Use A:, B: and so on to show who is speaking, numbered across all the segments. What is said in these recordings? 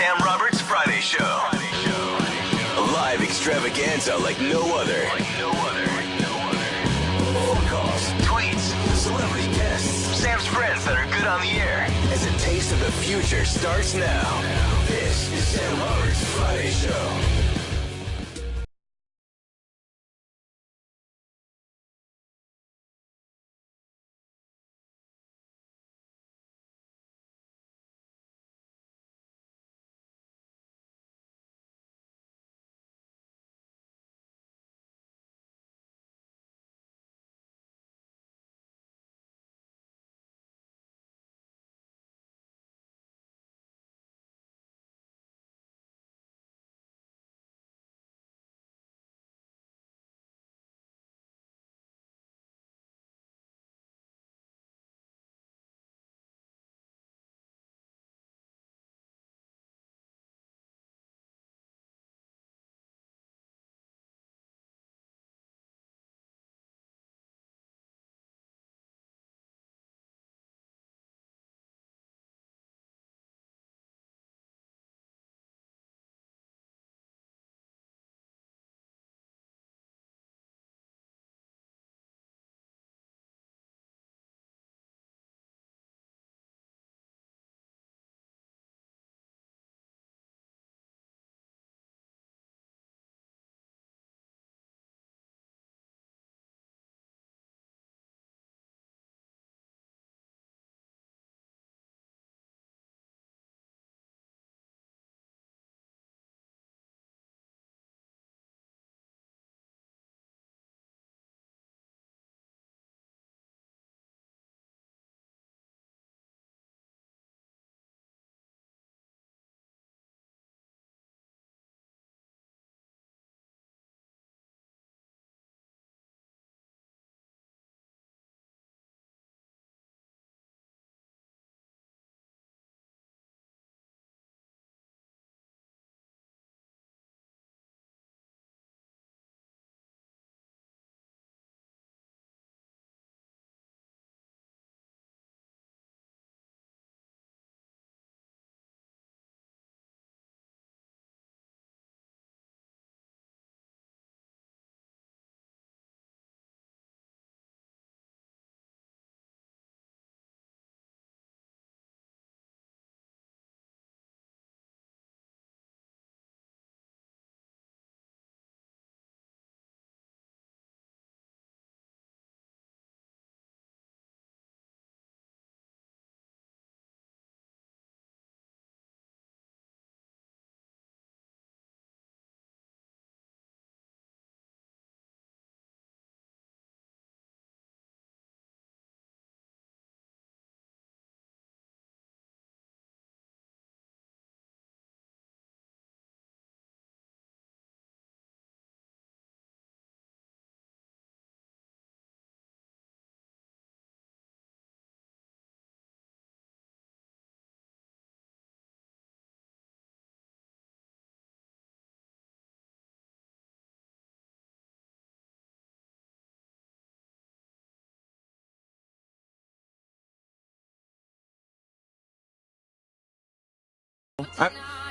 A: Sam Roberts Friday Show. A live extravaganza like no other. Phone calls, tweets, celebrity guests, Sam's friends that are good on the air. As a taste of the future starts now. This is Sam Roberts Friday Show.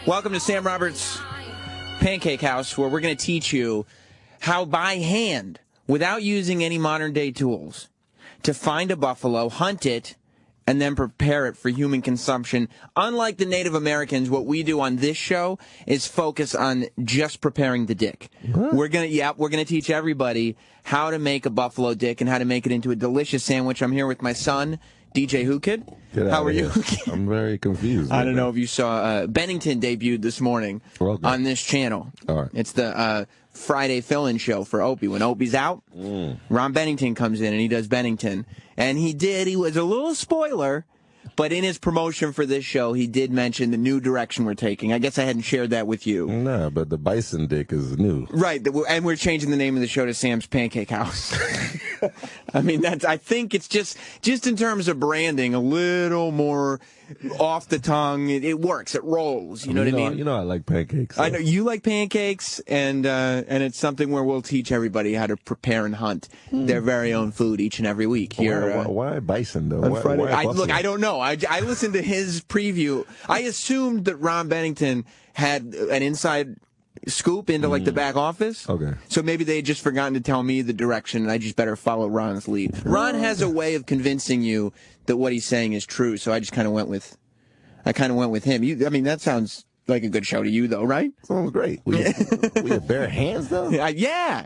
B: Welcome to Sam Roberts' Pancake House, where we're going to teach you how by hand, without using any modern-day tools, to find a buffalo, hunt it, and then prepare it for human consumption. Unlike the Native Americans, what we do on this show is focus on just preparing the dick.
C: What?
B: We're gonna teach everybody how to make a buffalo dick and how to make it into a delicious sandwich. I'm here with my son, DJ Whoo Kid. How are you?
C: I'm very confused.
B: I don't know if you saw Bennington debuted this morning on this channel.
C: All right.
B: It's the Friday fill-in show for Opie. When Opie's out, Ron Bennington comes in and he does Bennington. And he was a little spoiler, but in his promotion for this show, he did mention the new direction we're taking. I guess I hadn't shared that with you.
C: No, but the bison dick is new.
B: Right, and we're changing the name of the show to Sam's Pancake House. I mean, I think it's just in terms of branding, a little more off the tongue. It works. It rolls. You know what I mean?
C: You know I like pancakes. So.
B: I know you like pancakes, and it's something where we'll teach everybody how to prepare and hunt their very own food each and every week here.
C: Why bison, though?
B: On Friday? Look, I don't know. I listened to his preview. I assumed that Ron Bennington had an inside scoop into like the back office.
C: Okay.
B: So maybe they had just forgotten to tell me the direction, and I just better follow Ron's lead. Ron has a way of convincing you that what he's saying is true, so I just kind of went with him. I mean, that sounds like a good show to you, though, right?
C: Sounds great. We have bare hands, though?
B: Yeah.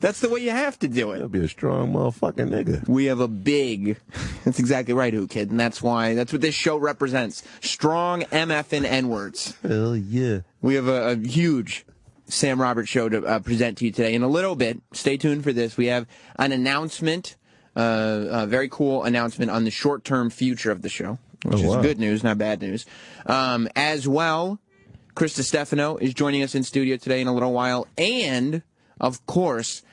B: That's the way you have to do it.
C: You'll be a strong motherfucking nigga.
B: We have a big, that's exactly right, Whoo Kid, and that's what this show represents. Strong MF and N-words.
C: Hell yeah.
B: We have a huge Sam Roberts show to present to you today. In a little bit, stay tuned for this, we have an announcement, a very cool announcement on the short-term future of the show, which is good news, not bad news. As well, Chris DiStefano is joining us in studio today in a little while, and, of course,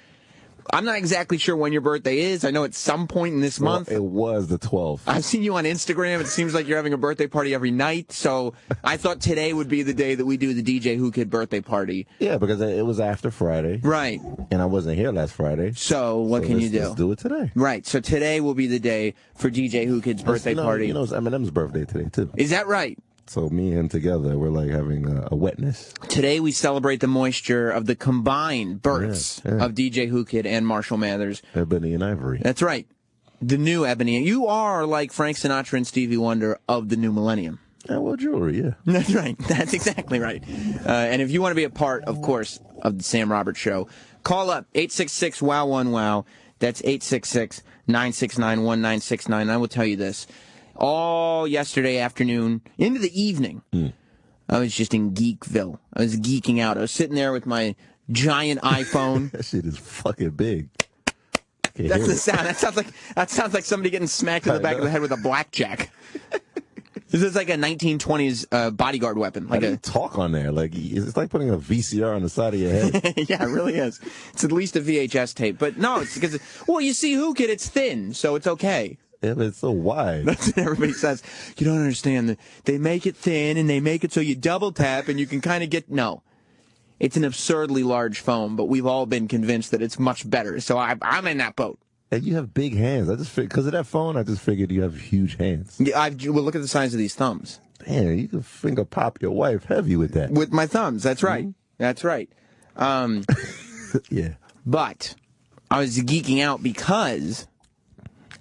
B: I'm not exactly sure when your birthday is. I know at some point in this month.
C: It was the 12th.
B: I've seen you on Instagram. It seems like you're having a birthday party every night. So I thought today would be the day that we do the DJ Whoo Kid birthday party.
C: Yeah, because it was after Friday.
B: Right.
C: And I wasn't here last Friday.
B: So what can you do?
C: Let's do it today.
B: Right. So today will be the day for DJ Whoo Kid's birthday party.
C: You know, it's Eminem's birthday today, too.
B: Is that right?
C: So me and him together, we're like having a wetness.
B: Today we celebrate the moisture of the combined births of DJ Whoo Kid and Marshall Mathers.
C: Ebony and Ivory.
B: That's right. The new Ebony. You are like Frank Sinatra and Stevie Wonder of the new millennium.
C: Yeah, well, jewelry, yeah.
B: That's right. That's exactly right. And if you want to be a part, of course, of the Sam Roberts Show, call up 866-WOW-1-WOW. That's 866-969-1969. I will tell you this. All yesterday afternoon, into the evening, I was just in Geekville. I was geeking out. I was sitting there with my giant iPhone.
C: That shit is fucking big.
B: That's the sound. That sounds like somebody getting smacked in the back of the head with a blackjack. This is like a 1920s bodyguard weapon.
C: Like a talk on there. Like it's like putting a VCR on the side of your head.
B: Yeah, it really is. It's at least a VHS tape. But no, it's because, well, you see Whoo Kid, it's thin, so it's okay.
C: Yeah, but it's so wide.
B: That's what everybody says. You don't understand. They make it thin, and they make it so you double tap, and you can kind of get... No. It's an absurdly large phone, but we've all been convinced that it's much better. So I'm in that boat.
C: And you have big hands. Because of that phone, I just figured you have huge hands.
B: Yeah, well, look at the size of these thumbs.
C: Damn, you can finger pop your wife heavy with that.
B: With my thumbs, that's right. That's right.
C: Yeah.
B: But I was geeking out because...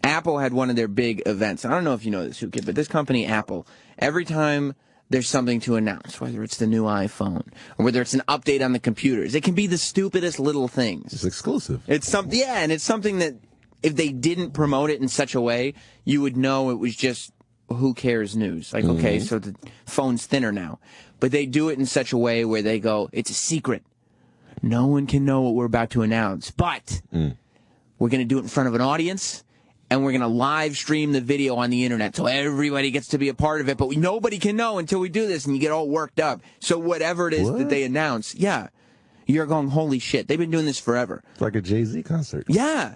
B: Apple had one of their big events. I don't know if you know this, Whoo Kid, but this company, Apple, every time there's something to announce, whether it's the new iPhone or whether it's an update on the computers, it can be the stupidest little things.
C: It's exclusive.
B: It's something, yeah, and it's something that if they didn't promote it in such a way, you would know it was just who cares news. Like, okay, so the phone's thinner now. But they do it in such a way where they go, it's a secret. No one can know what we're about to announce, but we're going to do it in front of an audience. And we're going to live stream the video on the internet so everybody gets to be a part of it. But nobody can know until we do this, and you get all worked up. So whatever it is that they announce, you're going, holy shit, they've been doing this forever.
C: It's like a Jay-Z concert.
B: Yeah.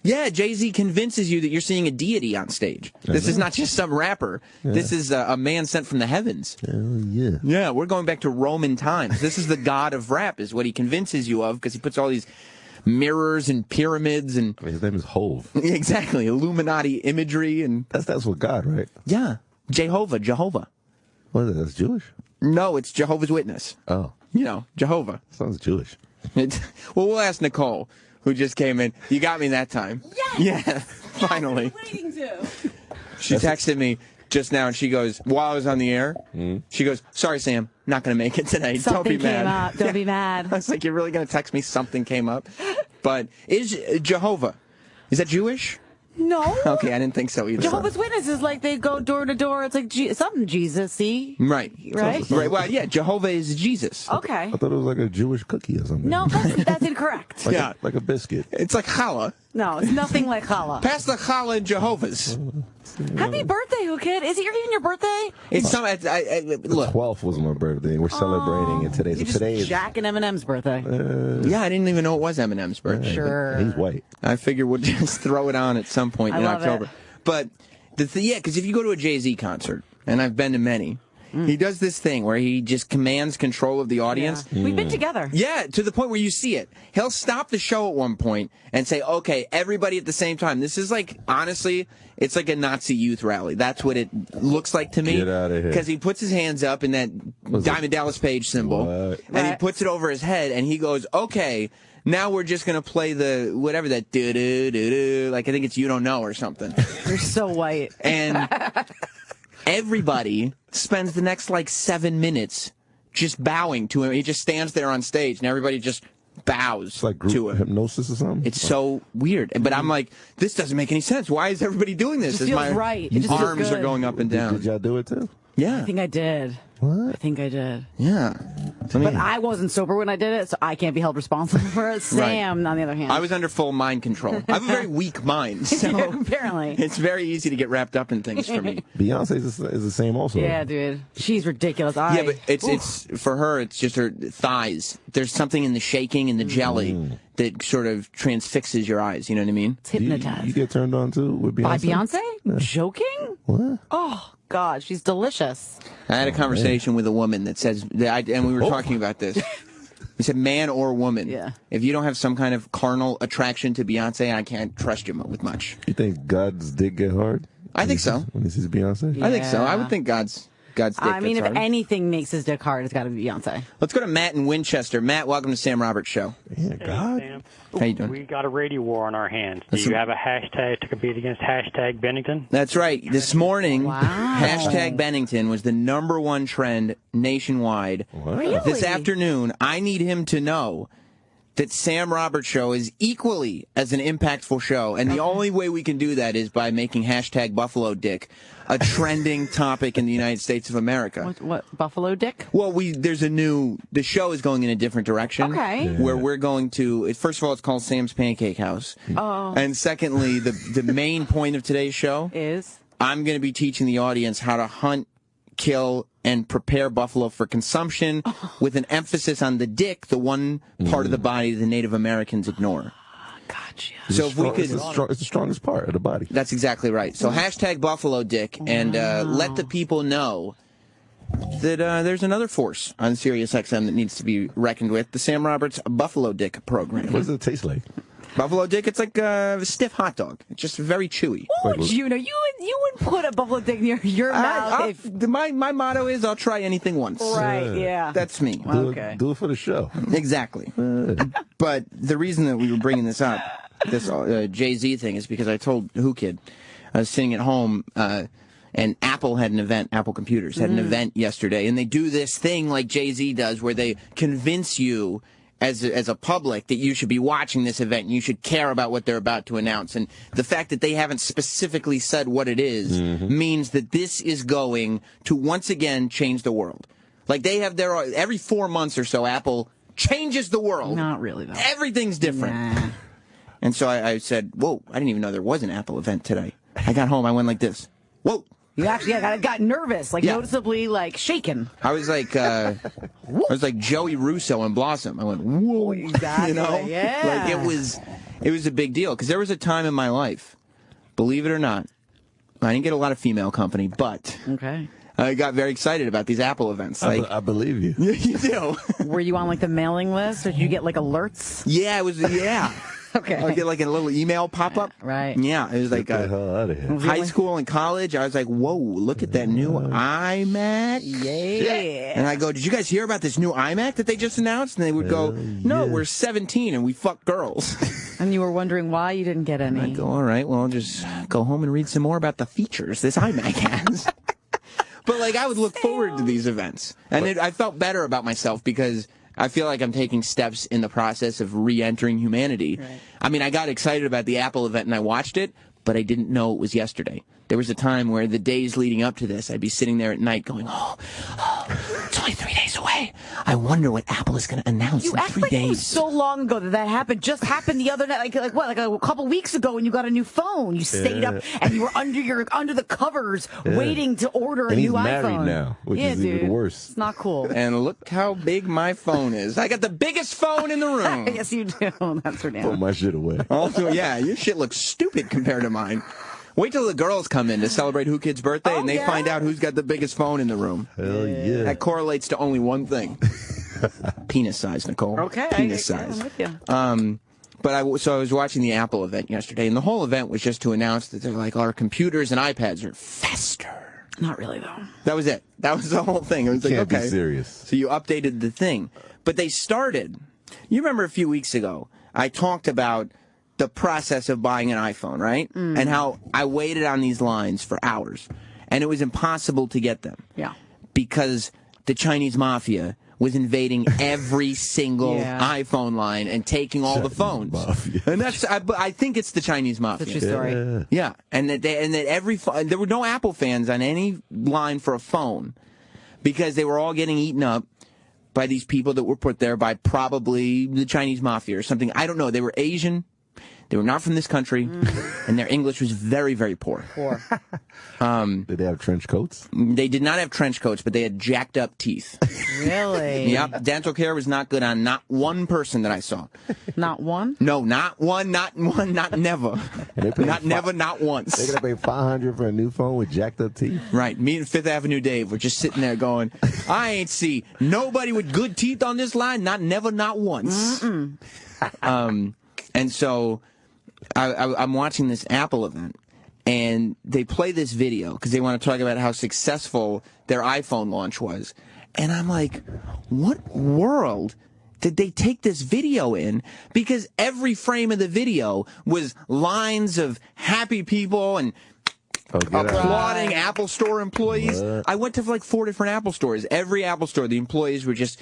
B: Yeah, Jay-Z convinces you that you're seeing a deity on stage. This is not just some rapper. Yeah. This is a man sent from the heavens.
C: Hell yeah.
B: Yeah, we're going back to Roman times. This is the god of rap is what he convinces you of because he puts all these... mirrors and pyramids and
C: his name is Hove.
B: Exactly, Illuminati imagery and
C: that's what God, right?
B: Yeah, Jehovah.
C: What is it? That's Jewish?
B: No, it's Jehovah's Witness.
C: Oh,
B: you know, Jehovah
C: sounds Jewish.
B: Well, we'll ask Nicole, who just came in. You got me that time.
D: Yes.
B: Yeah, finally.
D: I've been waiting to.
B: She texted me just now, and she goes, while I was on the air, she goes, sorry, Sam, not going to make it today.
D: Something
B: Don't be mad.
D: came up. Don't be mad.
B: I was like, you're really going to text me something came up? But is Jehovah, is that Jewish?
D: No.
B: Okay, I didn't think so either.
D: Jehovah's Witnesses, like they go door to door. It's like something Jesus-y.
B: Right.
D: Right?
B: Right. Well, yeah, Jehovah is Jesus.
D: Okay.
C: I thought it was like a Jewish cookie or something.
D: No, that's incorrect.
C: Like a biscuit.
B: It's like challah.
D: No, it's nothing like challah.
B: Pass the challah in Jehovah's.
D: Happy birthday, Whoo Kid. Is it even your birthday?
B: It's some.
C: The
B: Look,
C: 12th was my birthday. We're celebrating it today. So today is
D: Jack and Eminem's birthday.
B: yeah, I didn't even know it was Eminem's birthday.
D: Sure.
C: He's white.
B: I figure we'll just throw it on at some point in
D: love
B: October.
D: it.
B: But yeah, because if you go to a Jay-Z concert, and I've been to many, he does this thing where he just commands control of the audience.
D: Yeah. We've been together.
B: Yeah, to the point where you see it. He'll stop the show at one point and say, okay, everybody at the same time. This is like, honestly, it's like a Nazi youth rally. That's what it looks like to me.
C: Get out of here.
B: Because he puts his hands up in that Diamond Dallas Page symbol,
C: What?
B: and he puts it over his head, and he goes, okay, now we're just going to play the, whatever that do-do-do-do, like I think it's You Don't Know or something.
D: You're so white.
B: And everybody spends the next, 7 minutes just bowing to him. He just stands there on stage, and everybody just bows
C: It's like
B: to
C: group
B: him.
C: hypnosis or something.
B: It's so weird. But I'm like, this doesn't make any sense. Why is everybody doing this?
D: It just feels right. It just feels
B: arms
D: good.
B: are going up and down.
C: Did y'all do it too?
B: Yeah.
D: I think I did.
C: What?
D: I think I did.
B: Yeah.
D: But I wasn't sober when I did it, so I can't be held responsible for it. Sam, on the other hand.
B: I was under full mind control. I have a very weak mind, so
D: Apparently.
B: it's very easy to get wrapped up in things for me.
C: Beyonce is the same also.
D: Yeah, dude. She's ridiculous.
B: Yeah, but it's for her, it's just her thighs. There's something in the shaking and the jelly that sort of transfixes your eyes, you know what I mean?
D: It's
C: You
D: hypnotized.
C: get turned on too with Beyonce?
D: By Beyonce? Joking?
C: What?
D: Oh, God, she's delicious.
B: I had a conversation with a woman that says, and we were talking about this. We said, man or woman,
D: Yeah.
B: if you don't have some kind of carnal attraction to Beyonce, I can't trust you with much.
C: You think God's dick get hard?
B: I think so.
C: When he sees Beyonce?
B: I think so. I would
D: Yeah.
B: think God's dick
D: I mean,
B: gets
D: if
B: hard.
D: anything makes his dick hard, it's got to be Beyonce.
B: Let's go to Matt in Winchester. Matt, welcome to Sam Roberts Show.
C: Yeah, God.
E: Sam.
B: How you doing?
E: We got a radio war on our hands. Do
B: Listen-
E: you have a hashtag to compete against hashtag Bennington?
B: That's right. This morning,
D: Wow.
B: hashtag Bennington was the #1 trend nationwide.
C: What?
D: Really?
B: This afternoon, I need him to know that Sam Roberts Show is equally as an impactful show, and the only way we can do that is by making hashtag Buffalo Dick a trending topic in the United States of America.
D: What Buffalo dick?
B: Well, the show is going in a different direction.
D: Okay. Yeah.
B: Where we're going to, first of all, it's called Sam's Pancake House.
D: Oh.
B: And secondly, the main point of today's show,
D: Is?
B: I'm going to be teaching the audience how to hunt, kill, and prepare buffalo for consumption with an emphasis on the dick, the one part of the body the Native Americans ignore.
D: Gotcha.
B: So if we could...
C: It's the strongest part of the body.
B: That's exactly right. So hashtag Buffalo Dick, and let the people know that there's another force on Sirius XM that needs to be reckoned with, the Sam Roberts Buffalo Dick program.
C: What does it taste like?
B: Buffalo Dick, it's like a stiff hot dog. It's just very chewy.
D: What would you know? You would put a buffalo dick near your mouth if...
B: My motto is I'll try anything once.
D: Right, yeah.
B: That's me.
D: Okay.
C: Do it for the show.
B: Exactly. But the reason that we were bringing this up, this Jay-Z thing, is because I told Whoo Kid, I was sitting at home, and Apple had an event, Apple Computers had an event yesterday, and they do this thing like Jay-Z does where they convince you as a public that you should be watching this event and you should care about what they're about to announce. And the fact that they haven't specifically said what it is means that this is going to once again change the world. Like they have every 4 months or so, Apple changes the world.
D: Not really, though.
B: Everything's different.
D: Nah.
B: And so I said, whoa, I didn't even know there was an Apple event today. I got home, I went like this. Whoa.
D: You actually got nervous,
B: Yeah.
D: noticeably, shaken.
B: I was like Joey Russo in Blossom. I went, whoa,
D: Exactly,
B: you know,
D: yeah.
B: like it was a big deal because there was a time in my life, believe it or not, I didn't get a lot of female company, but
D: Okay.
B: I got very excited about these Apple events.
C: I believe you.
B: You do.
D: Were you on the mailing list, or did you get alerts?
B: Yeah, it was. Yeah.
D: Okay.
B: I get a little email pop up.
D: Right.
B: Yeah, it was like
C: Get the hell out of here.
B: high school and college. I was like, whoa, look at that new iMac.
D: Yeah.
B: And I go, did you guys hear about this new iMac that they just announced? And they would go, no, we're 17 and we fuck girls.
D: And you were wondering why you didn't get any.
B: I go, all right, well, I'll just go home and read some more about the features this iMac has. But I would look forward to these events. And I felt better about myself because I feel like I'm taking steps in the process of re-entering humanity.
D: Right.
B: I mean, I got excited about the Apple event and I watched it, but I didn't know it was yesterday. There was a time where the days leading up to this, I'd be sitting there at night going, oh, It's only 3 days away. I wonder what Apple is going to announce
D: You
B: in
D: act
B: 3
D: like
B: days.
D: it was so long ago that happened. Just happened the other night, like a couple weeks ago when you got a new phone. You stayed up and you were under the covers waiting to order a
C: And
D: new
C: he's
D: iPhone.
C: married now, which is
D: dude.
C: even worse.
D: It's not cool.
B: And look how big my phone is. I got the biggest phone in the room.
D: Yes, you do. That's for
C: Put
D: now.
C: my shit away.
B: Also, yeah, your shit looks stupid compared to mine. Wait till the girls come in to celebrate Whoo Kid's birthday and they find out who's got the biggest phone in the room.
C: Hell yeah.
B: That correlates to only one thing. Penis size, Nicole.
D: Okay.
B: Penis size.
D: I'm with you.
B: But I was watching the Apple event yesterday, and the whole event was just to announce that they're like, our computers and iPads are faster.
D: Not really, though.
B: That was it. That was the whole thing. It was like,
C: Can't
B: okay.
C: be serious.
B: So you updated the thing. But they started. You remember a few weeks ago, I talked about the process of buying an iPhone, right? And how I waited on these lines for hours. And it was impossible to get them.
D: Yeah.
B: Because the Chinese mafia was invading every single iPhone line and taking all the phones.
C: Mafia.
B: And that's I think it's the Chinese mafia.
D: That's a true story.
C: Yeah.
B: Yeah, and that there were no Apple fans on any line for a phone because they were all getting eaten up by these people that were put there by probably the Chinese mafia or something. I don't know. They were Asian. They were not from this country, and their English was very, very poor.
C: Did they have trench coats?
B: They did not have trench coats, but they had jacked up teeth.
D: Really?
B: Yep, dental care was not good on not one person that I saw.
D: Not one?
B: No, not one, not never. Not never, not
C: They're
B: once.
C: gonna pay $500 for a new phone with jacked up teeth.
B: Right, me and Fifth Avenue Dave were just sitting there going, I ain't see nobody with good teeth on this line, not never, not once. And so I'm watching this Apple event, and they play this video because they want to talk about how successful their iPhone launch was. And I'm like, what world did they take this video in? Because every frame of the video was lines of happy people and applauding Apple Store employees.
C: What?
B: I went to like 4 different Apple stores. Every Apple store, the employees were just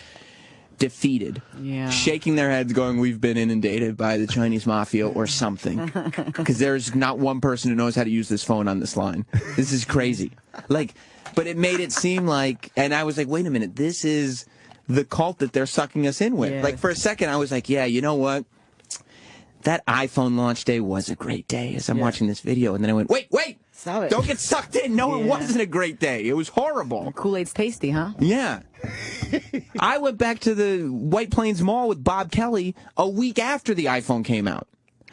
B: defeated, shaking their heads going, we've been inundated by the Chinese mafia or something, because there's not one person who knows how to use this phone on this line. This is crazy. But it made it seem like, and I was like, wait a minute, this is the cult that they're sucking us in with.
D: Yeah.
B: Like, for a second, I was like, yeah, you know what? That iPhone launch day was a great day as I'm watching this video. And then I went, wait,
D: Stop it.
B: don't get sucked in. No, it wasn't a great day. It was horrible.
D: Kool-Aid's tasty, huh?
B: Yeah. I went back to the White Plains Mall with Bob Kelly a week after the iPhone came out.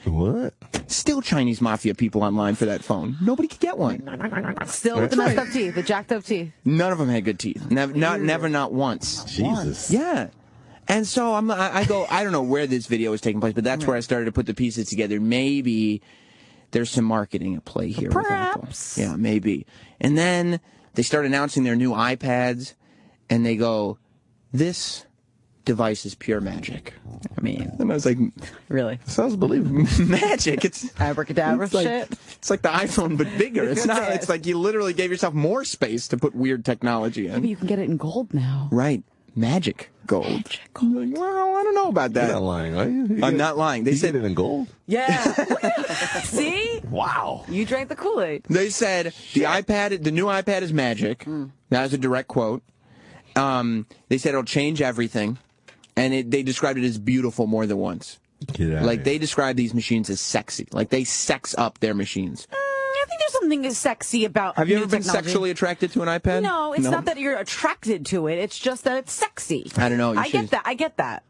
C: What?
B: Still Chinese mafia people online for that phone. Nobody could get one.
D: Still with the messed up teeth, the jacked up teeth.
B: None of them had good teeth. Never, not once.
C: Jesus.
B: Yeah. And so I go, I don't know where this video was taking place, but that's where I started to put the pieces together. Maybe there's some marketing at play here with Apple.
D: Perhaps.
B: Yeah, maybe. And then they start announcing their new iPads, and they go, this device is pure magic.
D: I mean,
B: And I was like,
D: really?
C: Sounds believable.
B: magic? It's
D: Abracadabra
B: like,
D: shit?
B: it's like the iPhone, but bigger. It's not. It's like you literally gave yourself more space to put weird technology in.
D: Maybe you can get it in gold now.
B: Right. Magic gold. I'm like, well, I don't know about that.
C: You're not lying, are you?
B: I'm not lying. They
C: You
B: said
C: get it in gold?
D: Yeah. See?
C: Wow.
D: You drank the Kool-Aid.
B: They said the new iPad is magic. That was a direct quote. They said it'll change everything, and they described it as beautiful more than once.
C: Get out
B: Like they describe these machines as sexy. Like they sex up their machines.
D: I think there's something sexy about
B: Have you
D: new
B: ever been
D: technology.
B: sexually attracted to an iPad?
D: No, it's not that you're attracted to it. It's just that it's sexy.
B: I don't know. You
D: I
B: should-
D: get that.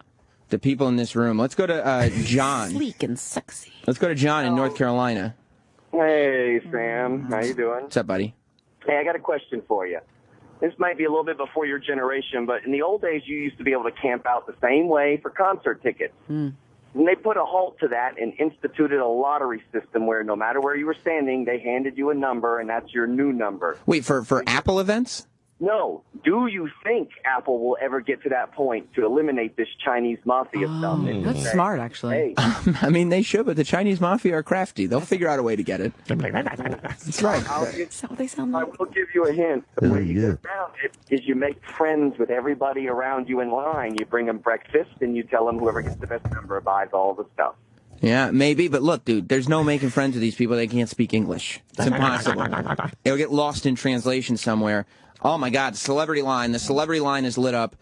B: The people in this room. Let's go to John.
D: Sleek and sexy.
B: Let's go to John in North Carolina.
F: Hey, Sam. How you doing?
B: What's up, buddy?
F: Hey, I got a question for you. This might be a little bit before your generation, but in the old days, you used to be able to camp out the same way for concert tickets. And they put a halt to that and instituted a lottery system where no matter where you were standing, they handed you a number, and that's your new number.
B: Wait, for Apple events?
F: No. Do you think Apple will ever get to that point to eliminate this Chinese mafia stuff? And
D: That's
F: say,
D: smart, actually.
F: Hey,
B: I mean, they should, but the Chinese mafia are crafty. They'll figure out a way to get it. That's right.
D: Is that what they sound
F: I
D: like?
F: will give you a hint. The way you
C: Yeah.
F: get around it is you make friends with everybody around you in line. You bring them breakfast, and you tell them whoever gets the best number buys all the stuff.
B: Yeah, maybe, but look, dude, there's no making friends with these people. They can't speak English. It's impossible. It'll get lost in translation somewhere. Oh, my God, celebrity line. The celebrity line is lit up.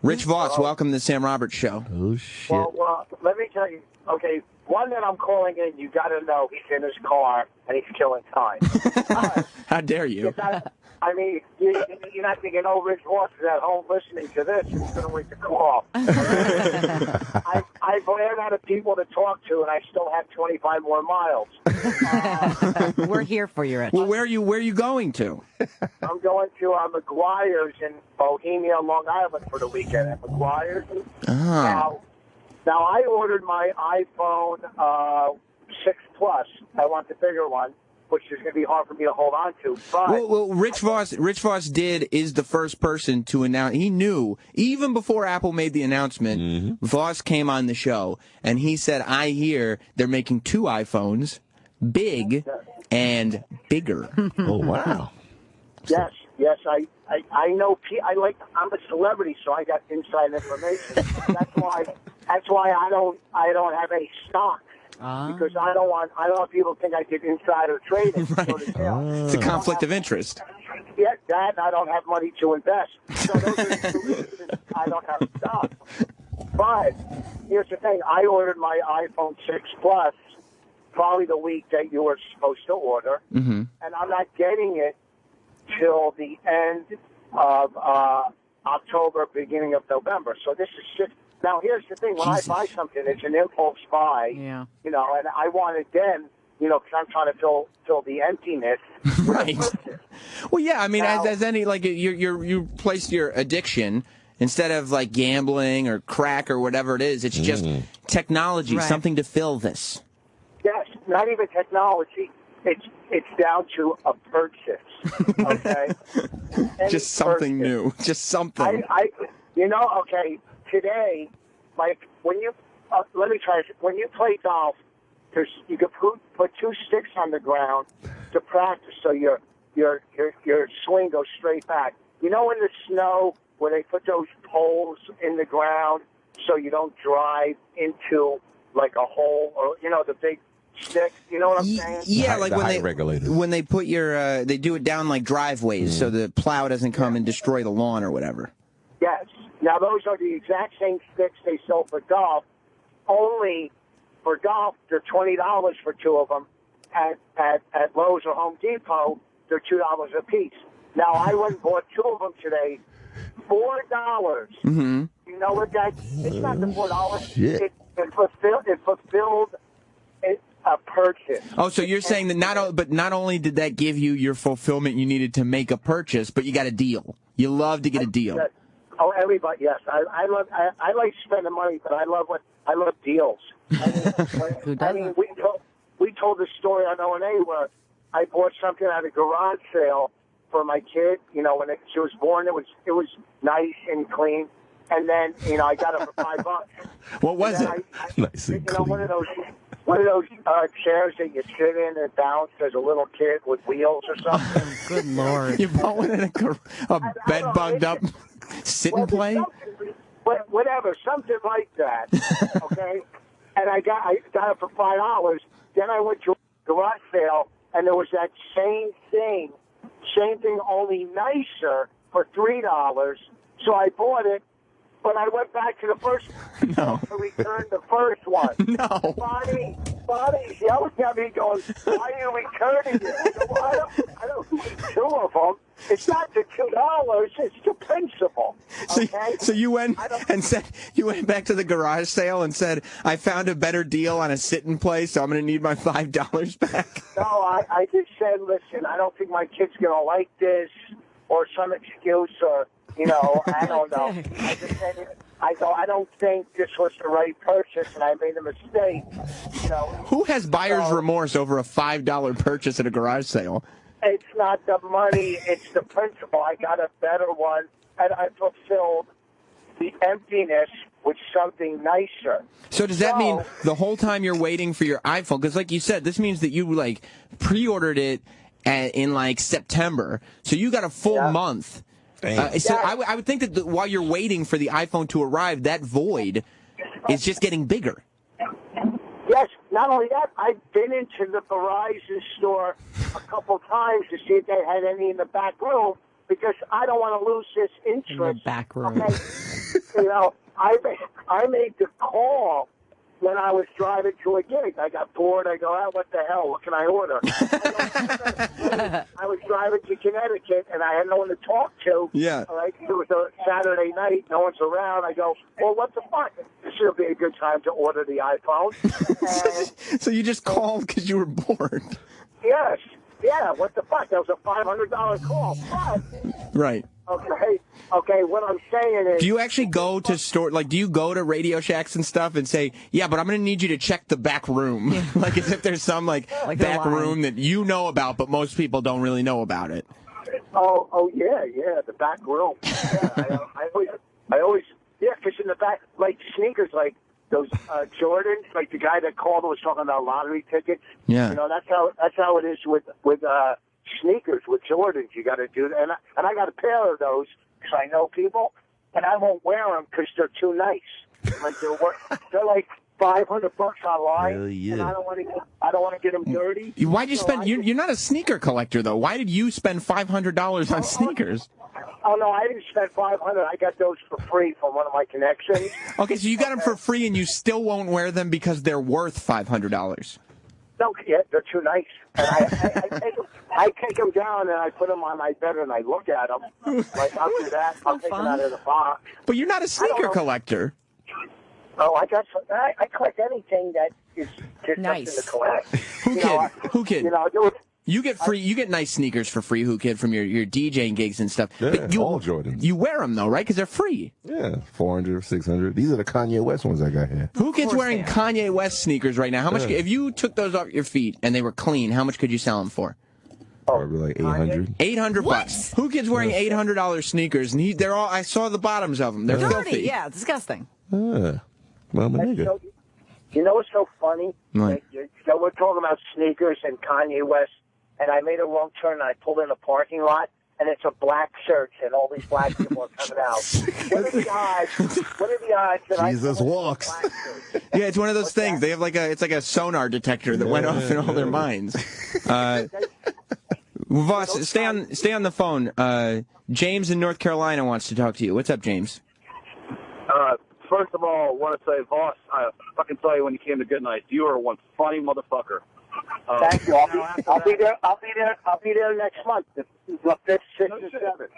B: Rich Voss, welcome to the Sam Roberts Show.
C: Oh, shit.
G: Well, let me tell you. Okay, one that I'm calling in, you got to know he's in his car and he's killing time.
B: How dare you?
G: I mean, you're not thinking, oh, Rich Voss is at home listening to this. He's going to wait to call. I've ran out of people to talk to, and I still have 25 more miles.
D: We're here for you, Rich.
B: Well, where are you going to?
G: I'm going to McGuire's in Bohemia, Long Island for the weekend at McGuire's.
B: Oh.
G: Now, I ordered my iPhone 6 Plus. I want the bigger one, which is going to be hard for me to hold on to. But
B: Well, Rich Voss is the first person to announce. He knew, even before Apple made the announcement, Voss came on the show, and he said, I hear they're making 2 iPhones, big and bigger.
C: Oh, wow.
G: Yes, I know. I'm a celebrity, so I got inside information. That's why I don't have any stock. Because I don't want people to think I did insider trading.
B: Right. It's a conflict of interest.
G: Yeah, that and I don't have money to invest. So those are the 2 reasons I don't have stock. But here's the thing: I ordered my iPhone 6 Plus probably the week that you were supposed to order, and I'm not getting it till the end of October, beginning of November. So this is just. Now, here's the thing. When I buy something, it's an impulse buy, and I want it then, because I'm trying to fill the emptiness.
B: Right. Well, yeah, I mean, as any, like, you place your addiction, instead of, like, gambling or crack or whatever it is, it's just technology, something to fill this.
G: Yes, not even technology. It's down to a purchase, okay?
B: Just something new. Just something.
G: Okay, today, like, when you, let me try this. When you play golf, you can put 2 sticks on the ground to practice so your swing goes straight back. You know in the snow where they put those poles in the ground so you don't drive into, like, a hole or, the big stick, you know what I'm saying?
B: Yeah, like when they put they do it down like driveways so the plow doesn't come and destroy the lawn or whatever.
G: Yes. Now, those are the exact same sticks they sell for golf. Only for golf, they're $20 for 2 of them. At Lowe's or Home Depot, they're $2 a piece. Now, I went and bought 2 of them today, $4. Mm-hmm. You know what that? It's not the $4. It fulfilled a purchase.
B: Oh, so you're saying that not only did that give you your fulfillment you needed to make a purchase, but you got a deal. You love to get a deal.
G: Oh, everybody, yes. I like spending money, but I love deals. We told the story on O&A where I bought something at a garage sale for my kid. When she was born, it was nice and clean. And then, I got it for $5.
B: What was it?
C: Nice and clean.
G: One of those chairs that you sit in and bounce as a little kid with wheels or something.
D: Good Lord.
B: You bought one in a bed bugged up sit and play?
G: Whatever, something like that. Okay? And I got it for $5. Then I went to a garage sale, and there was that same thing, only nicer for $3. So I bought it. But I went back to the first
B: No.
G: to return the first one.
B: No.
G: Bonnie's yelling at me going, why are you returning it? I said, well, I don't need 2 of them. It's not the $2, it's the principle. Okay?
B: So you went back to the garage sale and said, I found a better deal on a sit and play, so I'm going to need my $5 back.
G: No, I just said, listen, I don't think my kid's going to like this, or some excuse, or, I don't know. I just said, I don't think this was the right purchase, and I made a mistake.
B: Who has buyer's remorse over a $5 purchase at a garage sale?
G: It's not the money, it's the principle. I got a better one, and I fulfilled the emptiness with something nicer.
B: So does that mean the whole time you're waiting for your iPhone, because like you said, this means that you pre-ordered it in September, so you got a full month. So I would think that while you're waiting for the iPhone to arrive, that void is just getting bigger.
G: Yes, not only that, I've been into the Verizon store a couple times to see if they had any in the back room, because I don't want to lose this interest.
D: Back room.
G: Okay? I made the call when I was driving to a gig. I got bored. I go, what the hell? What can I order? I was driving to Connecticut, and I had no one to talk to.
B: Yeah.
G: All right? It was a Saturday night. No one's around. I go, well, what the fuck? This should be a good time to order the iPhone. And,
B: So you just called because you were bored.
G: yes. Yeah, what the fuck? That was a $500 call. But,
B: Right.
G: okay, what I'm saying is...
B: Do you actually go to do you go to Radio Shacks and stuff and say, yeah, but I'm going to need you to check the back room? Yeah. Like as if there's some back room that you know about, but most people don't really know about it.
G: Oh yeah, the back room. Yeah, I always, because in the back, like sneakers, like those Jordans, like the guy that called was talking about lottery tickets.
B: Yeah.
G: That's how it is with sneakers, with Jordans. You got to do that, and I got a pair of those because I know people, and I won't wear them because they're too nice. Like they're like $500 online.
C: Hell yeah.
G: And I don't want to get them dirty.
B: Why'd you spend? You're not a sneaker collector though. Why did you spend $500 on sneakers?
G: Oh no, I didn't spend $500. I got those for free from one of my connections.
B: Okay, so you got them for free, and you still won't wear them because they're worth $500.
G: No, yeah, they're too nice. And I take them down and I put them on my bed and I look at them. Like I'll do that. I'll take them out of the box.
B: But you're not a sneaker collector.
G: Oh, I collect anything that is just
D: nice.
G: something to collect.
B: Whoo Kid. You get nice sneakers for free, Whoo Kid, from your DJing gigs and stuff.
C: Yeah,
B: but
C: all Jordans.
B: You wear them though, right? Because they're free.
C: Yeah, 400, 600. These are the Kanye West ones I got here.
B: Whoo Kid's wearing Kanye West sneakers right now. How much? If you took those off your feet and they were clean, how much could you sell them for?
C: Probably like 800.
B: $800. Whoo Kid's wearing $800 sneakers, and they're all. I saw the bottoms of them. They're filthy.
D: Yeah, disgusting.
C: Well, I'm a nigga.
G: You know what's so funny?
B: Right.
G: So we're talking about sneakers and Kanye West, and I made a wrong turn and I pulled in a parking lot, and it's a black church, and all these black people are coming out. What are the odds that
C: Jesus walks.
B: Yeah, it's one of those things. They have it's like a sonar detector that went off in all their minds. Voss, stay on the phone. James in North Carolina wants to talk to you. What's up, James?
H: First of all, I want to say, Voss, I fucking tell you when you came to Good Night, you are one funny motherfucker.
G: Thank you. I'll be there next month. The 5th, 6th, and 7th.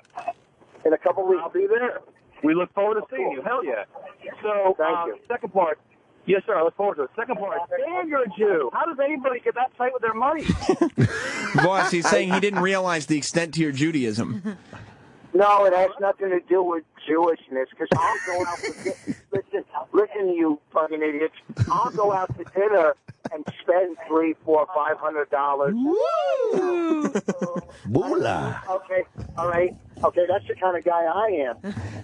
G: In a couple weeks.
H: I'll be there. We look forward to seeing you. Hell yeah. So,
G: Thank you.
H: Second part. Yes, sir. I look forward to it. Second part. Damn, you're a Jew. How does anybody get that tight with their money?
B: Voss, he's saying he didn't realize the extent to your Judaism.
G: No, it has nothing to do with Jewishness, because I'll go out to listen, you fucking idiots. I'll go out to dinner and spend $300, $400, $500.
C: Boolah.
G: Okay, all right. Okay, that's the kind of guy I am.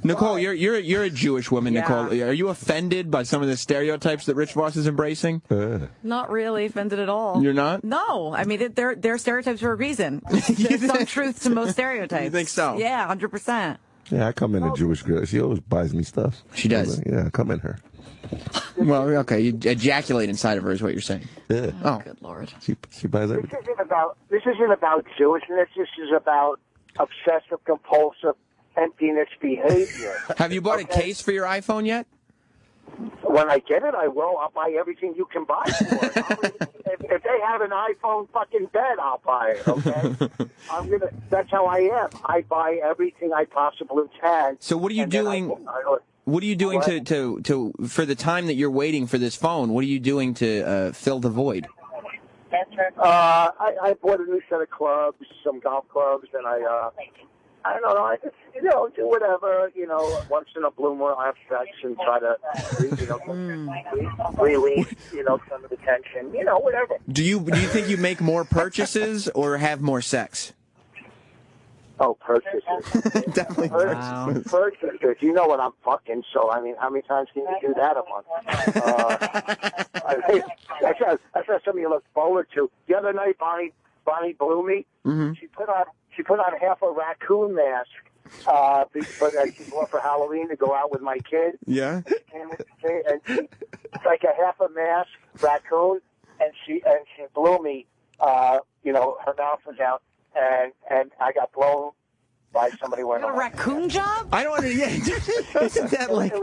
B: Nicole, you're a Jewish woman,
D: Yeah.
B: Nicole. Are you offended by some of the stereotypes that Rich Voss is embracing?
D: Not really offended at all.
B: You're not?
D: No, I mean they're stereotypes for a reason. There's some truth to most stereotypes.
B: You think so?
D: Yeah, 100%.
C: Yeah, I come in a Jewish girl. She always buys me stuff.
B: She does?
C: Yeah, I come in her.
B: Well, okay, you ejaculate inside of her is what you're saying.
C: Yeah.
B: Oh,
D: Good Lord.
C: She buys everything.
G: This isn't about Jewishness. This is about obsessive compulsive emptiness behavior.
B: Have you bought a case for your iPhone yet?
G: When I get it, I will. I'll buy everything you can buy for it. If they have an iPhone fucking bed, I'll buy it, okay? That's how I am. I buy everything I possibly can.
B: So what are you doing? What are you doing to for the time that you're waiting for this phone? What are you doing to fill the void?
G: I bought a new set of clubs, some golf clubs, and I don't know. I just, do whatever. Once in a blue moon, I have sex and try to, release, some of the tension. Whatever.
B: Do you think you make more purchases or have more sex?
G: Oh, purchases.
B: Definitely purchases.
G: Purchases. You know what I'm fucking, so, I mean, how many times can you do that a month? That's what some of you look forward to. The other night, Bonnie blew me.
B: Mm-hmm.
G: She put on half a raccoon mask, but she bought for Halloween to go out with my kid.
B: Yeah.
G: And it's like a half a mask raccoon, and she blew me. Her mouth was out, and I got blown by somebody wearing
D: A raccoon job?
B: I don't understand. Isn't that like...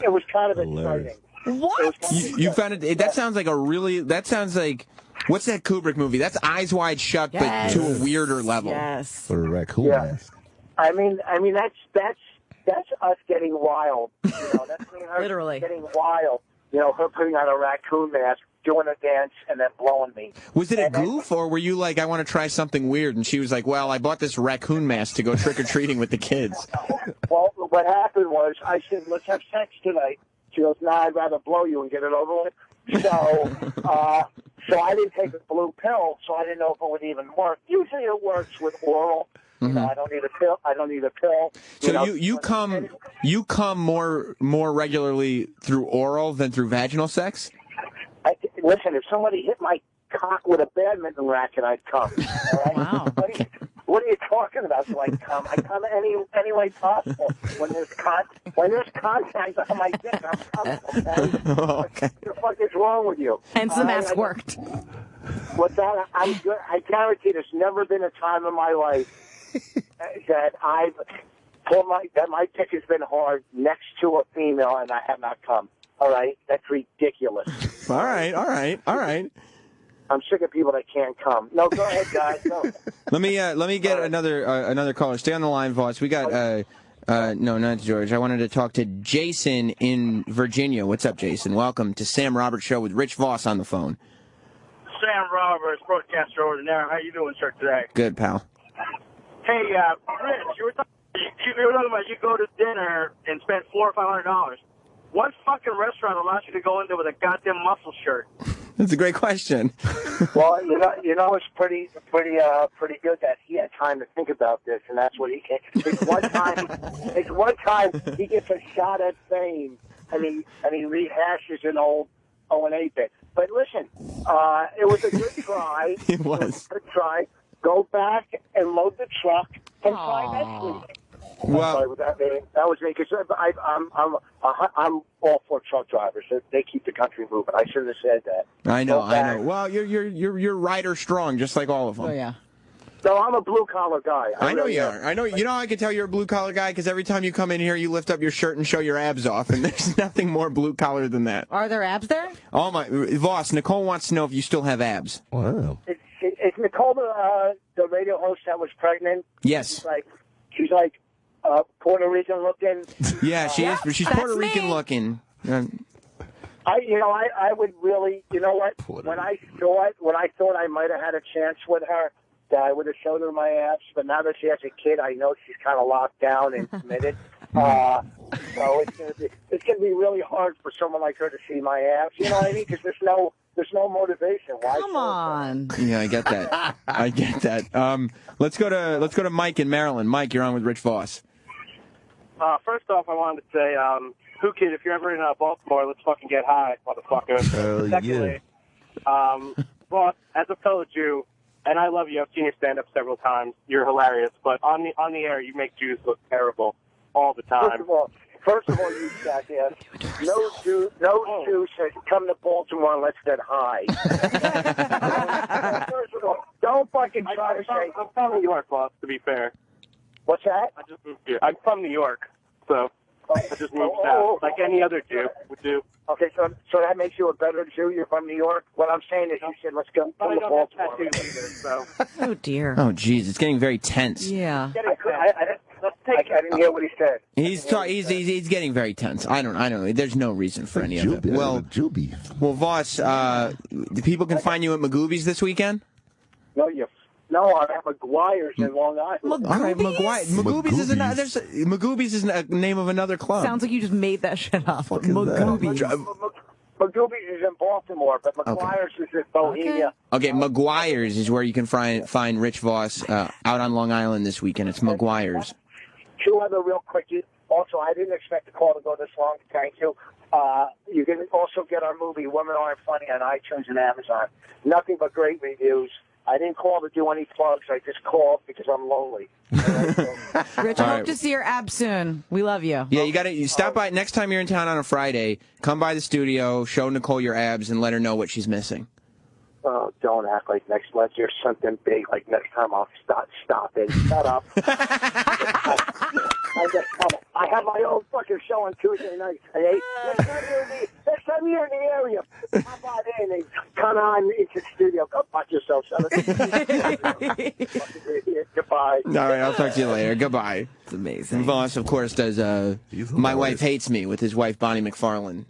G: It was kind of exciting.
D: What?
B: You found it... That sounds like a really... That sounds like... What's that Kubrick movie? That's Eyes Wide Shut,
D: Yes.
B: but to a weirder level.
D: Yes.
C: For a raccoon
G: Yeah.
C: mask.
G: I mean, that's us getting wild. You know, that's me and her
D: Literally.
G: getting wild. You know, her putting on a raccoon mask, doing a dance, and then blowing me.
B: Was it a goof, or were you like, I want to try something weird? And she was like, well, I bought this raccoon mask to go trick-or-treating with the kids.
G: Well, what happened was I said, let's have sex tonight. She goes, nah, I'd rather blow you and get it over with. So I didn't take a blue pill, so I didn't know if it would even work. Usually it works with oral. You know, I don't need a pill.
B: So you come more regularly through oral than through vaginal sex?
G: Listen, if somebody hit my cock with a badminton racket, I'd come. All right?
D: Wow.
G: What are you talking about? Do I come? I come any way possible. When there's contact on my dick, I'm coming. Okay?
B: Okay.
G: What the fuck is wrong with you?
D: Hence the mask worked.
G: What's that? I'm good. I guarantee there's never been a time in my life that my dick has been hard next to a female and I have not come. All right, that's ridiculous.
B: All right.
G: I'm sick of people that can't come. No, go ahead, guys. No.
B: Let me get another caller. Stay on the line, Voss. We got no, not George. I wanted to talk to Jason in Virginia. What's up, Jason? Welcome to Sam Roberts Show with Rich Voss on the phone.
I: Sam Roberts, broadcaster ordinaire. How you doing, sir, today?
B: Good, pal.
I: Hey, Rich, you were talking about you go to dinner and spend $400 or $500. What fucking restaurant allows you to go in there with a goddamn muscle shirt?
B: That's a great question.
G: Well, you know, it's pretty good that he had time to think about this, and that's what he can. It's one time he gets a shot at fame, and he rehashes an old O&A bit. But listen, it was a good try.
B: It was
G: a good try. Go back and load the truck and try next week.
B: Well,
G: that was me because I'm all for truck drivers. They keep the country moving. I shouldn't have said that.
B: I know. Well, you're rider strong, just like all of them.
D: Oh yeah.
G: No, I'm a blue collar guy.
B: I know you are. I know. You know, I can tell you're a blue collar guy because every time you come in here, you lift up your shirt and show your abs off, and there's nothing more blue collar than that.
D: Are there abs there?
B: Oh my, Voss, Nicole wants to know if you still have abs.
C: Wow.
G: Is Nicole the radio host that was pregnant?
B: Yes.
G: She's like Puerto Rican looking.
B: Yeah, she is. She's Puerto Rican looking.
G: I would really, you know what? When I thought I might have had a chance with her, that I would have shown her my abs. But now that she has a kid, I know she's kind of locked down and committed. So it's gonna be really hard for someone like her to see my abs. You know what I mean? Because there's no motivation. Why?
D: Come on.
B: Yeah, I get that. I get that. Let's go to Mike in Maryland. Mike, you're on with Rich Voss.
I: First off, I wanted to say, Whoo Kid, if you're ever in Baltimore, let's fucking get high, motherfucker. Secondly, Voss, as a fellow Jew, and I love you. I've seen your stand-up several times. You're hilarious, but on the air, you make Jews look terrible all the time.
G: First of all, you jackass. No Jew said come to Baltimore and let's get high. First of all, don't fucking try to say.
I: I'm from New York, boss. To be fair.
G: What's that?
I: I just moved here. I'm from New York, so I just moved south, like any other Jew would do.
G: Okay, so that makes you a better Jew. You're from New York. What I'm saying is, you said let's go to Baltimore.
I: Either, so.
D: Oh dear.
B: Oh geez, it's getting very tense.
D: Yeah.
G: I didn't hear what he said.
B: He's getting very tense. I don't know. There's no reason for any of it. Well, Voss, people can find you at Magoobies this weekend?
G: No, I'm at McGuire's in Long Island.
B: All right, Magoobies is a name of another club.
D: Sounds like you just made that shit up. Magoobies.
G: Magoobies is in Baltimore, but McGuire's is in Bohemia.
B: Okay, McGuire's is where you can find Rich Voss out on Long Island this weekend. It's McGuire's.
G: Two other real quickies. Also, I didn't expect the call to go this long. Thank you. You can also get our movie Women Aren't Funny on iTunes and Amazon. Nothing but great reviews. I didn't call to do any plugs. I just called because I'm lonely.
D: Rich, I hope to see your abs soon. We love you.
B: Yeah, you stop by next time you're in town on a Friday. Come by the studio, show Nicole your abs, and let her know what she's missing.
G: Oh, don't act like next month you're something big. Like next time I'll stop it. Shut up. I have my own fucking show on Tuesday night at 8. Next time you're in the area, how about in and come on into the studio. Go fuck yourself, son. Goodbye.
B: All right, I'll talk to you later. Goodbye.
D: It's amazing.
B: Voss, of course, does My Wife Hates Me with his wife, Bonnie McFarlane,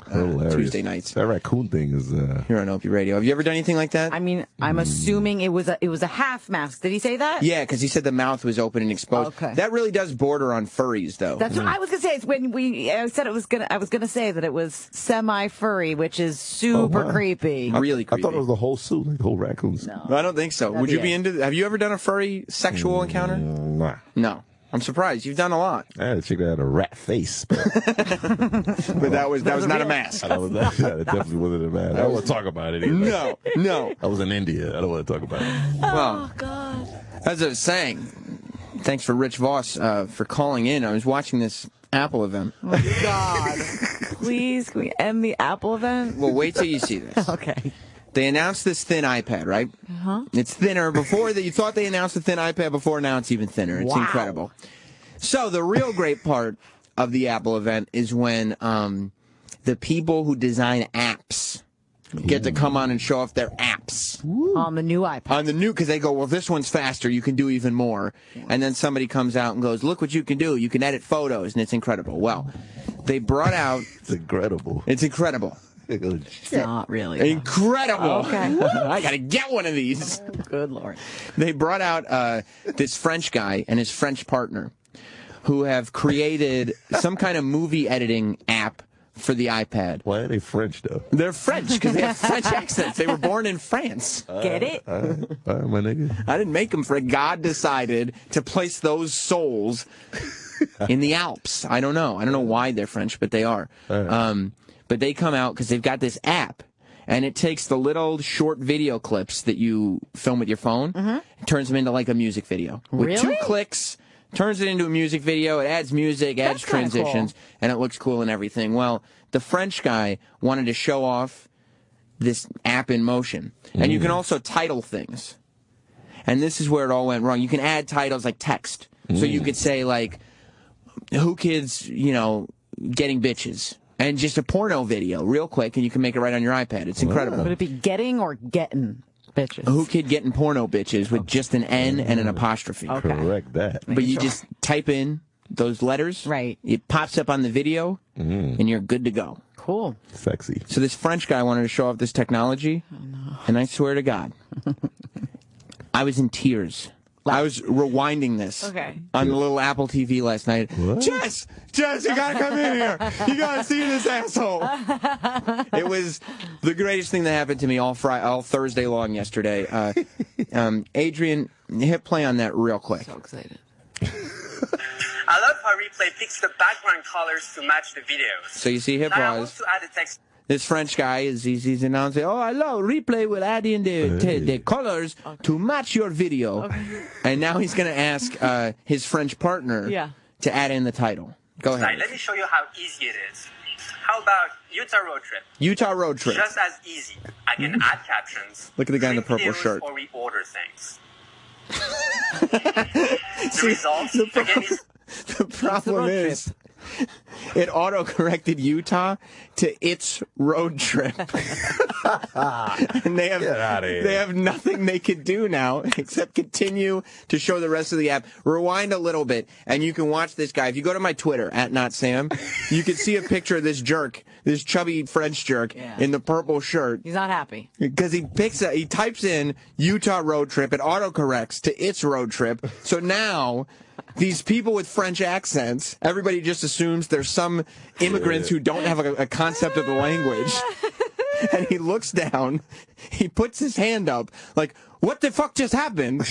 B: Tuesday nights.
C: That raccoon thing is...
B: Here on Opie Radio. Have you ever done anything like that?
D: I mean, I'm assuming it was a half mask. Did he say that?
B: Yeah, because he said the mouth was open and exposed.
D: Okay.
B: That really does border on furries, though.
D: That's what I was gonna say. It's when I said I was gonna say that it was semi-furry, which is super creepy.
B: Really creepy.
C: I thought it was the whole suit, like the whole raccoon suit.
B: No, I don't think so. Would you be into? Have you ever done a furry sexual encounter?
C: Nah.
B: No. I'm surprised. You've done a lot.
C: I had a chick that had a rat face. But
B: that was not a mask.
C: That definitely wasn't a mask. I don't want to talk about it either.
B: No.
C: I was in India. I don't want to talk about it.
B: Well, God. As I was saying, thanks for Rich Voss for calling in. I was watching this Apple event.
D: Oh, God. Please, can we end the Apple event?
B: Well, wait till you see this.
D: Okay.
B: They announced this thin iPad, right?
D: Uh-huh.
B: It's thinner. You thought they announced the thin iPad before, now it's even thinner. It's incredible. So the real great part of the Apple event is when the people who design apps get to come on and show off their apps.
D: On the new iPad.
B: On the new, because they go, well, this one's faster. You can do even more. And then somebody comes out and goes, look what you can do. You can edit photos, and it's incredible. Well, they brought out...
C: It's incredible.
B: It's incredible.
D: It's not really.
B: Incredible.
D: Okay.
B: I got to get one of these.
D: Good Lord.
B: They brought out this French guy and his French partner who have created some kind of movie editing app for the iPad.
C: Why are they French, though?
B: They're French because they have French accents. They were born in France.
D: Get it?
C: My nigga.
B: I didn't make them for it. God decided to place those souls in the Alps. I don't know. I don't know why they're French, but they are. But they come out because they've got this app, and it takes the little short video clips that you film with your phone, and turns them into like a music video. With 2 clicks, turns it into a music video. It adds music, adds transitions, and it looks cool and everything. Well, the French guy wanted to show off this app in motion. And you can also title things. And this is where it all went wrong. You can add titles like text. So you could say, like, Whoo Kid's, getting bitches. And just a porno video, real quick, and you can make it right on your iPad. It's incredible.
D: Would it be getting or getting bitches?
B: Whoo Kid getting porno bitches with just an N and an apostrophe.
D: Okay.
C: Correct that.
B: But you just type in those letters.
D: Right.
B: It pops up on the video, and you're good to go.
D: Cool.
C: Sexy.
B: So this French guy wanted to show off this technology, and I swear to God, I was in tears. I was rewinding this on the little Apple TV last night.
C: What?
B: Jess, you gotta come in here. You gotta see this asshole. It was the greatest thing that happened to me all Thursday long yesterday. Adrian, hit play on that real quick.
D: So excited.
J: I love how Replay picks the background colors to match the videos.
B: So you see, hit
J: Now I want
B: pause.
J: to add a text.
B: This French guy he's announcing, oh, hello, Replay will add in the colors to match your video. And now he's going to ask his French partner to add in the title. Go ahead.
J: Right, let me show you how easy it is. How about Utah road trip?
B: Utah road trip.
J: Just as easy. I can add captions.
B: Look at the guy in the purple
J: videos,
B: shirt.
J: Or reorder things. The results, again, is...
B: The problem is, it auto-corrected Utah to its road trip. And they have nothing they could do now except continue to show the rest of the app. Rewind a little bit, and you can watch this guy. If you go to my Twitter, @NotSam, you can see a picture of this jerk, this chubby French jerk in the purple shirt.
D: He's not happy.
B: Because he types in Utah road trip, it autocorrects to its road trip. So now... these people with French accents, everybody just assumes there's some immigrants who don't have a concept of the language. And he looks down, he puts his hand up, like, what the fuck just happened?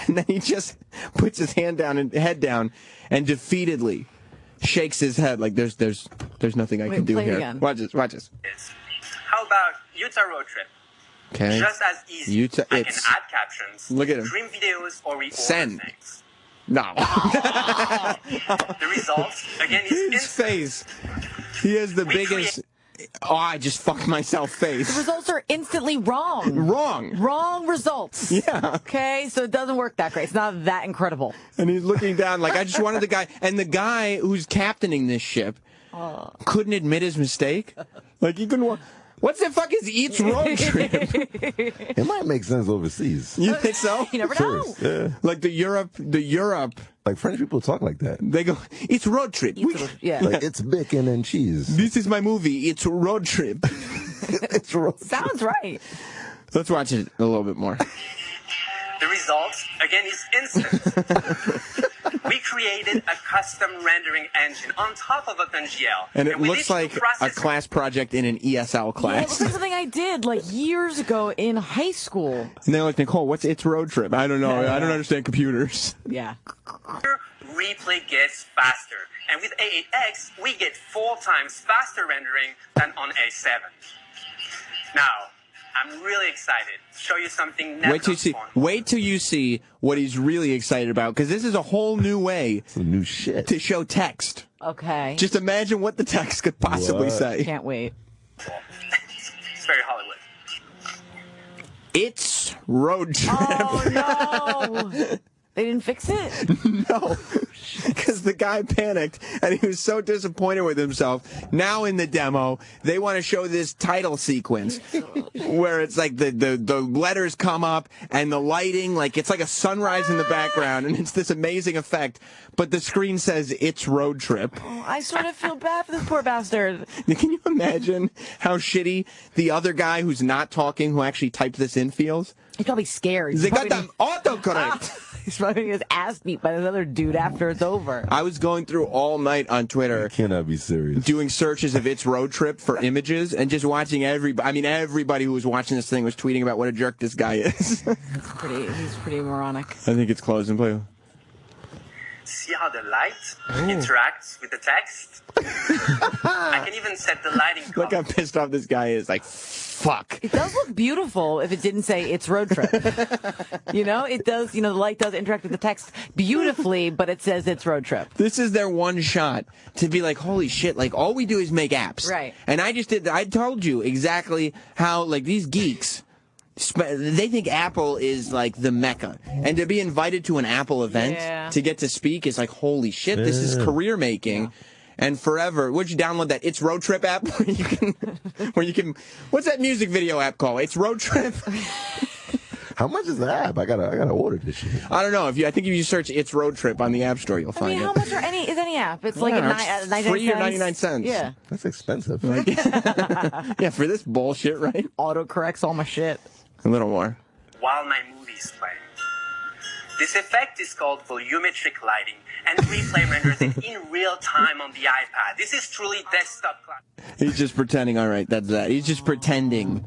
B: And then he just puts his head down and defeatedly shakes his head like there's nothing I can do here.
D: Again.
B: Watch this.
J: How about Utah road trip?
B: Okay.
J: Just as easy. I can add captions.
B: Look at him.
J: Stream videos or reorder
B: Send.
J: things.
B: No.
J: The results, again, is
B: His face. He has the biggest Oh, I just fucked myself face.
D: The results are instantly wrong. Wrong results.
B: Yeah.
D: Okay, so it doesn't work that great. It's not that incredible.
B: And he's looking down like, I just wanted the guy. And the guy who's captaining this ship couldn't admit his mistake. Like, he couldn't. What's the fuck is each road trip?
C: It might make sense overseas.
B: You think so?
D: You never know.
C: Yeah.
B: Like the Europe.
C: Like French people talk like that.
B: They go, it's road trip.
D: Yeah.
C: Like it's bacon and cheese.
B: This is my movie. It's a road trip.
C: It's road trip.
D: Sounds right.
B: Let's watch it a little bit more.
J: The result, again, is instant. We created a custom rendering engine on top of OpenGL.
B: And it
J: with
B: looks
J: each
B: like a
J: processor-
B: class project in an ESL
D: Yeah, it
B: class.
D: looks like something I did like years ago in high school.
B: And they're like, Nicole, what's its road trip? I don't know. I don't understand computers.
D: Yeah.
J: Replay gets faster. And with A8X, we get 4 times faster rendering than on A7. Now, I'm really excited to show you something never
B: Wait till you see what he's really excited about, because this is a whole new way
C: Some new shit.
B: to show text.
D: Okay.
B: Just imagine what the text could possibly say.
D: Can't wait.
J: It's very Hollywood.
B: It's road trip.
D: Oh, no. They didn't fix it?
B: No, because the guy panicked and he was so disappointed with himself. Now in the demo, they want to show this title sequence where it's like the letters come up and the lighting, like it's like a sunrise in the background, and it's this amazing effect. But the screen says it's road trip.
D: Oh, I sort of feel bad for this poor bastard.
B: Can you imagine how shitty the other guy who's not talking, who actually typed this in, feels?
D: He's probably scared.
B: They got them autocorrect.
D: He's probably going to get his ass beat by this other dude after it's over.
B: I was going through all night on Twitter.
C: You cannot be serious.
B: Doing searches of its road trip for images and just watching everybody who was watching this thing was tweeting about what a jerk this guy is.
D: He's pretty moronic.
B: I think it's closed and play.
J: See how the light interacts with the text? I can even set the lighting color.
B: Look how pissed off this guy is. Like, fuck.
D: It does look beautiful if it didn't say it's road trip. It does, the light does interact with the text beautifully, but it says it's road trip.
B: This is their one shot to be like, holy shit, like, all we do is make apps.
D: Right.
B: And I told you exactly how, like, these geeks, they think Apple is like the mecca, and to be invited to an Apple event to get to speak is like, holy shit, this is career making. And forever, would you download that It's Road Trip app where you can what's that music video app called? It's Road Trip.
C: How much is the app? I gotta order this shit.
B: I don't know. If you search It's Road Trip on the App Store, you'll find it.
D: How much is any app? It's like
B: it's
D: 99
B: free or 99 cents.
D: Yeah.
C: That's expensive.
B: Yeah, for this bullshit, right?
D: Autocorrects all my shit.
B: A little more.
J: While my movie is playing. This effect is called volumetric lighting, and Replay renders it in real time on the iPad. This is truly desktop class.
B: He's just pretending. All right, that's that. He's just pretending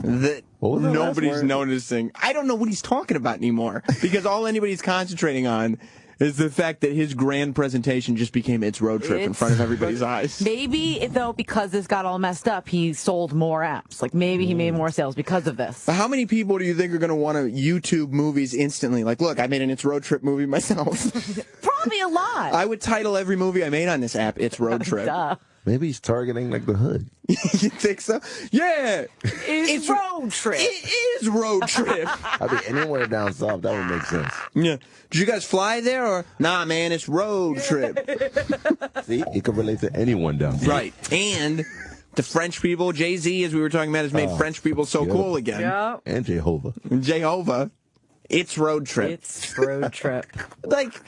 B: that nobody's noticing. I don't know what he's talking about anymore, because all anybody's concentrating on is the fact that his grand presentation just became It's Road Trip in front of everybody's eyes.
D: Maybe, though, because this got all messed up, he sold more apps. Like, maybe he made more sales because of this.
B: But how many people do you think are going to want to YouTube movies instantly? Like, look, I made an It's Road Trip movie myself.
D: Probably a lot.
B: I would title every movie I made on this app It's Road Trip.
D: Duh.
C: Maybe he's targeting like the hood.
B: You think so? Yeah.
D: It's road trip.
B: It is road trip.
C: I mean, anywhere down south, that would make sense.
B: Yeah. Did you guys fly there or? Nah, man, it's road trip.
C: See, it could relate to anyone down south.
B: Right. And the French people, Jay-Z, as we were talking about, has made French people so cool again.
D: Yeah.
C: And Jehovah.
B: Jehovah. It's road trip.
D: It's road trip.
B: Like,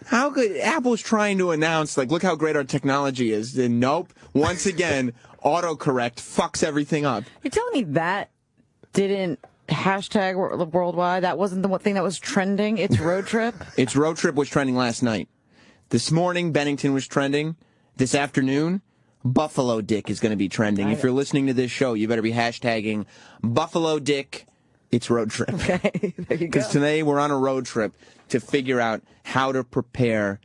B: how could Apple's trying to announce, like, look how great our technology is. And nope. Once again, autocorrect fucks everything up.
D: You're telling me that didn't hashtag worldwide? That wasn't the one thing that was trending? It's road trip?
B: It's road trip was trending last night. This morning, Bennington was trending. This afternoon, Buffalo Dick is going to be trending. If you're listening to this show, you better be hashtagging Buffalo Dick. It's road trip.
D: Okay, there you go.
B: Because today we're on a road trip to figure out how to prepare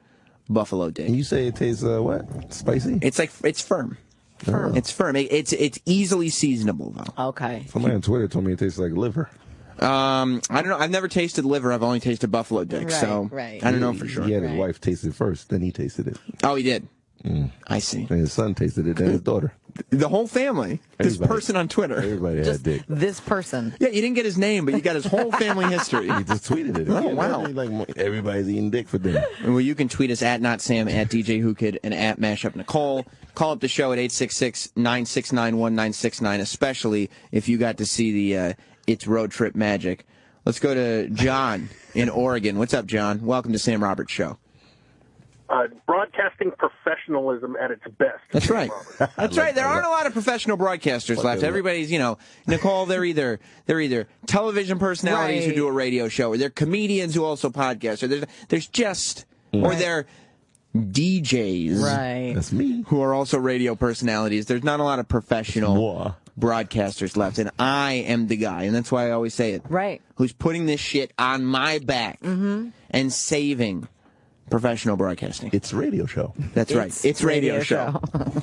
B: Buffalo Dick.
C: And you say it tastes what? Spicy?
B: It's like it's firm.
C: Oh.
B: It's firm. It's easily seasonable though.
D: Okay.
C: Somebody on Twitter told me it tastes like liver.
B: I don't know. I've never tasted liver. I've only tasted Buffalo Dick, so I don't know for sure.
C: He had his wife taste it first, then he tasted it.
B: Oh, he did. I see.
C: And his son tasted it, then his daughter.
B: The whole family. This person on Twitter.
C: Everybody had dick.
D: This person.
B: Yeah, you didn't get his name, but you got his whole family history.
C: He just tweeted it.
B: Oh, wow.
C: Like, everybody's eating dick for dinner.
B: Well, you can tweet us at NotSam, at DJ Whoo Kid, and at Mashup Nicole. Call up the show at 866-969-1969, especially if you got to see the It's Road Trip Magic. Let's go to John in Oregon. What's up, John? Welcome to Sam Roberts Show.
K: Broadcasting professionalism at its best.
B: That's right. That's right. There aren't a lot of professional broadcasters left. Everybody's, Nicole, they're either television personalities who do a radio show, or they're comedians who also podcast, or there's just, or they're DJs.
D: Right.
C: That's me.
B: Who are also radio personalities. There's not a lot of professional broadcasters left, and I am the guy, and that's why I always say it.
D: Right.
B: Who's putting this shit on my back and saving professional broadcasting.
C: It's radio show.
B: That's right. It's radio show.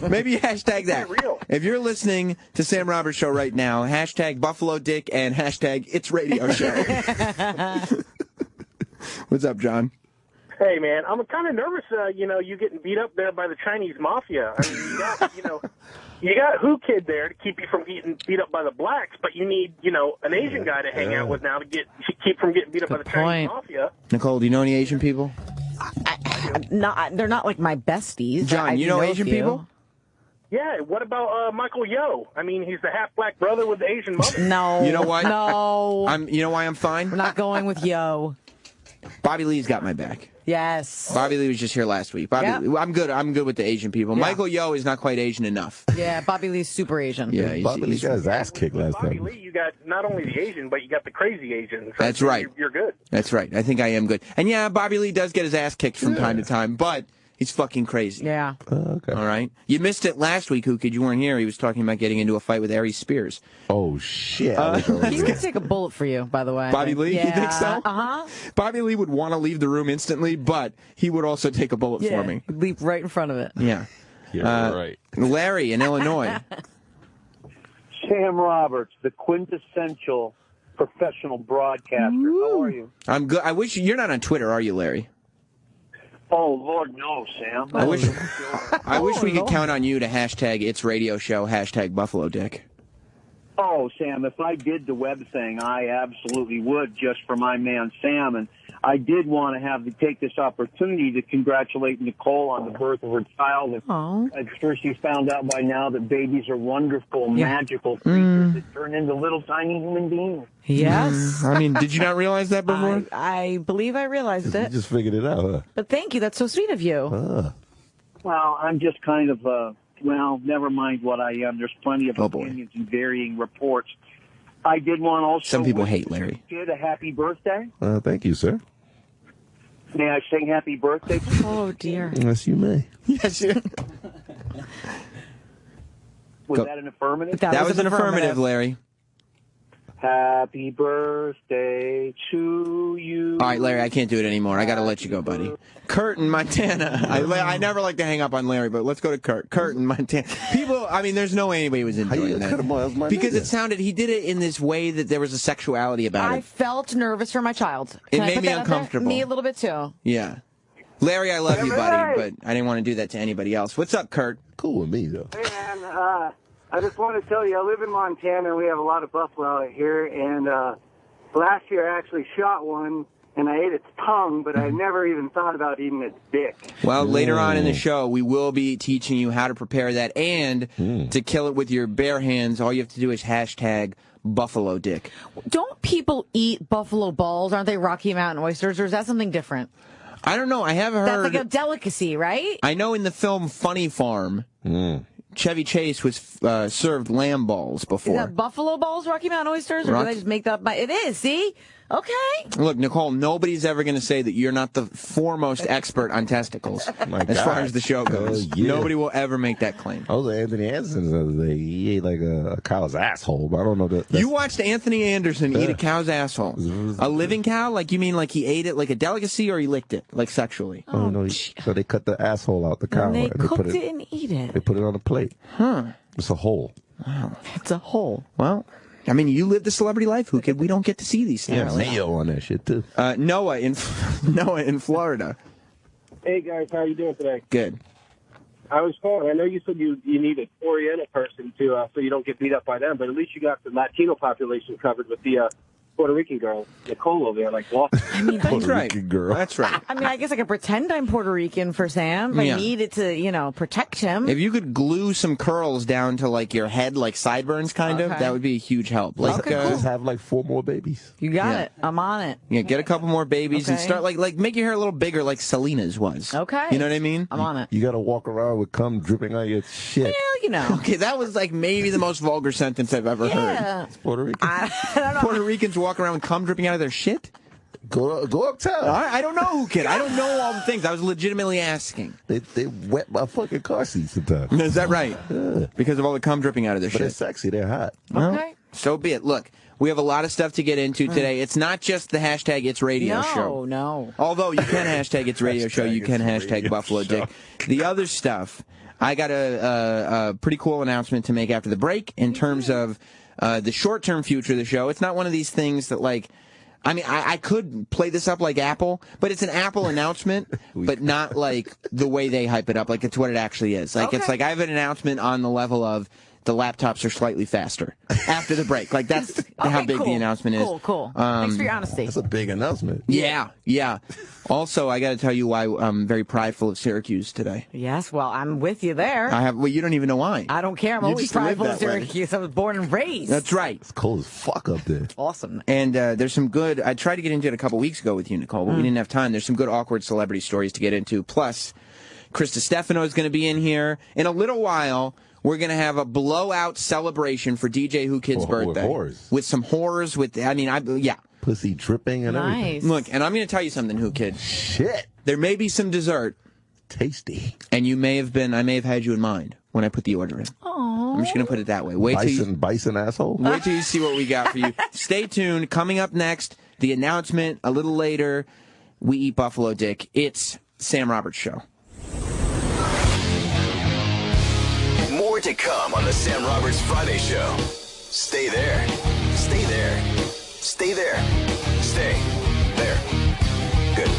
B: Maybe hashtag that. If you're listening to Sam Roberts Show right now, hashtag Buffalo Dick and hashtag It's Radio Show. What's up, John?
K: Hey, man, I'm kind of nervous, you getting beat up there by the Chinese mafia. I mean, you got Whoo Kid there to keep you from getting beat up by the blacks, but you need, an Asian guy to hang out with now to keep from getting beat up by the Chinese mafia.
B: Nicole, do you know any Asian people?
D: They're not like my besties.
B: John, you know Asian people?
K: Yeah, what about Michael Yo? I mean, he's the half-black brother with the Asian mother.
D: No.
B: You know what?
D: No.
B: You know why I'm fine?
D: We're not going with Yo.
B: Bobby Lee's got my back.
D: Yes.
B: Bobby Lee was just here last week. Bobby Lee, I'm good with the Asian people.
D: Yeah.
B: Michael Yo is not quite Asian enough.
D: Yeah, Bobby Lee's super Asian.
B: Yeah,
C: Bobby Lee got his ass kicked last
K: Bobby
C: time.
K: Lee, you got not only the Asian, but you got the crazy Asian. So
B: That's right.
K: You're good.
B: That's right. I think I am good. And yeah, Bobby Lee does get his ass kicked from time to time, but he's fucking crazy.
D: Yeah.
C: Okay.
B: All right. You missed it last week, Whoo Kid. You weren't here. He was talking about getting into a fight with Aries Spears.
C: Oh, shit.
D: He would take a bullet for you, by the way.
B: Bobby Lee?
D: Yeah.
B: You think so?
D: Uh-huh.
B: Bobby Lee would want to leave the room instantly, but he would also take a bullet for me.
D: He'd leap right in front of it.
B: Yeah.
C: You're right.
B: Larry in Illinois.
L: Sam Roberts, the quintessential professional broadcaster. How are you?
B: I'm good. I wish you're not on Twitter, are you, Larry?
L: Oh, Lord, no, Sam.
B: I wish we could count on you to hashtag It's Radio Show, hashtag Buffalo Dick.
L: Oh, Sam, if I did the web thing, I absolutely would, just for my man Sam. And I did want to take this opportunity to congratulate Nicole on the birth of her child. I'm sure she's found out by now that babies are wonderful, magical creatures that turn into little tiny human beings.
D: Yes.
B: I mean, did you not realize that before?
D: I believe I realized
C: You
D: it.
C: just figured it out, huh?
D: But thank you. That's so sweet of you.
L: Well, I'm just kind of, never mind what I am. There's plenty of opinions and varying reports. I did want to also
B: Some people hate Larry.
L: Kid a happy birthday.
C: Thank you, sir.
L: May I sing happy birthday?
D: Oh, dear.
C: Yes, you may.
B: Yes, you.
L: Was that an affirmative?
B: That was an affirmative, Larry.
L: Happy birthday to you.
B: All right, Larry, I can't do it anymore. I got to let you go, buddy. Kurt in Montana. I never like to hang up on Larry, but let's go to Kurt. Kurt in Montana. People, I mean, there's no way anybody was enjoying that. Because it sounded, he did it in this way that there was a sexuality about
D: I
B: it.
D: felt nervous for my child.
B: It
D: Can I
B: made
D: put
B: me
D: that out there?
B: uncomfortable.
D: Me a little bit, too.
B: Yeah. Larry, I love you, buddy, but I didn't want to do that to anybody else. What's up, Kurt?
C: Cool with me, though.
M: Hey, man, I just want to tell you, I live in Montana, and we have a lot of buffalo out here, and last year I actually shot one, and I ate its tongue, but I never even thought about eating its dick.
B: Well, later on in the show, we will be teaching you how to prepare that, and to kill it with your bare hands, all you have to do is hashtag Buffalo Dick.
D: Don't people eat buffalo balls? Aren't they Rocky Mountain oysters, or is that something different?
B: I don't know. I have heard.
D: That's like a delicacy, right?
B: I know in the film Funny Farm, Chevy Chase was served lamb balls before.
D: Is that buffalo balls, Rocky Mountain oysters, or do they just make that up? It is, see? Okay.
B: Look, Nicole, nobody's ever going to say that you're not the foremost expert on testicles as far as the show goes. Nobody will ever make that claim.
C: I was at Anthony Anderson's the other day. He ate like a cow's asshole, but I don't know that.
B: You watched Anthony Anderson eat a cow's asshole? A living cow? Like, you mean like he ate it like a delicacy, or he licked it, like sexually?
C: Oh, no. So they cut the asshole out the cow.
D: And they
C: and
D: cooked
C: put
D: it and eat it.
C: They put it on a plate.
B: Huh.
C: It's a hole.
B: Wow.
D: It's a hole.
B: Well, I mean, you live the celebrity life, Whoo Kid. We don't get to see these things.
C: Yeah, mayo on that shit, too.
B: Noah in Florida.
N: Hey, guys. How are you doing today?
B: Good.
K: I was calling. I know you said you need an Oriental person to so you don't get beat up by them, but at least you got the Latino population covered with the Puerto Rican girl, Nicole over there, like walking.
D: I mean,
C: Puerto Rican girl.
B: That's right.
D: I mean, I guess I could pretend I'm Puerto Rican for Sam. If I needed to, protect him.
B: If you could glue some curls down to like your head, like sideburns, kind of, that would be a huge help. Like,
C: just have like 4 more babies.
D: You got it. I'm on it.
B: Yeah, get a couple more babies and start like make your hair a little bigger, like Selena's was.
D: Okay.
B: You know what I mean?
D: I'm on it.
C: You got to walk around with cum dripping on your shit.
D: Well,
B: Okay, that was like maybe the most vulgar sentence I've ever heard.
C: It's Puerto Rican.
D: I don't know.
B: Puerto Ricans walk around with cum dripping out of their shit?
C: Go uptown.
B: I don't know, Whoo Kid. I don't know all the things. I was legitimately asking.
C: They wet my fucking car seat sometimes.
B: Is that right? Yeah. Because of all the cum dripping out of their shit.
C: But they're sexy. They're hot.
B: Well, so be it. Look, we have a lot of stuff to get into today. It's not just the hashtag It's Radio Show.
D: No.
B: Although you can hashtag It's Radio Show, you can hashtag Buffalo Dick. The other stuff, I got a pretty cool announcement to make after the break in terms of the short-term future of the show. It's not one of these things that, like, I mean, I could play this up like Apple, but it's an Apple announcement, but not like the way they hype it up. Like, it's what it actually is. Like, it's like I have an announcement on the level of the laptops are slightly faster after the break. Like, that's how big the announcement is.
D: Cool. Thanks for your honesty.
C: That's a big announcement.
B: Yeah. Also, I got to tell you why I'm very prideful of Syracuse today.
D: Yes, well, I'm with you there.
B: Well, you don't even know why.
D: I don't care. I'm always prideful of Syracuse. I was born and raised.
B: That's right.
C: It's cold as fuck up there.
D: Awesome.
B: And there's some good, I tried to get into it a couple weeks ago with you, Nicole, but we didn't have time. There's some good awkward celebrity stories to get into. Plus, Krista Stefano is going to be in here. In a little while, we're going to have a blowout celebration for DJ Whoo Kid's birthday. With some whores.
C: Pussy dripping and everything.
B: Look, and I'm going to tell you something, Whoo Kid.
C: Shit.
B: There may be some dessert.
C: Tasty.
B: And I may have had you in mind when I put the order in.
D: Aww.
B: I'm just going to put it that way.
C: Bison asshole?
B: Wait till you see what we got for you. Stay tuned. Coming up next, the announcement a little later. We eat Buffalo Dick. It's Sam Roberts Show.
A: More to come on the Sam Roberts Friday Show. Stay there. Stay there. Stay there. Stay there. Good.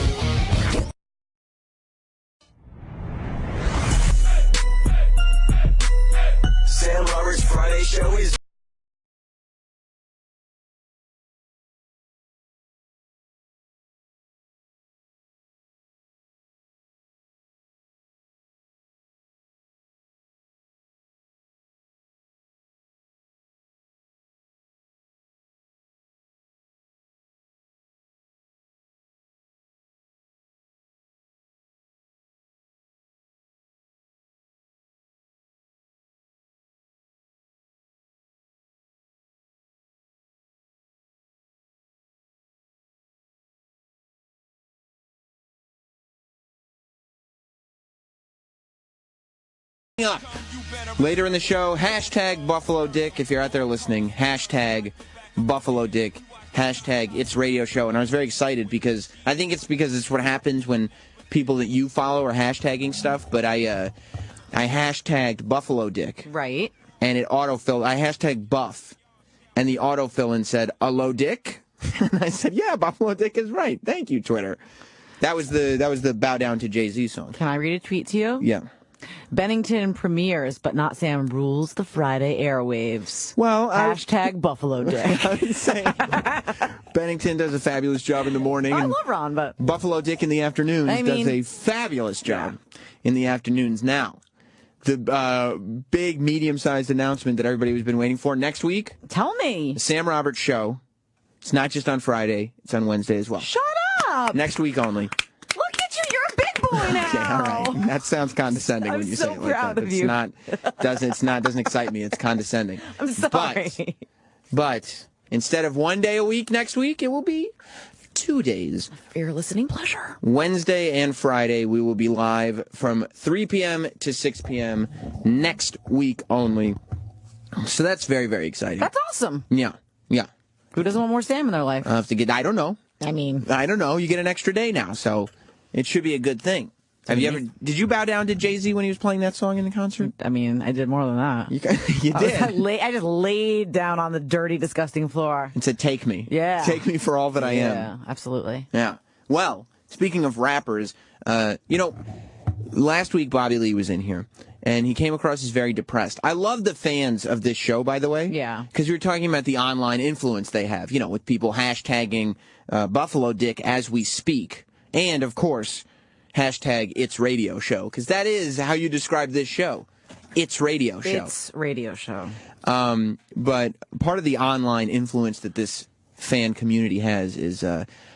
A: Sam Roberts Friday Show is
B: Up. Later in the show, hashtag Buffalo Dick. If you're out there listening, hashtag Buffalo Dick, hashtag It's Radio Show. And I was very excited because I think it's what happens when people that you follow are hashtagging stuff. But I hashtagged Buffalo Dick.
D: Right.
B: And it autofilled. I hashtagged Buff. And the autofill-in said, "Hello, Dick?" And I said, "Yeah, Buffalo Dick is right. Thank you, Twitter." That was the Bow Down to Jay-Z song.
D: Can I read a tweet to you?
B: Yeah.
D: Bennington premieres, but not Sam rules the Friday airwaves.
B: Well,
D: hashtag Buffalo Dick.
B: I would say Bennington does a fabulous job in the morning.
D: I love Ron, but
B: Buffalo Dick in the afternoons does a fabulous job in the afternoons. Now, the big, medium-sized announcement that everybody has been waiting for next week.
D: Tell me.
B: The Sam Roberts Show. It's not just on Friday. It's on Wednesday as well.
D: Shut up.
B: Next week only.
D: Look at you. You're a big boy now.
B: Okay, all right. That sounds condescending when you say it like that. It's not doesn't excite me. It's condescending.
D: I'm sorry.
B: But instead of 1 day a week next week, it will be 2 days.
D: For your listening pleasure.
B: Wednesday and Friday, we will be live from 3 p.m. to 6 p.m. next week only. So that's very, very exciting.
D: That's awesome.
B: Yeah.
D: Who doesn't want more Sam in their life?
B: I don't know.
D: I
B: don't know. You get an extra day now, so it should be a good thing. Did you bow down to Jay-Z when he was playing that song in the concert?
D: I mean, I did more than that.
B: You did?
D: I just laid down on the dirty, disgusting floor.
B: And said, "Take me.
D: Yeah.
B: Take me for all that I am."
D: Yeah, absolutely.
B: Yeah. Well, speaking of rappers, last week Bobby Lee was in here, and he came across as very depressed. I love the fans of this show, by the way.
D: Yeah.
B: Because we were talking about the online influence they have, you know, with people hashtagging Buffalo Dick as we speak. And, of course, hashtag It's Radio Show, because that is how you describe this show. It's Radio Show.
D: It's Radio Show.
B: But part of the online influence that this fan community has is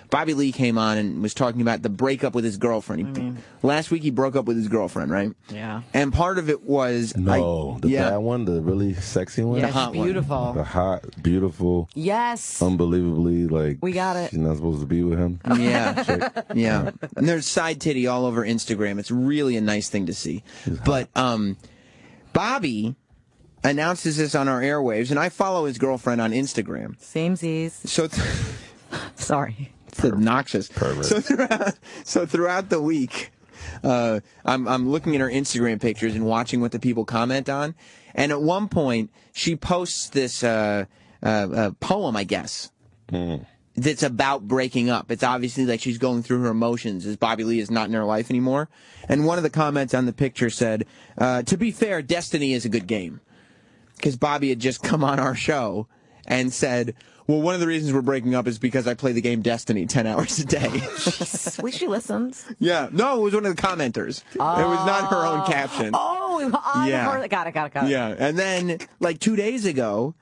B: Bobby Lee came on and was talking about the breakup with his girlfriend. Last week he broke up with his girlfriend, right?
D: Yeah.
B: And part of it was...
C: the bad one, the really sexy one?
D: Yeah,
B: the hot
D: beautiful.
B: One.
C: The hot, beautiful.
D: Yes.
C: Unbelievably, like...
D: We got it.
C: She's not supposed to be with him.
B: Yeah. Yeah. And there's side titty all over Instagram. It's really a nice thing to see. But Bobby announces this on our airwaves, and I follow his girlfriend on Instagram.
D: Samesies.
B: So...
D: Sorry.
B: It's obnoxious.
C: Pervert.
B: So throughout the week, I'm looking at her Instagram pictures and watching what the people comment on. And at one point, she posts this poem, I guess, that's about breaking up. It's obviously like she's going through her emotions as Bobby Lee is not in her life anymore. And one of the comments on the picture said, to be fair, Destiny is a good game. Because Bobby had just come on our show and said... Well, one of the reasons we're breaking up is because I play the game Destiny 10 hours a day.
D: At least she listens.
B: Yeah. No, it was one of the commenters. It was not her own caption.
D: Got it.
B: Yeah. And then, like 2 days ago,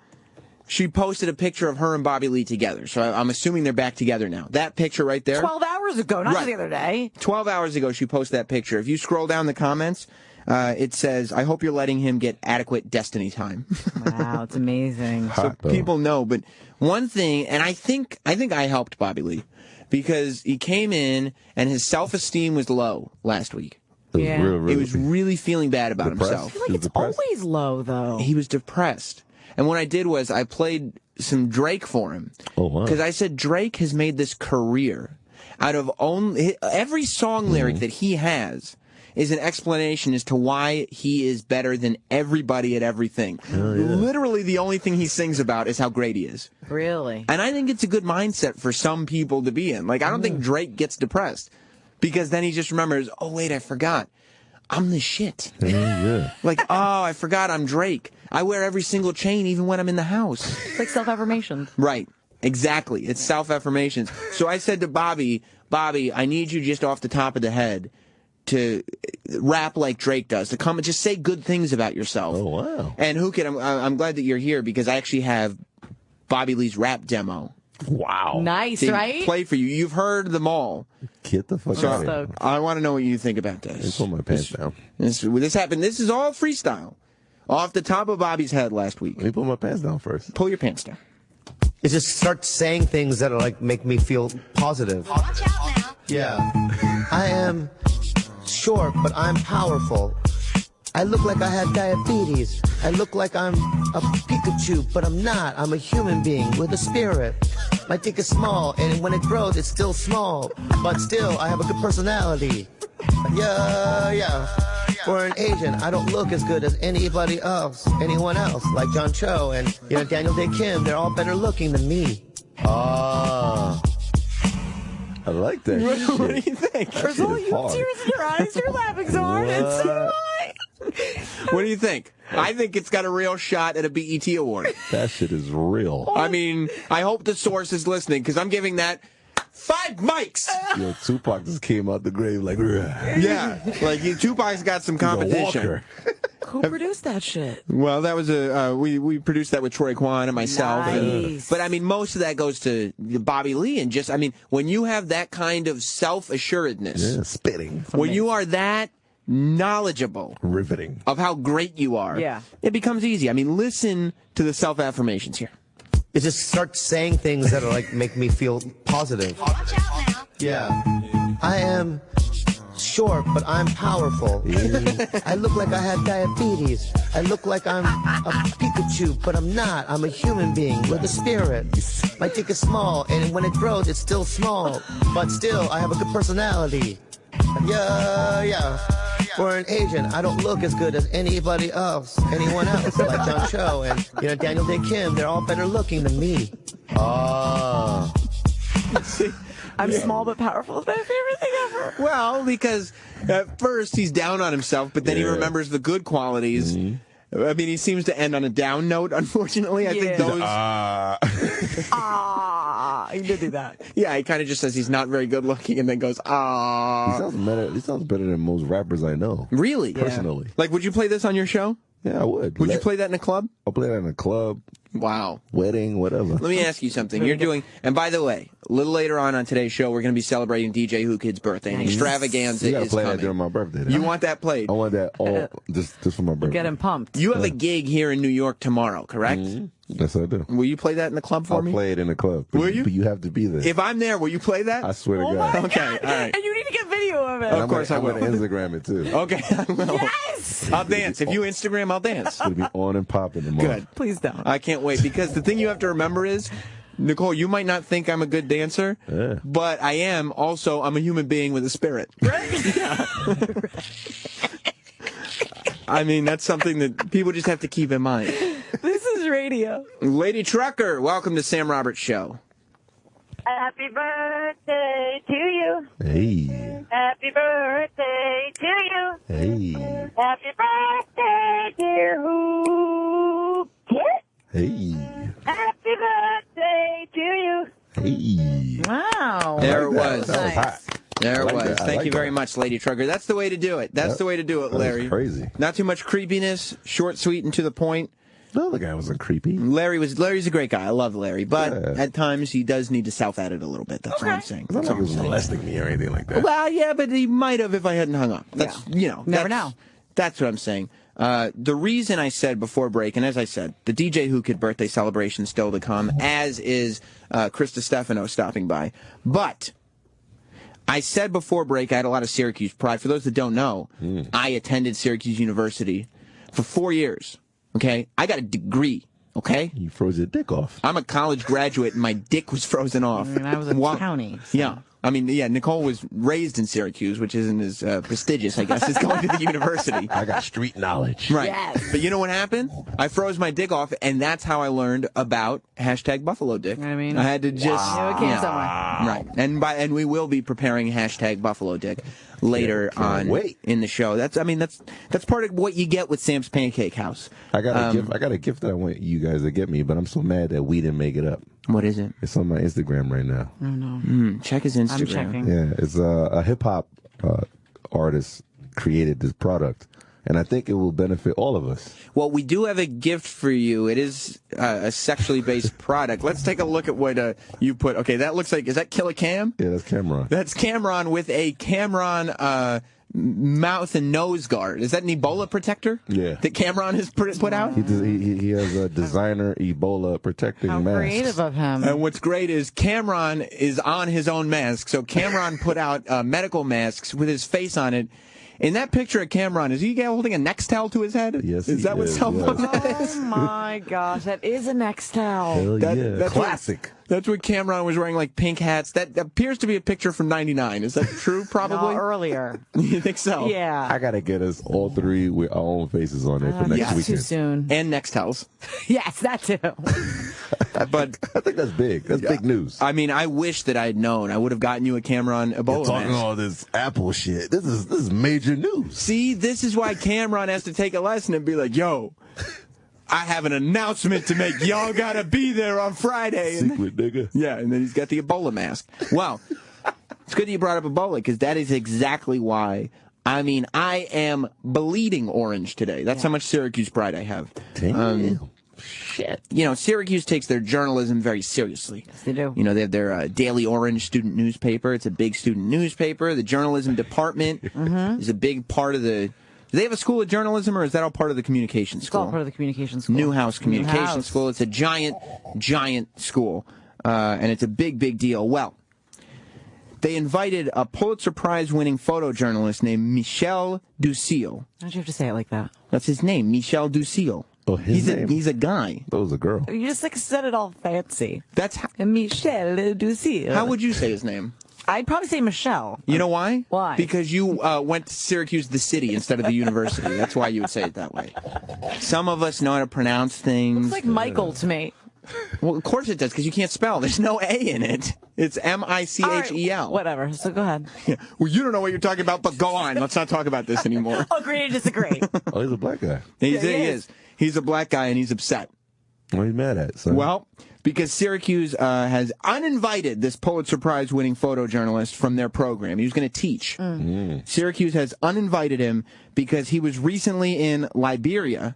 B: she posted a picture of her and Bobby Lee together. So I'm assuming they're back together now. That picture right there.
D: 12 hours ago, not the other day.
B: 12 hours ago, she posted that picture. If you scroll down the comments... it says, I hope you're letting him get adequate Destiny time.
D: Wow, it's amazing.
B: So people know. But one thing, and I think I helped Bobby Lee, because he came in and his self-esteem was low last week.
D: Yeah.
B: He was really feeling bad about himself.
D: I feel like it's always low, though.
B: He was depressed. And what I did was I played some Drake for him.
C: Oh, wow.
B: Because I said Drake has made this career out of every song lyric that he has is an explanation as to why he is better than everybody at everything. Literally the only thing he sings about is how great he is.
D: Really?
B: And I think it's a good mindset for some people to be in. Like, I don't think Drake gets depressed because then he just remembers, oh, wait, I forgot. I'm the shit. Like, oh, I forgot I'm Drake. I wear every single chain even when I'm in the house.
D: It's like self-affirmation.
B: Right. Exactly. It's self-affirmations. So I said to Bobby, I need you just off the top of the head to rap like Drake does, to come and just say good things about yourself.
C: Oh, wow.
B: And Whoo Kid, I'm glad that you're here because I actually have Bobby Lee's rap demo.
C: Wow.
D: Nice,
B: to
D: right?
B: play for you. You've heard them all.
C: Get the fuck out of here.
B: I want to know what you think about this.
C: Let me pull my pants down.
B: This happened. This is all freestyle. Off the top of Bobby's head last week.
C: Let me pull my pants down first.
B: Pull your pants down.
N: It just start saying things that are like make me feel positive.
A: Watch out now.
N: Yeah. I am short, but I'm powerful. I look like I have diabetes. I look like I'm a Pikachu, but I'm not. I'm a human being with a spirit. My dick is small, and when it grows, it's still small. But still, I have a good personality. Yeah. For an Asian, I don't look as good as anyone else, like John Cho and Daniel Day Kim. They're all better looking than me.
C: Ah. I like that.
B: What do you think?
D: There's all you have tears in your eyes. You're laughing so hard. And so am I.
B: What do you think? I think it's got a real shot at a BET award.
C: That shit is real.
B: I mean, I hope the source is listening because I'm giving that 5 mics.
C: Yo, Tupac just came out the grave like, Rah.
B: Yeah, like Tupac's got some competition.
D: Who produced that shit?
B: Well, that was we produced that with Troy Kwan and myself.
D: Nice.
B: But I mean, most of that goes to Bobby Lee and just, I mean, when you have that kind of self-assuredness,
C: spitting,
B: when you are that knowledgeable,
C: riveting
B: of how great you are, it becomes easy. I mean, listen to the self-affirmations here.
N: It just starts saying things that are like make me feel positive.
A: Watch out now.
N: Yeah. I am short, but I'm powerful. I look like I have diabetes. I look like I'm a Pikachu, but I'm not. I'm a human being with a spirit. My dick is small, and when it grows, it's still small. But still, I have a good personality. Yeah. For an Asian, I don't look as good as anyone else, like John Cho and Daniel Day Kim. They're all better looking than me. Ah.
D: I'm small but powerful. It's my favorite thing ever.
B: Well, because at first he's down on himself, but then he remembers the good qualities. I mean, he seems to end on a down note, unfortunately. I think those...
D: He did do that.
B: Yeah, he kind of just says he's not very good looking and then goes,
C: He sounds better than most rappers I know.
B: Really?
C: Personally.
B: Like, would you play this on your show?
C: Yeah, I would.
B: Would you play that in a club?
C: I'll play that in a club.
B: Wow.
C: Wedding, whatever.
B: Let me ask you something. You're doing, and by the way, a little later on today's show, we're going to be celebrating DJ Whoo Kid's birthday. An extravaganza
C: you gotta
B: is
C: play
B: coming.
C: that during my birthday.
B: You want that played?
C: I want that all just for my birthday.
D: Get him pumped.
B: You have a gig here in New York tomorrow, correct?
C: Yes, I do.
B: Will you play that in the club for me?
C: I'll play it in the club.
B: Will you?
C: But you have to be there.
B: If I'm there, will you play that?
C: I swear to God.
B: Okay, all right.
D: And you need to get video of it.
B: Of course I will.
C: I'm going to Instagram it too.
B: Okay, I will.
D: Yes!
B: I'll dance. If you Instagram, I'll dance.
C: It'll be on and popping tomorrow.
B: Good.
D: Please don't.
B: I can't wait, because the thing you have to remember is, Nicole, you might not think I'm a good dancer, but I am. Also, I'm a human being with a spirit. Right? Yeah. I mean, that's something that people just have to keep in mind.
D: This is radio.
B: Lady Trucker, welcome to Sam Roberts Show.
O: Happy birthday to you.
C: Hey.
O: Happy birthday to you.
C: Hey.
O: Happy birthday, dear Whoo Kid.
C: Hey.
O: Happy birthday to you.
C: Hey.
D: Wow.
B: There it was.
C: That was hot.
B: There it was.
C: that. I
B: Thank
C: like
B: you very
C: that.
B: much, Lady Trucker. That's the way to do it. That's the way to do it,
C: That was
B: Larry.
C: crazy.
B: Not too much creepiness, short, sweet, and to the point.
C: No, the guy wasn't creepy.
B: Larry's a great guy. I love Larry, but at times he does need to self-edit a little bit. That's all I'm saying.
C: It's not like he was molesting me or anything like that.
B: Well, yeah, but he might have if I hadn't hung up. That's
D: Never know.
B: That's what I'm saying. The reason I said before break, and as I said, the DJ Whoo Kid birthday celebration is still to come, as is Krista Stefano stopping by. But I said before break I had a lot of Syracuse pride. For those that don't know, I attended Syracuse University for 4 years. Okay? I got a degree. Okay?
C: You froze your dick off.
B: I'm a college graduate, and my dick was frozen off.
D: I mean, I was in county. So.
B: Yeah. I mean, yeah, Nicole was raised in Syracuse, which isn't as prestigious, I guess, as going to the university.
C: I got street knowledge.
B: Right.
D: Yes.
B: But you know what happened? I froze my dick off, and that's how I learned about hashtag Buffalo Dick.
D: I mean,
B: I had to just...
D: it came somewhere.
B: Right. And we will be preparing hashtag Buffalo Dick later on in the show. That's part of what you get with Sam's Pancake House.
C: I got a gift that I want you guys to get me, but I'm so mad that we didn't make it up.
B: What is it?
C: It's on my Instagram right now.
D: Oh, no.
B: Check his Instagram.
D: I'm checking.
C: Yeah, it's a hip-hop artist created this product, and I think it will benefit all of us.
B: Well, we do have a gift for you. It is a sexually based product. Let's take a look at what you put. Okay, that looks like, is that Killer Cam?
C: Yeah, that's Cameron.
B: That's Cameron with a Cameron mouth and nose guard. Is that an Ebola protector?
C: Yeah.
B: That Cameron has put out?
C: He has a designer Ebola protecting
D: How
C: mask.
D: creative of him.
B: And what's great is Cameron is on his own mask. So Cameron put out medical masks with his face on it. In that picture of Cameron, is he holding a Nextel to his head?
C: Yes,
B: is that what cell phone that is?
D: Oh my gosh, that is a Nextel.
C: Hell yeah.
B: That's
C: Classic.
B: That's what Cameron was wearing, like pink hats. That appears to be a picture from '99. Is that true? Probably.
D: No, earlier.
B: You think so?
D: Yeah.
C: I gotta get us all three with our own faces on there for next
B: yes.
C: weekend.
D: Too soon.
B: And Nextels.
D: Yes, that too.
B: But
C: I think that's big. That's big news.
B: I mean, I wish that I had known. I would have gotten you a Cameron Ebola
C: You're talking
B: mask.
C: all this Apple shit. This is major news.
B: See, this is why Cameron has to take a lesson and be like, yo, I have an announcement to make. Y'all gotta be there on Friday.
C: Secret nigga.
B: Yeah, and then he's got the Ebola mask. Well, it's good that you brought up Ebola, because that is exactly why. I mean, I am bleeding orange today. That's how much Syracuse pride I have.
C: Damn.
B: Shit. You know, Syracuse takes their journalism very seriously.
D: Yes, they do.
B: You know, they have their Daily Orange student newspaper. It's a big student newspaper. The journalism department is a big part of the... Do they have a school of journalism, or is that all part of the communication school?
D: It's all part of the communication school.
B: Newhouse Communication
D: Newhouse.
B: School. It's a giant, giant school, and it's a big, big deal. Well, they invited a Pulitzer Prize-winning photojournalist named Michel Ducil.
D: Why'd you have to say it like that?
B: That's his name, Michel Ducil.
C: Oh, his name?
B: He's a guy.
C: That was a girl.
D: You just like said it all fancy.
B: That's how,
D: Michel Ducil.
B: how would you say his name?
D: I'd probably say Michelle.
B: You know why?
D: Why?
B: Because you went to Syracuse, the city, instead of the university. That's why you would say it that way. Some of us know how to pronounce things.
D: It's like Michael to me.
B: Well, of course it does, because you can't spell. There's no A in it. It's Michel.
D: Right, whatever. So go ahead.
B: Yeah. Well, you don't know what you're talking about, but go on. Let's not talk about this anymore.
D: Agree to disagree.
C: Oh, he's a black guy.
B: He is. He's a black guy, and he's upset.
C: What are you mad at, son?
B: Well, because Syracuse has uninvited this Pulitzer Prize-winning photojournalist from their program. He was going to teach. Syracuse has uninvited him because he was recently in Liberia,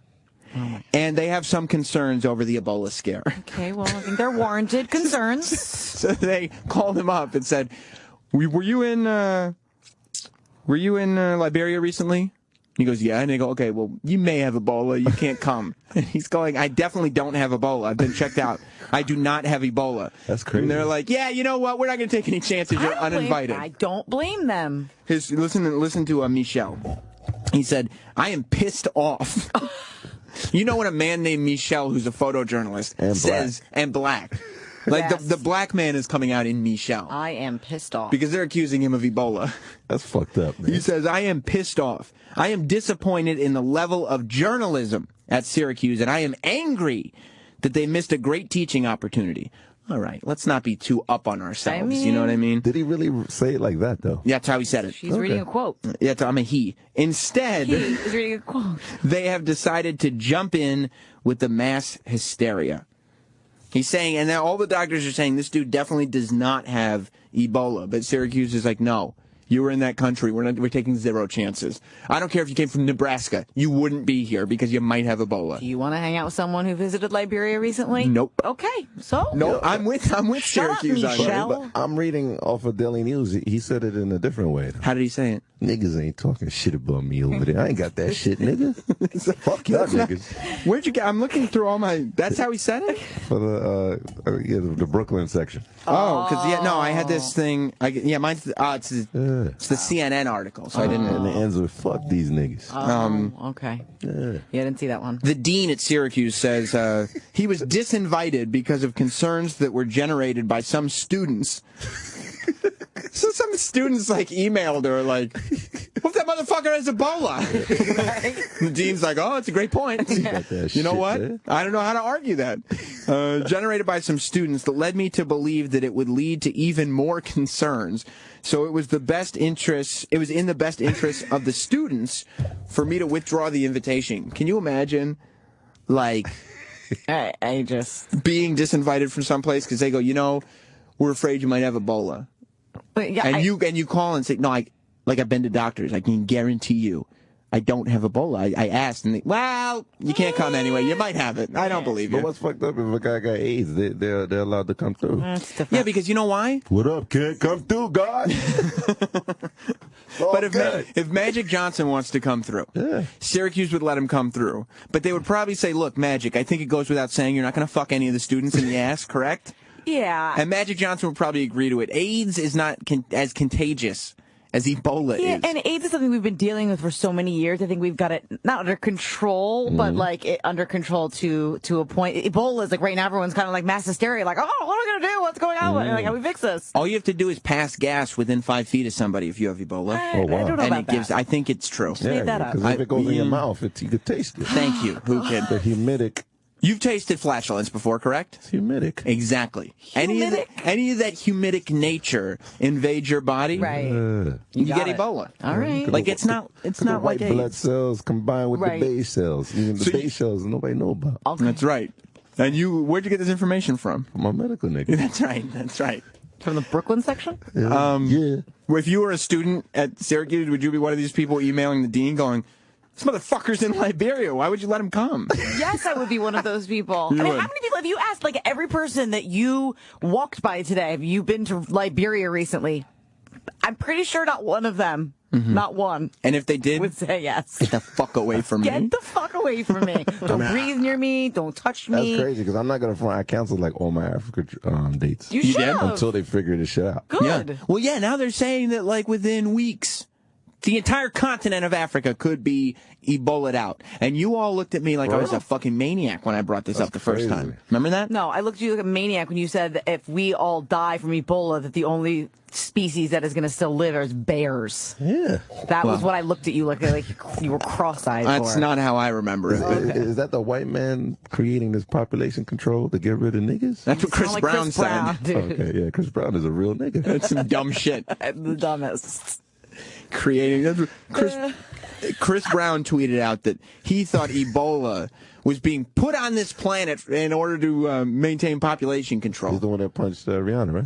B: and they have some concerns over the Ebola scare.
D: Okay, well, I think they're warranted concerns.
B: So they called him up and said, "Were you in Liberia recently?" He goes, "Yeah." And they go, "Okay, well, you may have Ebola. You can't come." And he's going, "I definitely don't have Ebola. I've been checked out. I do not have Ebola."
C: That's crazy.
B: And they're like, "Yeah, you know what? We're not going to take any chances. You're uninvited."
D: I don't blame them.
B: Listen to Michel. He said, "I am pissed off." You know when a man named Michel, who's a photojournalist,
C: and
B: says, "and black." Like,
D: Yes.
B: the black man is coming out in Michel.
D: I am pissed off.
B: Because they're accusing him of Ebola.
C: That's fucked up, man.
B: He says, "I am pissed off. I am disappointed in the level of journalism at Syracuse, and I am angry that they missed a great teaching opportunity." All right, let's not be too up on ourselves, you know what I mean?
C: Did he really say it like that, though?
B: Yeah, that's how he said it.
D: She's reading a quote.
B: Yeah, I'm a he. Instead,
D: He is reading a quote.
B: they have decided to jump in with the mass hysteria. He's saying, and now all the doctors are saying, this dude definitely does not have Ebola. But Syracuse is like, no, you were in that country. We're taking zero chances. I don't care if you came from Nebraska. You wouldn't be here because you might have Ebola.
D: Do you want to hang out with someone who visited Liberia recently?
B: Nope.
D: Okay, so?
B: No, I'm with Syracuse on that.
C: But I'm reading off of Daily News. He said it in a different way.
B: How did he say it?
C: Niggas ain't talking shit about me over there. I ain't got that shit, nigga. Fuck y'all niggas.
B: Where'd you get? I'm looking through all my. That's how he said it?
C: For the Brooklyn section.
B: Oh, because I had this thing. Mine's it's the CNN article, so I didn't.
C: And it ends with "fuck these niggas."
D: Okay.
C: Yeah.
D: Yeah, I didn't see that one.
B: The dean at Syracuse says he was disinvited because of concerns that were generated by some students. So some students emailed her "What if that motherfucker has Ebola?" The dean's like, "Oh, it's a great point. You know what? I don't know how to argue that." Generated by some students that led me to believe that it would lead to even more concerns. So it was in the best interest of the students for me to withdraw the invitation. Can you imagine,
D: I just
B: being disinvited from someplace because they go, we're afraid you might have Ebola.
D: Yeah,
B: and you call and say, "No, I've been to doctors. I can guarantee you I don't have Ebola. I asked, and you can't come anyway. You might have it. I don't believe you."
C: But what's fucked up if a guy got AIDS? They're allowed to come through.
B: Yeah, because you know why?
C: What up, kid? Come through, God.
B: But if Magic Johnson wants to come through, Syracuse would let him come through. But they would probably say, "Look, Magic, I think it goes without saying you're not going to fuck any of the students in the ass, correct?"
D: Yeah.
B: And Magic Johnson would probably agree to it. AIDS is not as contagious as Ebola is.
D: And AIDS is something we've been dealing with for so many years. I think we've got it not under control, but under control to a point. Ebola is right now everyone's kind of mass hysteria, what are we going to do? What's going on? How do we fix this?
B: All you have to do is pass gas within 5 feet of somebody if you have Ebola.
D: I don't know about that.
B: I think it's true.
D: Made that up.
C: Because if it goes in your mouth, you could taste it.
B: Thank you, Whoo Kid.
C: The humidic.
B: You've tasted flatulence before, correct?
C: It's humidic.
B: Exactly. Any of that humidic nature invades your body,
D: right?
B: You get Ebola.
D: All right.
B: It's not
C: white
B: like
C: blood cells combined with the base cells. Even the base cells nobody know about.
D: Okay.
B: That's right. And where'd you get this information from?
C: From my medical nigga.
B: That's right.
D: From the Brooklyn section?
C: Yeah.
B: If you were a student at Syracuse, would you be one of these people emailing the dean going, "This motherfucker's in Liberia. Why would you let him come?"
D: Yes, I would be one of those people. How many people have you asked? Every person that you walked by today, have you been to Liberia recently? I'm pretty sure not one of them. Not one.
B: And if they did,
D: would say yes.
B: Get the fuck away from me.
D: Get the fuck away from me. Don't breathe near me. Don't touch me.
C: That's crazy because I'm not going to front. I canceled all my Africa dates.
D: You should have.
C: Until they figure this shit out.
D: Good.
B: Yeah. Well, now they're saying that within weeks, The entire continent of Africa could be Ebola'd out. And you all looked at me like I was a fucking maniac when I brought this up the first time. Remember that?
D: No, I looked at you like a maniac when you said that if we all die from Ebola, that the only species that is going to still live is bears.
C: Yeah.
D: That was what I looked at you like you were cross-eyed
B: That's
D: for.
B: not how I remember it.
C: Is that the white man creating this population control to get rid of niggas?
B: That's what Chris Brown said.
C: Okay, yeah, Chris Brown is a real nigga.
B: That's some dumb shit.
D: The dumbest.
B: Creating. Chris Brown tweeted out that he thought Ebola was being put on this planet in order to maintain population control.
C: He's the one that punched Rihanna, right?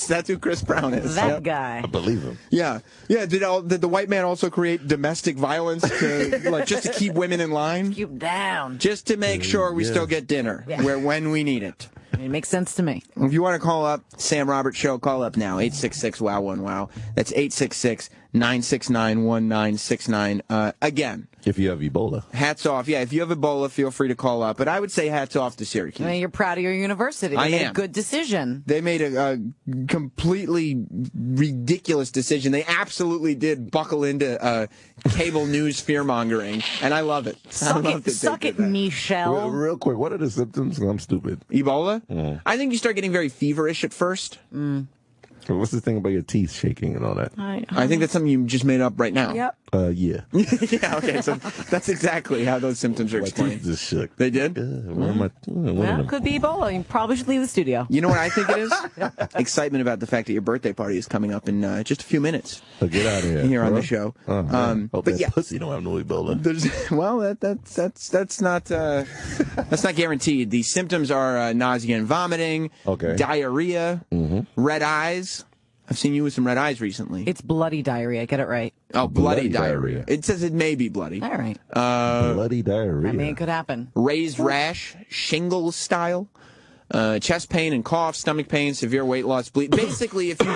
B: that's who Chris Brown is.
D: That guy.
C: I believe him.
B: Yeah. Did the white man also create domestic violence just to keep women in line?
D: Keep down.
B: Just to make sure we still get dinner when we need it.
D: It makes sense to me.
B: If you want to call up Sam Roberts Show, call up now, 866-WOW-1-WOW. That's 866-969-1969. Again.
C: If you have Ebola.
B: Hats off. Yeah, if you have Ebola, feel free to call up. But I would say hats off to Syracuse.
D: I mean, you're proud of your university. They made a good decision.
B: They made a completely ridiculous decision. They absolutely did buckle into cable news fear-mongering, and I love it.
D: Suck it, Michelle.
C: Real quick, what are the symptoms? I'm stupid.
B: Ebola? I think you start getting very feverish at first.
C: What's the thing about your teeth shaking and all that?
B: I think that's something you just made up right now.
D: Yep.
C: Yeah.
B: Yeah, okay, so that's exactly how those symptoms are explained.
C: My teeth just shook.
B: They did?
D: Well, it could be Ebola. You probably should leave the studio.
B: You know what I think it is? Excitement about the fact that your birthday party is coming up in just a few minutes.
C: So get out of here.
B: Here on the show.
C: Hope
B: but
C: that
B: yeah.
C: pussy don't have no Ebola.
B: That's not guaranteed. The symptoms are nausea and vomiting, diarrhea, red eyes. I've seen you with some red eyes recently.
D: It's bloody diarrhea. Get it right.
B: Oh, bloody diarrhea. It says it may be bloody.
D: All right.
C: Bloody diarrhea.
D: I mean, it could happen.
B: Raised rash, shingles style, chest pain and cough, stomach pain, severe weight loss, bleed. Basically, if you...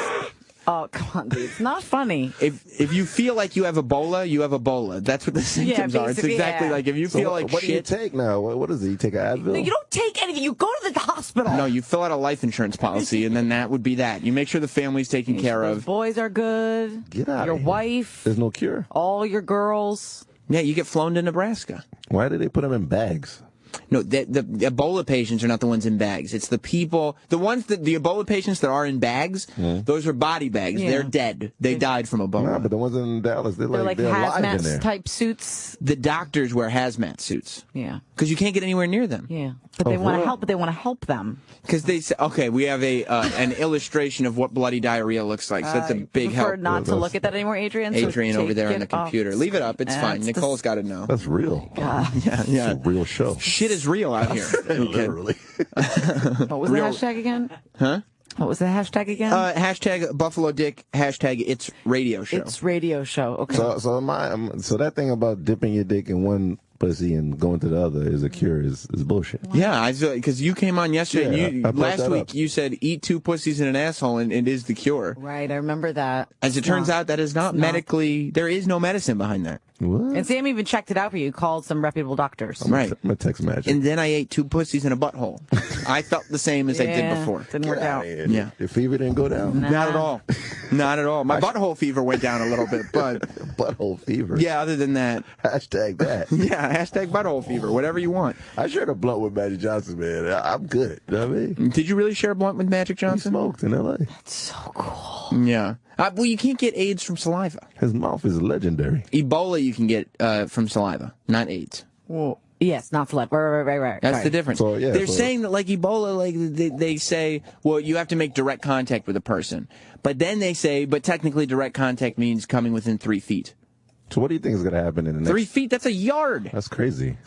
D: Oh, come on, dude. It's not funny.
B: If you feel like you have Ebola, you have Ebola. That's what the symptoms are. It's exactly like if you feel like
C: what
B: shit.
C: do you take now? What is it? You take an Advil?
D: No, you don't take anything. You go to the hospital.
B: No, you fill out a life insurance policy, and then that would be that. You make sure the family's taken care of.
D: Boys are good.
C: Get out
D: Your
C: of here.
D: wife.
C: There's no cure.
D: All your girls.
B: Yeah, you get flown to Nebraska.
C: Why did they put them in bags?
B: No, the Ebola patients are not the ones in bags. It's the people, the Ebola patients that are in bags, those are body bags.
D: Yeah.
B: They're dead. They died from Ebola.
C: Nah, but the ones in Dallas, they're alive in
D: hazmat
C: there.
D: type suits.
B: The doctors wear hazmat suits.
D: Yeah.
B: Because you can't get anywhere near them.
D: Yeah. But they want to help. But they want to help them.
B: Because they say, okay, we have an illustration of what bloody diarrhea looks like. So that's a big help.
D: Prefer not to look at that anymore, Adrian.
B: Adrian
D: so
B: over there on the
D: take it off.
B: computer. Leave it up. It's fine.
D: It's
B: Nicole's got to know.
C: That's real.
D: God.
B: Yeah.
C: It's a real show.
B: Shit is real out here.
C: Literally.
D: What was the hashtag again?
B: Huh?
D: What was the hashtag again?
B: Hashtag Buffalo Dick. Hashtag It's Radio Show.
D: It's Radio Show. Okay.
C: So that thing about dipping your dick in one pussy and going to the other is a cure is bullshit.
B: Yeah, because you came on yesterday.
C: Yeah,
B: and last week you said eat 2 pussies in an asshole and it is the cure.
D: Right, I remember that.
B: As it turns out, that is not medically. There is no medicine behind that.
C: What?
D: And Sam even checked it out for you. Called some reputable doctors.
B: Right.
C: I'm gonna text Magic.
B: And then I ate 2 pussies in a butthole. I felt the same as I did before.
D: Didn't work out.
B: Yeah.
C: Your fever didn't go down?
B: Not at all. Not at all. My butthole fever went down a little bit, but
C: butthole fever.
B: Yeah. Other than that,
C: hashtag that.
B: Yeah. Hashtag butthole fever. Whatever you want.
C: I shared a blunt with Magic Johnson, man. I'm good. You know what I mean?
B: Did you really share a blunt with Magic Johnson?
C: He smoked in L.A.
D: That's so cool.
B: Yeah. Well, you can't get AIDS from saliva.
C: His mouth is legendary.
B: Ebola you can get from saliva, not AIDS.
D: Well, yes, not saliva. Right.
B: That's the difference.
C: So, yeah,
B: They're saying that like Ebola, like they say, well, you have to make direct contact with a person. But then they say, but technically direct contact means coming within 3 feet.
C: So what do you think is going to happen in the next...
B: 3 feet? That's a yard.
C: That's crazy.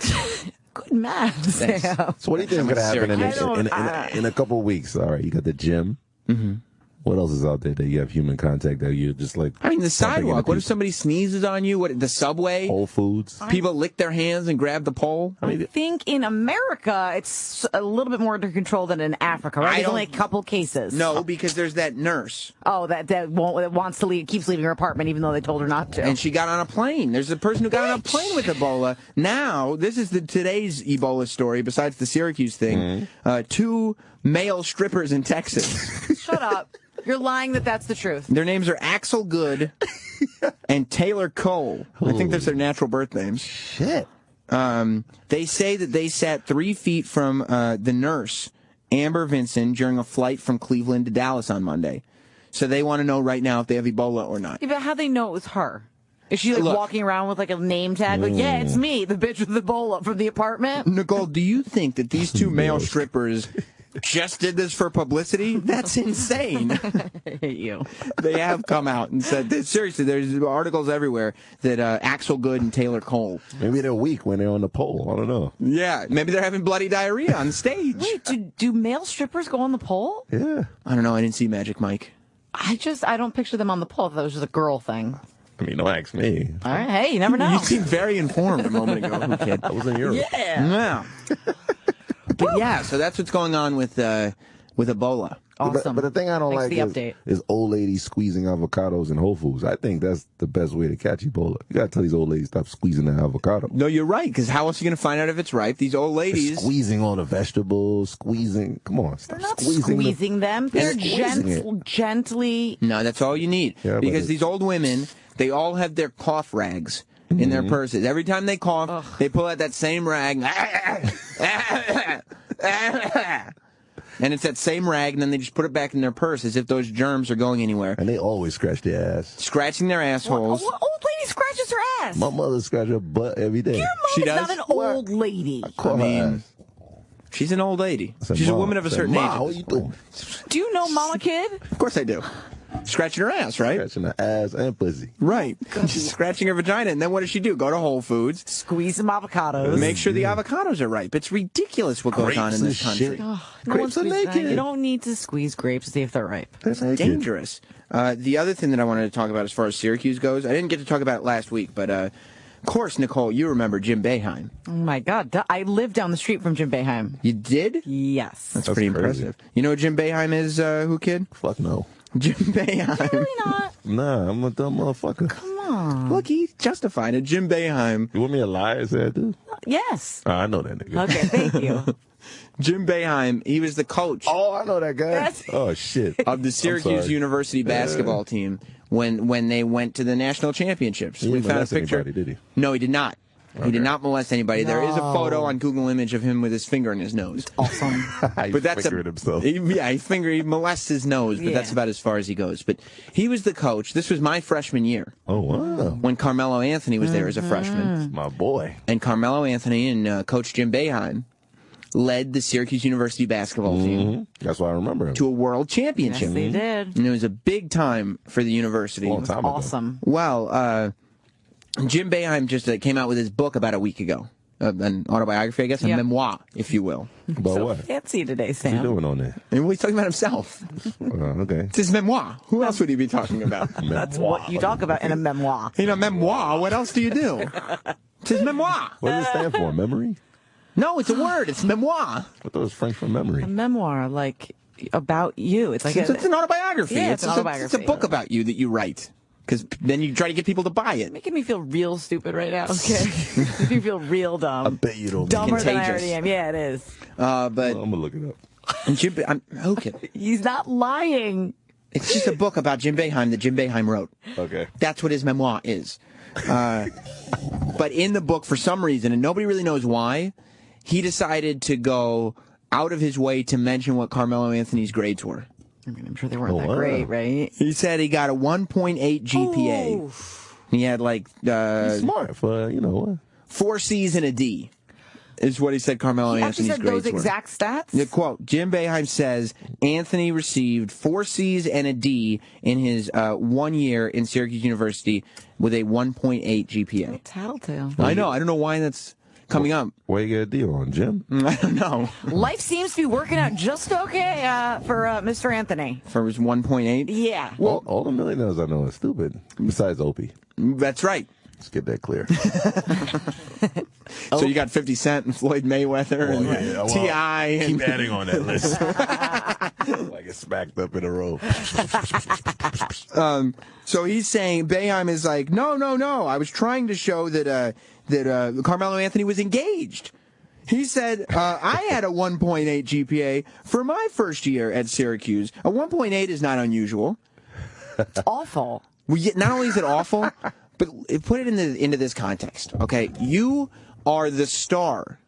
D: Good math, Sam.
C: So what do you think is going to happen in a couple of weeks? All right, you got the gym.
B: Mm-hmm.
C: What else is out there that you have human contact that you just like...
B: I mean, the sidewalk. What if somebody sneezes on you? What? The subway?
C: Whole Foods.
B: People lick their hands and grab the pole?
D: I think in America, it's a little bit more under control than in Africa, right? There's only a couple cases.
B: No, because there's that nurse.
D: Oh, that wants to leave, keeps leaving her apartment even though they told her not to.
B: And she got on a plane. There's a person who got on a plane with Ebola. Now, this is today's Ebola story, besides the Syracuse thing. 2 male strippers in Texas.
D: Shut up. You're lying that that's the truth.
B: Their names are Axel Good and Taylor Cole. I think that's their natural birth names.
C: Shit.
B: They say that they sat 3 feet from the nurse, Amber Vinson, during a flight from Cleveland to Dallas on Monday. So they want to know right now if they have Ebola or not.
D: Yeah, but how'd they know it was her? Is she like walking around with like a name tag? Like, yeah, it's me, the bitch with Ebola from the apartment.
B: Nicole, do you think that these two male strippers just did this for publicity? That's insane.
D: I hate you.
B: They have come out and said that, seriously, there's articles everywhere that Axel Good and Taylor Cole.
C: Maybe they're weak when they're on the pole. I don't know.
B: Yeah, maybe they're having bloody diarrhea on stage.
D: Wait, do male strippers go on the pole?
C: Yeah.
B: I don't know. I didn't see Magic Mike.
D: I don't picture them on the pole. I thought it was just a girl thing.
C: I mean, don't ask me.
D: All right, hey, you never know.
B: You seemed very informed a moment ago, Whoo Kid.
C: I was in Europe.
D: Yeah.
B: But yeah, so that's what's going on with Ebola.
D: Awesome.
C: But the thing I don't
D: Thanks
C: like
D: for the update.
C: is old ladies squeezing avocados in Whole Foods. I think that's the best way to catch Ebola. You gotta tell these old ladies stop squeezing the avocado.
B: No, you're right, because how else are you going to find out if it's ripe? These old ladies...
C: They're squeezing all the vegetables, squeezing... Come on, stop
D: They're not
C: squeezing
D: them. They're gently...
B: No, that's all you need.
C: Yeah,
B: because these old women, they all have their cough rags in their purses. Every time they cough, they pull out that same rag. And it's that same rag, and then they just put it back in their purse as if those germs are going anywhere.
C: And they always scratch their ass.
B: Scratching their assholes.
D: What old lady scratches her ass?
C: My mother scratches her butt every day.
D: Your mom is not an old lady.
C: I mean,
B: she's an old lady.
C: said,
B: She's a
C: "Mom."
B: woman of a
C: I said,
B: certain
C: "Mom,
B: age.
C: what you doing?
D: Do you know Mama Kid?
B: Of course I do. Scratching her ass, right?
C: Scratching her ass and pussy.
B: Right. She's scratching her vagina, and then what does she do? Go to Whole Foods.
D: Squeeze some avocados.
B: Make sure the avocados are ripe. It's ridiculous what goes on in this country.
C: Grapes are naked.
D: You don't need to squeeze grapes to see if they're ripe.
B: It's dangerous. The other thing that I wanted to talk about as far as Syracuse goes, I didn't get to talk about it last week, but of course, Nicole, you remember Jim Boeheim.
D: Oh my God. I live down the street from Jim Boeheim.
B: You did?
D: Yes.
B: That's pretty
C: crazy.
B: impressive. You know what Jim Boeheim is, Whoo Kid?
C: Fuck no.
B: Jim Boeheim.
D: Really not?
C: Nah, I'm a dumb motherfucker.
D: Come on.
B: Look, he's justified it. Jim Boeheim.
C: You want me to lie and say I do?
D: Yes.
C: I know that nigga.
D: Okay, thank you.
B: Jim Boeheim, he was the coach.
C: Oh, I know that guy. Oh, shit.
B: Of the Syracuse University basketball team when they went to the national championships.
C: He didn't molest anybody, did he?
B: No, he did not. He did not molest anybody. There is a photo on Google image of him with his finger in his nose.
D: Awesome.
C: But that's himself.
B: He molests his nose, but that's about as far as he goes. But he was the coach. This was my freshman year.
C: Oh, wow.
B: When Carmelo Anthony was there as a freshman.
C: My boy.
B: And Carmelo Anthony and Coach Jim Boeheim led the Syracuse University basketball team.
C: That's why I remember him.
B: To a world championship.
D: Yes, they did.
B: And it was a big time for the university.
C: Long time ago.
D: Awesome.
B: Well, Jim Boeheim just came out with his book about a week ago. An autobiography, I guess, a memoir, if you will.
C: About
D: So
C: what?
D: fancy today,
C: What's he
D: Sam.
C: doing on there?
B: And he's talking about himself.
C: Okay.
B: It's his memoir. Who else would he be talking about?
D: That's what you talk about in a memoir.
B: In a memoir, what else do you do? It's his memoir.
C: What does it stand for? Memory?
B: No, it's a word. It's memoir.
C: I thought it was French for memory.
D: A memoir, like, about you. It's like
B: It's an autobiography.
D: Yeah, it's an autobiography.
B: It's a book about you that you write. Because then you try to get people to buy it.
D: Making me feel real stupid right now. Okay, making me feel real dumb.
C: I bet you don't.
D: Dumber than I
B: Contagious.
D: already am. Yeah, it is.
B: But
C: I'm gonna look it up.
B: and Jim, okay.
D: He's not lying.
B: It's just a book about Jim Boeheim that Jim Boeheim wrote.
C: Okay.
B: That's what his memoir is. But in the book, for some reason, and nobody really knows why, he decided to go out of his way to mention what Carmelo Anthony's grades were.
D: I mean, I'm sure they weren't that great, right?
B: He said he got a 1.8 GPA.
D: Oof.
B: He had like
C: He's smart for
B: 4 C's and a D. Is what he said Carmelo
D: He actually
B: Anthony's
D: said
B: grades
D: those
B: were.
D: exact stats?
B: The quote, Jim Boeheim says Anthony received 4 C's and a D in his 1 year in Syracuse University with a 1.8 GPA.
D: Tattletale.
B: I know. I don't know why that's coming up.
C: Why you get a deal on, Jim?
B: I don't know.
D: Life seems to be working out just okay for Mr. Anthony.
B: For his 1.8?
D: Yeah.
C: Well, all the millionaires I know are stupid, besides Opie.
B: That's right.
C: Let's get that clear.
B: So you got 50 Cent and Floyd Mayweather and T.I.
C: Keep
B: and
C: adding on that list. Like it's smacked up in a row.
B: So he's saying, Boeheim is like, no. I was trying to show that Carmelo Anthony was engaged. He said, I had a 1.8 GPA for my first year at Syracuse. A 1.8 is not unusual.
D: It's awful.
B: Not only is it awful, but put it into this context, okay? You are the star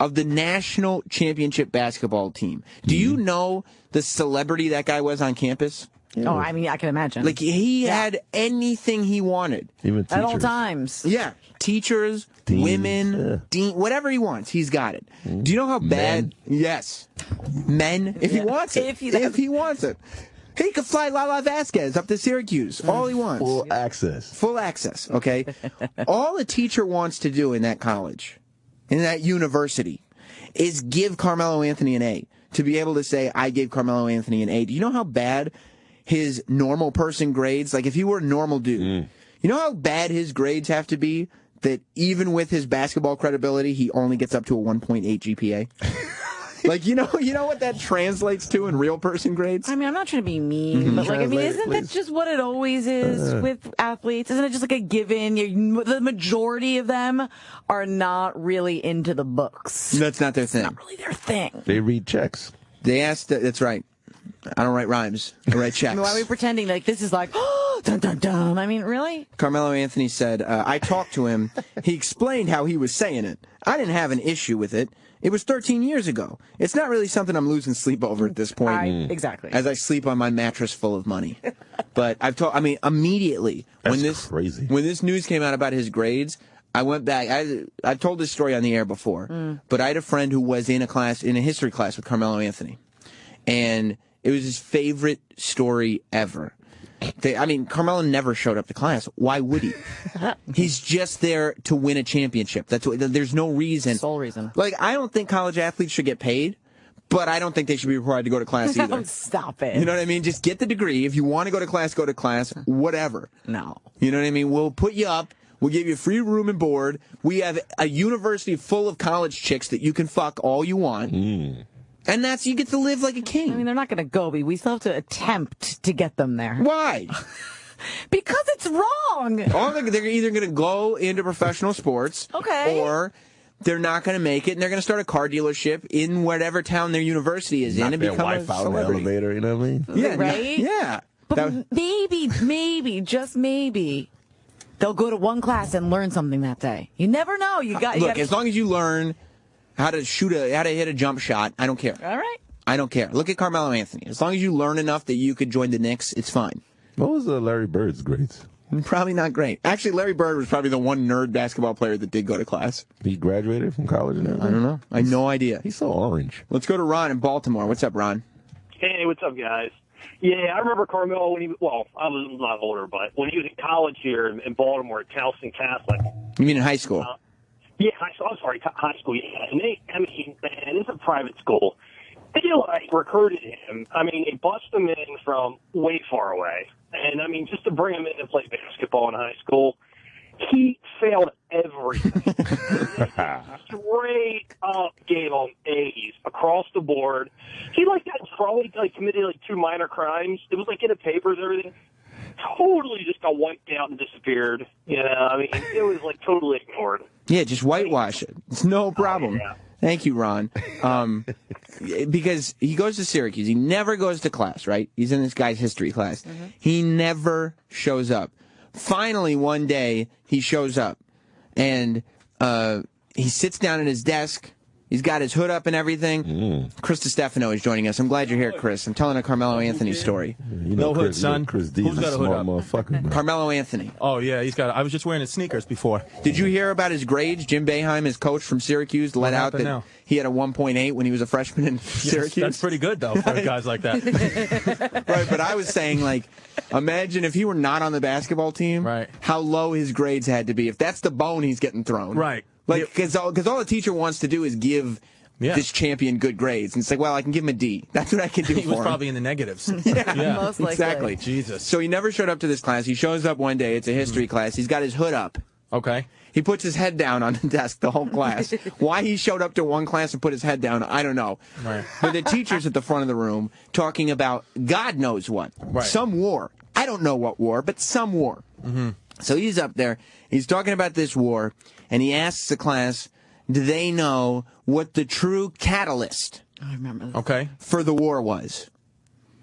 B: of the national championship basketball team. Do you know the celebrity that guy was on campus?
D: Yeah. Oh, I mean, I can imagine.
B: Like, he had anything he wanted.
C: Even teachers.
D: At all times.
B: Yeah. Teachers,
C: Deans,
B: women, dean, whatever he wants, he's got it. Do you know how bad? Yes. Men, if he wants it. If he wants it. He could fly Lala Vasquez up to Syracuse. All he wants.
C: Full access.
B: Full access, okay? All a teacher wants to do in that college, in that university, is give Carmelo Anthony an A. To be able to say, I gave Carmelo Anthony an A. Do you know how bad his normal person grades, like if he were a normal dude, you know how bad his grades have to be that even with his basketball credibility, he only gets up to a 1.8 GPA? Like, you know what that translates to in real person grades?
D: I mean, I'm not trying to be mean, but like, I mean, isn't that just what it always is with athletes? Isn't it just like a given? The majority of them are not really into the books.
B: That's not their thing.
D: Not really their thing.
C: They read checks.
B: They asked, that's right. I don't write rhymes. I write checks.
D: I mean, why are we pretending like this is like, oh, dun dun dun? I mean, really?
B: Carmelo Anthony said, I talked to him. He explained how he was saying it. I didn't have an issue with it. It was 13 years ago. It's not really something I'm losing sleep over at this point.
D: Exactly.
B: As I sleep on my mattress full of money. But immediately when this news came out about his grades, I went back. I've told this story on the air before, but I had a friend who was in a history class with Carmelo Anthony, and it was his favorite story ever. Carmelo never showed up to class. Why would he? He's just there to win a championship. There's no reason.
D: Sole reason.
B: Like, I don't think college athletes should get paid, but I don't think they should be required to go to class either.
D: Don't stop it.
B: You know what I mean? Just get the degree. If you want to go to class, whatever.
D: No.
B: You know what I mean? We'll put you up. We'll give you free room and board. We have a university full of college chicks that you can fuck all you want. And you get to live like a king.
D: I mean, they're not going to go, but we still have to attempt to get them there.
B: Why?
D: Because it's wrong.
B: They're either going to go into professional sports, or they're not going to make it, and they're going to start a car dealership in whatever town their university is in and become a celebrity.
C: Elevator, you know what I mean?
B: Yeah,
D: right?
B: Yeah.
D: But maybe, just maybe, they'll go to one class and learn something that day. You never know.
B: Look, as long as you learn how to hit a jump shot, I don't care.
D: All right.
B: I don't care. Look at Carmelo Anthony. As long as you learn enough that you could join the Knicks, it's fine.
C: What was Larry Bird's grades?
B: Probably not great. Actually, Larry Bird was probably the one nerd basketball player that did go to class.
C: He graduated from college and everything?
B: I don't know. I have no idea.
C: He's so orange.
B: Let's go to Ron in Baltimore. What's up, Ron?
P: Hey, what's up, guys? Yeah, I remember Carmelo when I was a lot older, but when he was in college here in Baltimore at Towson Catholic.
B: You mean in high school?
P: Yeah, high school, yeah. And it's a private school. They, recruited him. I mean, they busted him in from way far away. And, just to bring him in and play basketball in high school, he failed everything. Straight up gave him A's across the board. He, got probably, committed, 2 minor crimes. It was, in the papers and everything. Totally just got wiped out and disappeared. It was, totally ignored.
B: Yeah, just whitewash it. It's no problem.
P: Yeah.
B: Thank you, Ron. Because he goes to Syracuse. He never goes to class, right? He's in this guy's history class. He never shows up. Finally, one day, he shows up. And he sits down at his desk. He's got his hood up and everything. Chris DiStefano is joining us. I'm glad you're here, Chris. I'm telling a Carmelo Anthony story.
Q: No hood, son.
C: Chris D's
Q: Who's got a hood up?
C: Motherfucker,
B: Carmelo Anthony.
Q: Oh, yeah, he's got. I was just wearing his sneakers before.
B: Did you hear about his grades? Jim Boeheim, his coach from Syracuse, let out that he had a 1.8 when he was a freshman in Syracuse.
Q: That's pretty good, though, for guys like that.
B: Right, but I was saying, imagine if he were not on the basketball team, how low his grades had to be. If that's the bone he's getting thrown.
Q: Right.
B: Because all the teacher wants to do is give this champion good grades. And it's I can give him a D. That's what I can do for him.
Q: He was probably in the negatives.
B: Yeah,
D: most likely.
B: Exactly.
Q: Jesus.
B: So he never showed up to this class. He shows up one day. It's a history class. He's got his hood up.
Q: Okay.
B: He puts his head down on the desk the whole class. Why he showed up to one class and put his head down, I don't know.
Q: Right.
B: But the teacher's at the front of the room talking about God knows what.
Q: Right.
B: Some war. I don't know what war, but some war. So he's up there. He's talking about this war, and he asks the class, do they know what the true catalyst for the war was?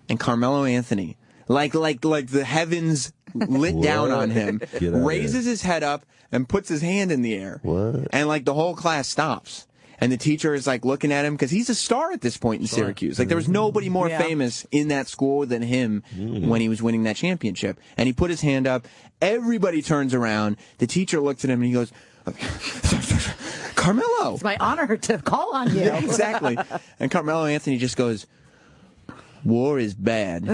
B: And Carmelo Anthony, like the heavens lit down on him, raises his head up and puts his hand in the air. And like the whole class stops. And the teacher is like looking at him because he's a star at this point in Syracuse. Like there was nobody more famous in that school than him when he was winning that championship. And he put his hand up. Everybody turns around. The teacher looks at him and he goes, Carmelo.
D: It's my honor to call on you.
B: Yeah, exactly. And Carmelo Anthony just goes, war is bad.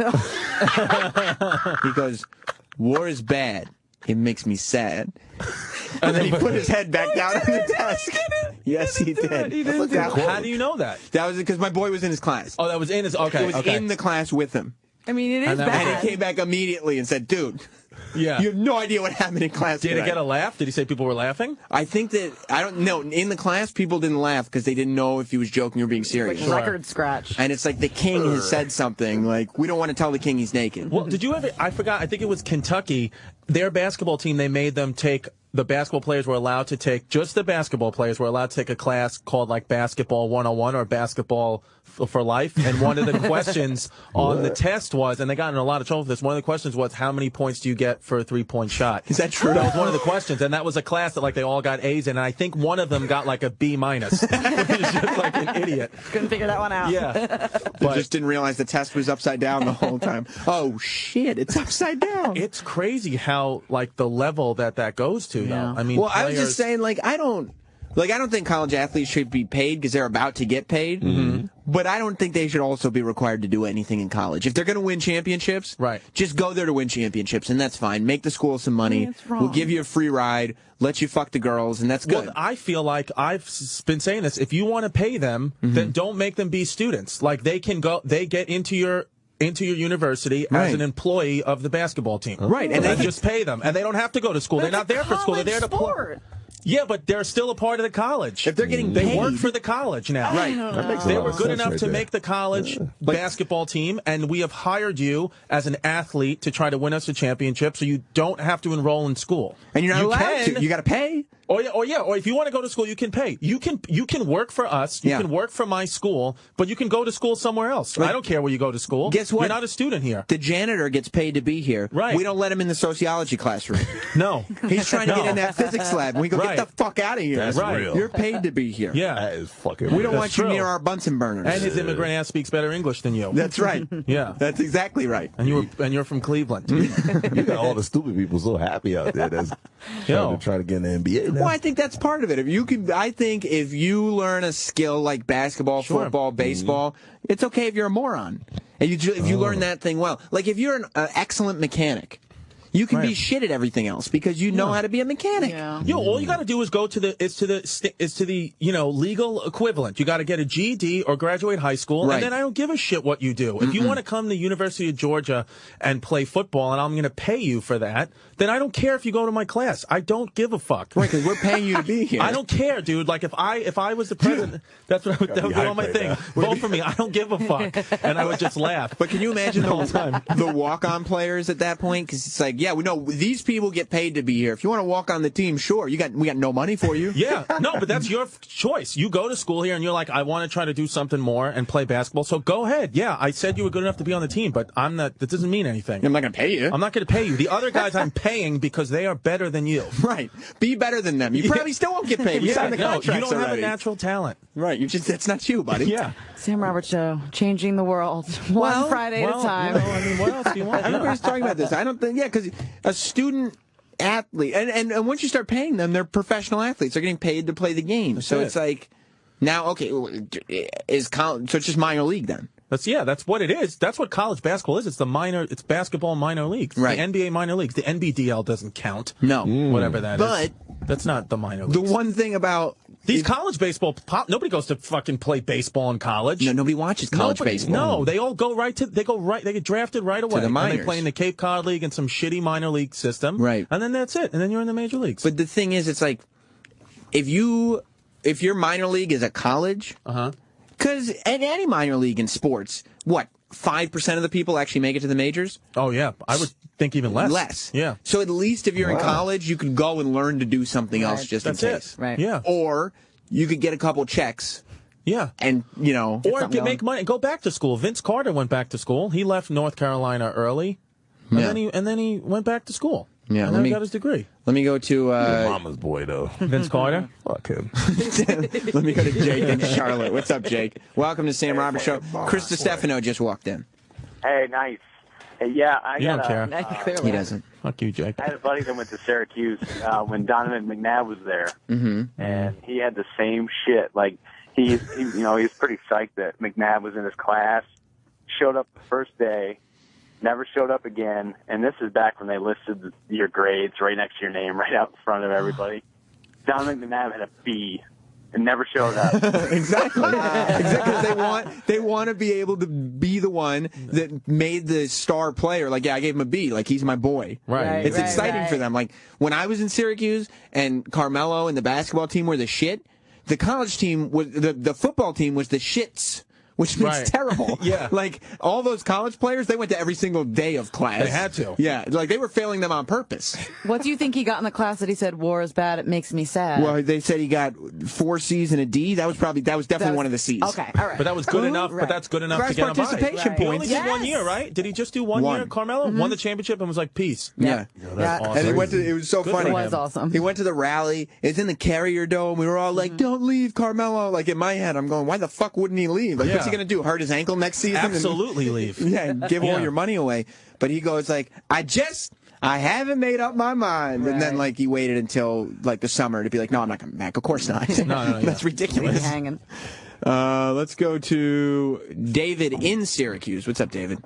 B: He goes, war is bad. It makes me sad. And then he put his head back down on the desk. Yes, he did.
Q: He didn't do that. How do you know that?
B: That was because my boy was in his class.
Q: Oh, that was in his. Okay,
B: it was in the class with him.
D: I mean, it is bad.
B: And he came back immediately and said, "Dude,
Q: yeah,
B: you have no idea what happened in class."
Q: Did it get a laugh? Did he say people were laughing?
B: I think that I don't know. In the class, people didn't laugh because they didn't know if he was joking or being serious.
D: Like record scratch.
B: And it's like the king has said something like, "We don't want to tell the king he's naked."
Q: Well, did you ever? I forgot. I think it was Kentucky. Their basketball team. They made them take. The basketball players were allowed to take, just the basketball players were allowed to take a class called like Basketball 101 or Basketball for Life. And one of the questions on the test was, and they got in a lot of trouble for this, one of the questions was, how many points do you get for a three-point shot?
B: Is that true?
Q: That was one of the questions. And that was a class that like they all got A's in. And I think one of them got like a B-, which is just like an idiot.
D: Couldn't figure that one out.
Q: Yeah.
B: But just didn't realize the test was upside down the whole time. Oh, shit, it's upside down.
Q: It's crazy how like the level that goes to.
B: Yeah.
Q: I mean,
B: well, I was just saying, like, I don't think college athletes should be paid because they're about to get paid.
Q: Mm-hmm.
B: But I don't think they should also be required to do anything in college. If they're going to win championships, just go there to win championships, and that's fine. Make the school some money. We'll give you a free ride, let you fuck the girls, and that's good.
Q: Well, I feel like I've been saying this. If you want to pay them, then don't make them be students. Like they can go, they get into your university as an employee of the basketball team.
B: Right.
Q: And they just pay them. And they don't have to go to school. They're not there for school. They're there to play. Yeah, but they're still a part of the college.
B: If they're getting
Q: They
B: paid.
Q: work for the college now.
B: Right.
C: That makes a
Q: They
C: lot
Q: were
C: of
Q: good
C: sense
Q: enough
C: right
Q: to
C: there.
Q: make the college basketball team, and we have hired you as an athlete to try to win us a championship, so you don't have to enroll in school.
B: And you're not allowed to. You got to pay.
Q: Or if you want to go to school, you can pay. You can work for us. You can work for my school, but you can go to school somewhere else. I don't care where you go to school.
B: Guess what?
Q: You're not a student here.
B: The janitor gets paid to be here.
Q: Right.
B: We don't let him in the sociology classroom.
Q: No.
B: He's trying to get in that physics lab. And we go, get the fuck out of here.
C: That's real.
B: You're paid to be here.
Q: Yeah.
C: That is fucking
B: We
C: real.
B: don't want you near our Bunsen burners.
Q: And his immigrant ass speaks better English than you.
B: That's right.
Q: Yeah.
B: That's exactly right.
Q: And you're from Cleveland.
C: You got all the stupid people so happy out there that's trying to get in the NBA now.
B: Well, I think that's part of it. I think if you learn a skill like basketball, football, baseball, it's okay if you're a moron. And if you learn that thing well. Like if you're an excellent mechanic, you can be shit at everything else because you know how to be a mechanic.
D: Yeah.
Q: All you got to do is go to the legal equivalent. You got to get a GED or graduate high school, and then I don't give a shit what you do. If you want to come to the University of Georgia and play football, and I'm going to pay you for that, then I don't care if you go to my class. I don't give a fuck.
B: Right, because we're paying you to be here.
Q: I don't care, dude. Like if I was the president, that's what that would be on my thing. Vote for me. I don't give a fuck, and I would just laugh.
B: But can you imagine
Q: the whole time
B: the walk-on players at that point? Because it's like, yeah, we know these people get paid to be here. If you want to walk on the team, sure. We got no money for you.
Q: Yeah, no, but that's your choice. You go to school here and you're like, I want to try to do something more and play basketball. So go ahead. Yeah, I said you were good enough to be on the team, but I'm not. That doesn't mean anything.
B: I'm not going to pay you.
Q: I'm not going to pay you. The other guys I'm paying because they are better than you.
B: Right. Be better than them. You probably still won't get paid. You signed the contracts
Q: you don't have
B: already.
Q: a natural talent.
B: Right. That's not you, buddy.
Q: Yeah.
D: Sam Roberts Show, changing the world one Friday at a time.
Q: I mean, what else do you want?
B: Everybody's talking about this. I don't think, because a student athlete, and once you start paying them, they're professional athletes. They're getting paid to play the game. So it's like, now, okay, is college, so it's just minor league then?
Q: That's what it is. That's what college basketball is. It's basketball minor leagues.
B: Right.
Q: The NBA minor leagues. The NBDL doesn't count.
B: No.
Q: Whatever that is.
B: But
Q: that's not the minor leagues.
B: The one thing about
Q: these college baseball, nobody goes to fucking play baseball in college.
B: No, nobody watches college baseball.
Q: No, they all go they get drafted right away.
B: To the minors.
Q: And they play in the Cape Cod League and some shitty minor league system.
B: Right.
Q: And then that's it. And then you're in the major leagues.
B: But the thing is, it's like, if your minor league is a college, because in any minor league in sports, 5% of the people actually make it to the majors?
Q: Oh, yeah. I would think even less.
B: Less.
Q: Yeah.
B: So at least if you're in college, you can go and learn to do something else just in case.
D: Right.
Q: Yeah.
B: Or you could get a couple checks.
Q: Yeah.
B: And,
Q: or make money. Go back to school. Vince Carter went back to school. He left North Carolina early, and then he went back to school.
B: Yeah,
Q: and then he got his degree.
B: Let me go to
C: mama's boy though.
Q: Vince Carter.
C: Fuck him.
B: Let me go to Jake in Charlotte. What's up, Jake? Welcome to Sam Roberts Show. Chris DiStefano just walked in.
R: Hey, nice. Hey, yeah,
Q: You don't care.
B: He doesn't.
Q: Fuck you, Jake.
R: I had a buddy that went to Syracuse when Donovan McNabb was there, and he had the same shit. Like he was pretty psyched that McNabb was in his class. Showed up the first day, never showed up again. And this is back when they listed your grades right next to your name, right out in front of everybody. Donovan McNabb had a B. And never showed up.
B: Exactly. They want to be able to be the one that made the star player. Like, yeah, I gave him a B. Like, he's my boy.
Q: Right.
B: It's exciting for them. Like, when I was in Syracuse and Carmelo and the basketball team were the shit, the college team was the football team was the shits. Which means terrible.
Q: Yeah.
B: Like, all those college players, they went to every single day of class.
Q: They had to.
B: Yeah. Like, they were failing them on purpose.
D: What do you think he got in the class that he said, war is bad, it makes me sad?
B: Well, they said he got 4 C's and a D. That was definitely one of the C's.
D: Okay, all right.
Q: But that was good enough.
D: Right.
Q: But that's good enough to get him by.
B: Participation
Q: He only
B: points.
Q: did 1 year, right? Did he just do one year? Carmelo won the championship and was like, peace.
B: Yeah.
Q: That's awesome.
B: And he went to, it was so
Q: Good
B: funny.
Q: for him.
D: It was awesome.
B: He went to the rally. It's in the Carrier Dome. We were all like, don't leave, Carmelo. Like, in my head, I'm going, why the fuck wouldn't he leave? Like, what's he going to do? Hurt his ankle next season?
Q: Absolutely leave.
B: Yeah, and give all your money away. But he goes like, I haven't made up my mind. And then, like, he waited until, like, the summer to be like, no, I'm not coming back. Of course not.
Q: No,
B: That's ridiculous.
D: Hanging.
B: Let's go to David in Syracuse. What's up, David?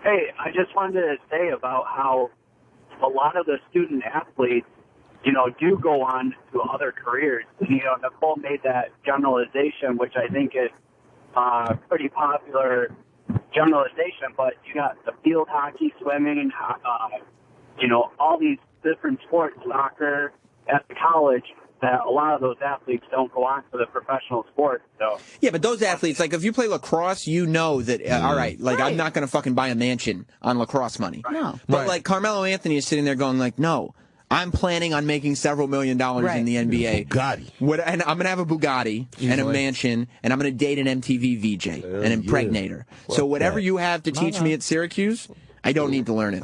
L: Hey, I just wanted to say about how a lot of the student athletes, do go on to other careers. Nicole made that generalization, which I think is pretty popular generalization, but you got the field hockey, swimming, all these different sports, soccer at the college, that a lot of those athletes don't go on to the professional sports. So
B: yeah, but those athletes, like if you play lacrosse, you know that all right, like I'm not going to fucking buy a mansion on lacrosse money.
D: No,
B: but like Carmelo Anthony is sitting there going like, no. I'm planning on making several $1 million in the NBA.
C: Bugatti.
B: And I'm going to have a Bugatti and a mansion, and I'm going to date an MTV VJ and impregnate her. So whatever you have to teach me at Syracuse, I don't need to learn it.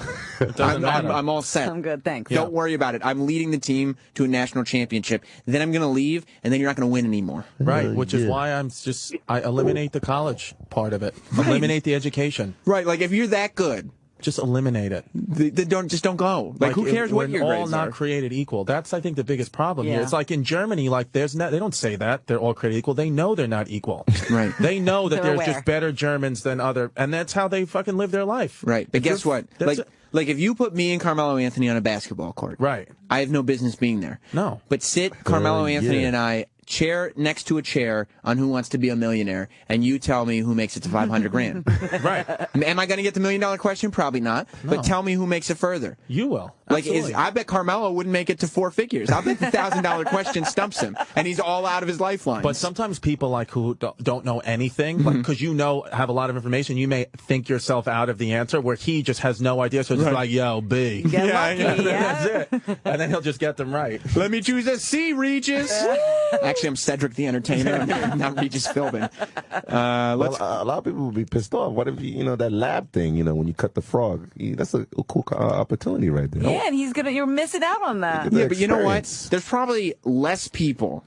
B: I'm all set.
D: I'm good, thanks.
B: Don't worry about it. I'm leading the team to a national championship. Then I'm going to leave, and then you're not going to win anymore.
Q: Right, which is why I eliminate the college part of it. Eliminate the education.
B: Right, like if you're that good,
Q: just eliminate it.
B: Then don't go. Like who cares what your grades are?
Q: We're all not created equal. That's, I think, the biggest problem here.
D: Yeah.
Q: It's like in Germany, like they don't say that they're all created equal. They know they're not equal.
B: Right.
Q: They know that
D: They're
Q: there's
D: aware.
Q: just better Germans than other, and that's how they fucking live their life.
B: Right. But guess what? Like if you put me and Carmelo Anthony on a basketball court,
Q: right?
B: I have no business being there.
Q: No.
B: But sit Carmelo Anthony and I chair next to a chair on Who Wants to Be a Millionaire, and you tell me who makes it to $500,000.
Q: Right.
B: Am I going to get the $1 million question? Probably not.
Q: No.
B: But tell me who makes it further.
Q: You will.
B: Like,
Q: Absolutely.
B: I bet Carmelo wouldn't make it to 4 figures. I bet the $1,000 question stumps him, and he's all out of his lifeline.
Q: But sometimes people like who don't know anything, because have a lot of information, you may think yourself out of the answer, where he just has no idea. So it's just like, yo, B.
D: Get lucky,
Q: That's it. And then he'll just get them right.
B: Let me choose a C, Regis. Actually, I'm Cedric the Entertainer, not Regis Philbin.
C: A lot of people would be pissed off. What if that lab thing? When you cut the frog, that's a cool opportunity right there.
D: Yeah, and you're missing out on that.
B: Yeah, but you know what? There's probably less people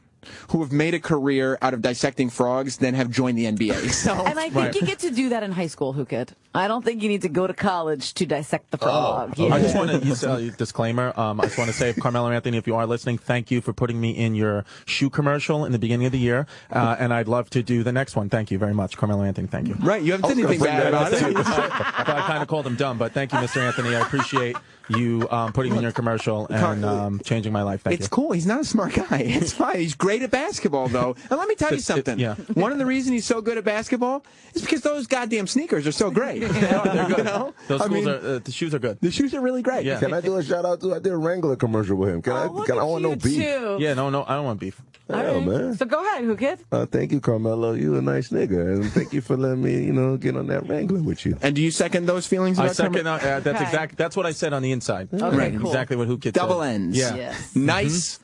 B: who have made a career out of dissecting frogs than have joined the NBA. So.
D: And I think you get to do that in high school, Who Kid. I don't think you need to go to college to dissect the frog.
Q: I just want to use a disclaimer. I just want to say, Carmelo Anthony, if you are listening, thank you for putting me in your shoe commercial in the beginning of the year. And I'd love to do the next one. Thank you very much, Carmelo Anthony. Thank you.
B: Right. You haven't said anything bad about it.
Q: But I kind of called him dumb. But thank you, Mr. Anthony. I appreciate you putting me in your commercial and changing my life. Thank you.
B: It's cool. He's not a smart guy. It's fine. He's great at basketball, though. And let me tell you something. One of the reasons he's so good at basketball is because those goddamn sneakers are so great.
Q: They're good. Those
B: I mean,
Q: the shoes are good.
B: The shoes are really great.
Q: Yeah.
C: Can I do a shout out to? I did a Wrangler commercial with him. I want no beef.
Q: Yeah, no, I don't want beef.
C: Hell, man.
D: So go ahead, Who Kid.
C: Thank you, Carmelo. You a nice nigga, and thank you for letting me, get on that Wrangler with you.
B: And do you second those feelings?
Q: I
B: about
Q: second.
B: Carmelo?
Q: That's what I said on the inside.
D: Okay,
B: Right.
D: cool.
Q: Exactly what Who Kid said.
B: Double ends.
Q: Yeah.
D: Yes.
B: Nice.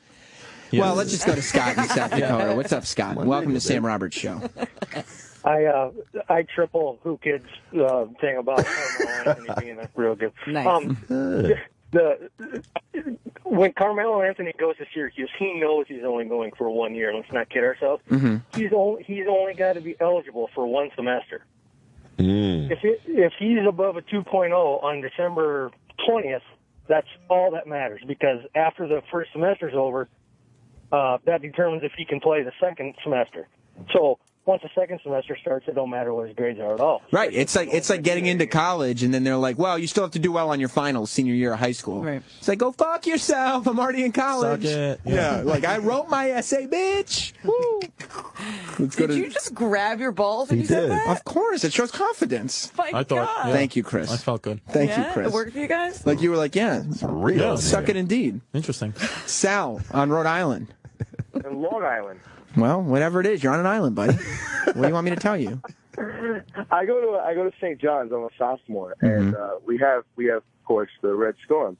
B: Well, let's just go to Scott in South Dakota. What's up, Scott? Welcome to Sam Roberts Show.
K: I triple Whoo Kid's thing about Carmelo Anthony being a real good.
D: Nice.
K: When Carmelo Anthony goes to Syracuse, he knows he's only going for 1 year. Let's not kid ourselves.
B: Mm-hmm.
K: He's only got to be eligible for one semester.
C: Mm.
K: If he's above a 2.0 on December 20th, that's all that matters, because after the first semester's over, that determines if he can play the second semester. So once the second semester starts, it don't matter what his grades are at all.
B: Right. It's like getting into college, and then they're like, well, you still have to do well on your finals senior year of high school.
D: Right.
B: It's like, go fuck yourself. I'm already in college.
Q: Suck it.
B: Yeah. Like, I wrote my essay, bitch. Woo. Let's go
D: Did
B: to...
D: you just grab your balls when
C: He
D: you said
C: did.
D: that?
B: Of course. It shows confidence.
D: My
Q: I thought.
D: God.
Q: Yeah.
B: Thank you, Chris.
Q: I felt good.
B: Thank
D: Yeah?
B: you, Chris.
D: It worked for you guys?
B: Like, you were like, yeah, it's
C: real.
Q: Yeah.
B: suck it indeed.
Q: Interesting.
B: Sal on Rhode Island.
I: In Long Island.
B: Well, whatever it is, you're on an island, buddy. What do you want me to tell you?
I: I go to St. John's. I'm a sophomore, and we have of course the Red Storm.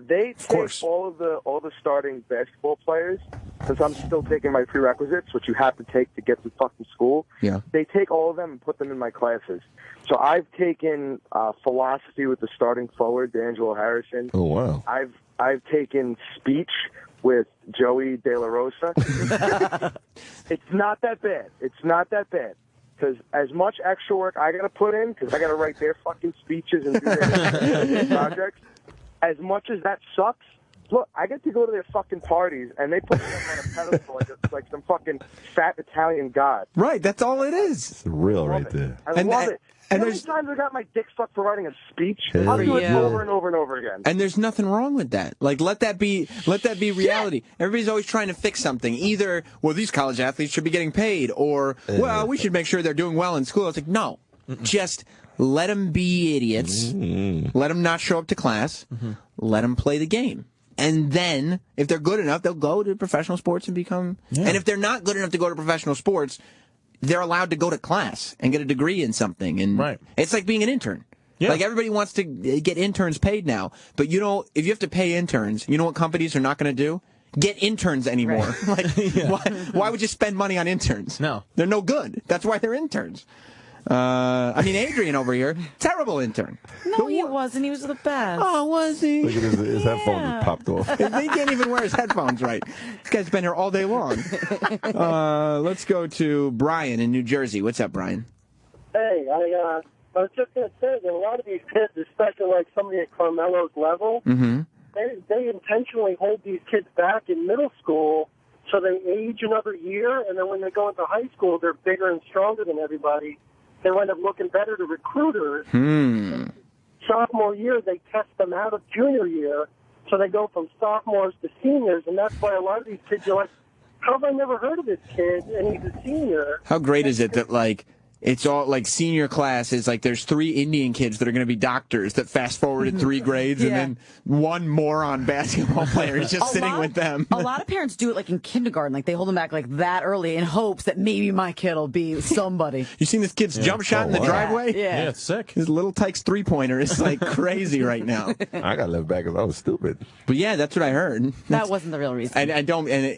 I: They take all the starting basketball players, since I'm still taking my prerequisites, which you have to take to get to fucking school.
B: Yeah.
I: They take all of them and put them in my classes. So I've taken philosophy with the starting forward, D'Angelo Harrison.
C: Oh wow.
I: I've taken speech with Joey De La Rosa. It's not that bad. It's not that bad. Because as much extra work I got to put in, because I got to write their fucking speeches and do their projects, as much as that sucks, look, I get to go to their fucking parties, and they put me up on a pedestal like some fucking fat Italian god.
B: Right, that's all it is.
C: It's real right there.
I: I love it. How many times I got my dick sucked for writing a speech? I'll do it over and over and over again.
B: And there's nothing wrong with that. Like, let that be reality. Everybody's always trying to fix something. Either, well, these college athletes should be getting paid, or, well, we should make sure they're doing well in school. It's like, no, just let them be idiots. Let them not show up to class. Let them play the game. And then, if they're good enough, they'll go to professional sports and become... And if they're not good enough to go to professional sports, they're allowed to go to class and get a degree in something. And it's like being an intern. Yeah. Like, everybody wants to get interns paid now. But, if you have to pay interns, you know what companies are not going to do? Get interns anymore. Like, why would you spend money on interns? No. They're no good. That's why they're interns. Adrian over here, terrible intern.
D: No, he wasn't. He was the best.
B: Oh, was he?
C: Look at his headphones just popped off.
B: He can't even wear his headphones right. This guy's been here all day long. Let's go to Brian in New Jersey. What's up, Brian?
S: Hey, I was just going to say that a lot of these kids, especially like somebody at Carmelo's level, they intentionally hold these kids back in middle school so they age another year, and then when they go into high school, they're bigger and stronger than everybody. They wind up looking better to recruiters. Sophomore year, they test them out of junior year, so they go from sophomores to seniors, and that's why a lot of these kids are like, how have I never heard of this kid, and he's a senior?
B: How great is it that, like, it's all like senior class is like there's 3 Indian kids that are going to be doctors that fast forwarded 3 grades and then one moron basketball player is just sitting with them.
D: A lot of parents do it like in kindergarten, like they hold them back like that early in hopes that maybe my kid will be somebody.
B: You seen this kid's jump shot in the driveway?
D: Yeah,
Q: it's sick.
B: His little Tyke's 3-pointer is like crazy right now.
C: I got left back because I was stupid.
B: But yeah, that's what I heard.
D: That wasn't the real reason.
B: And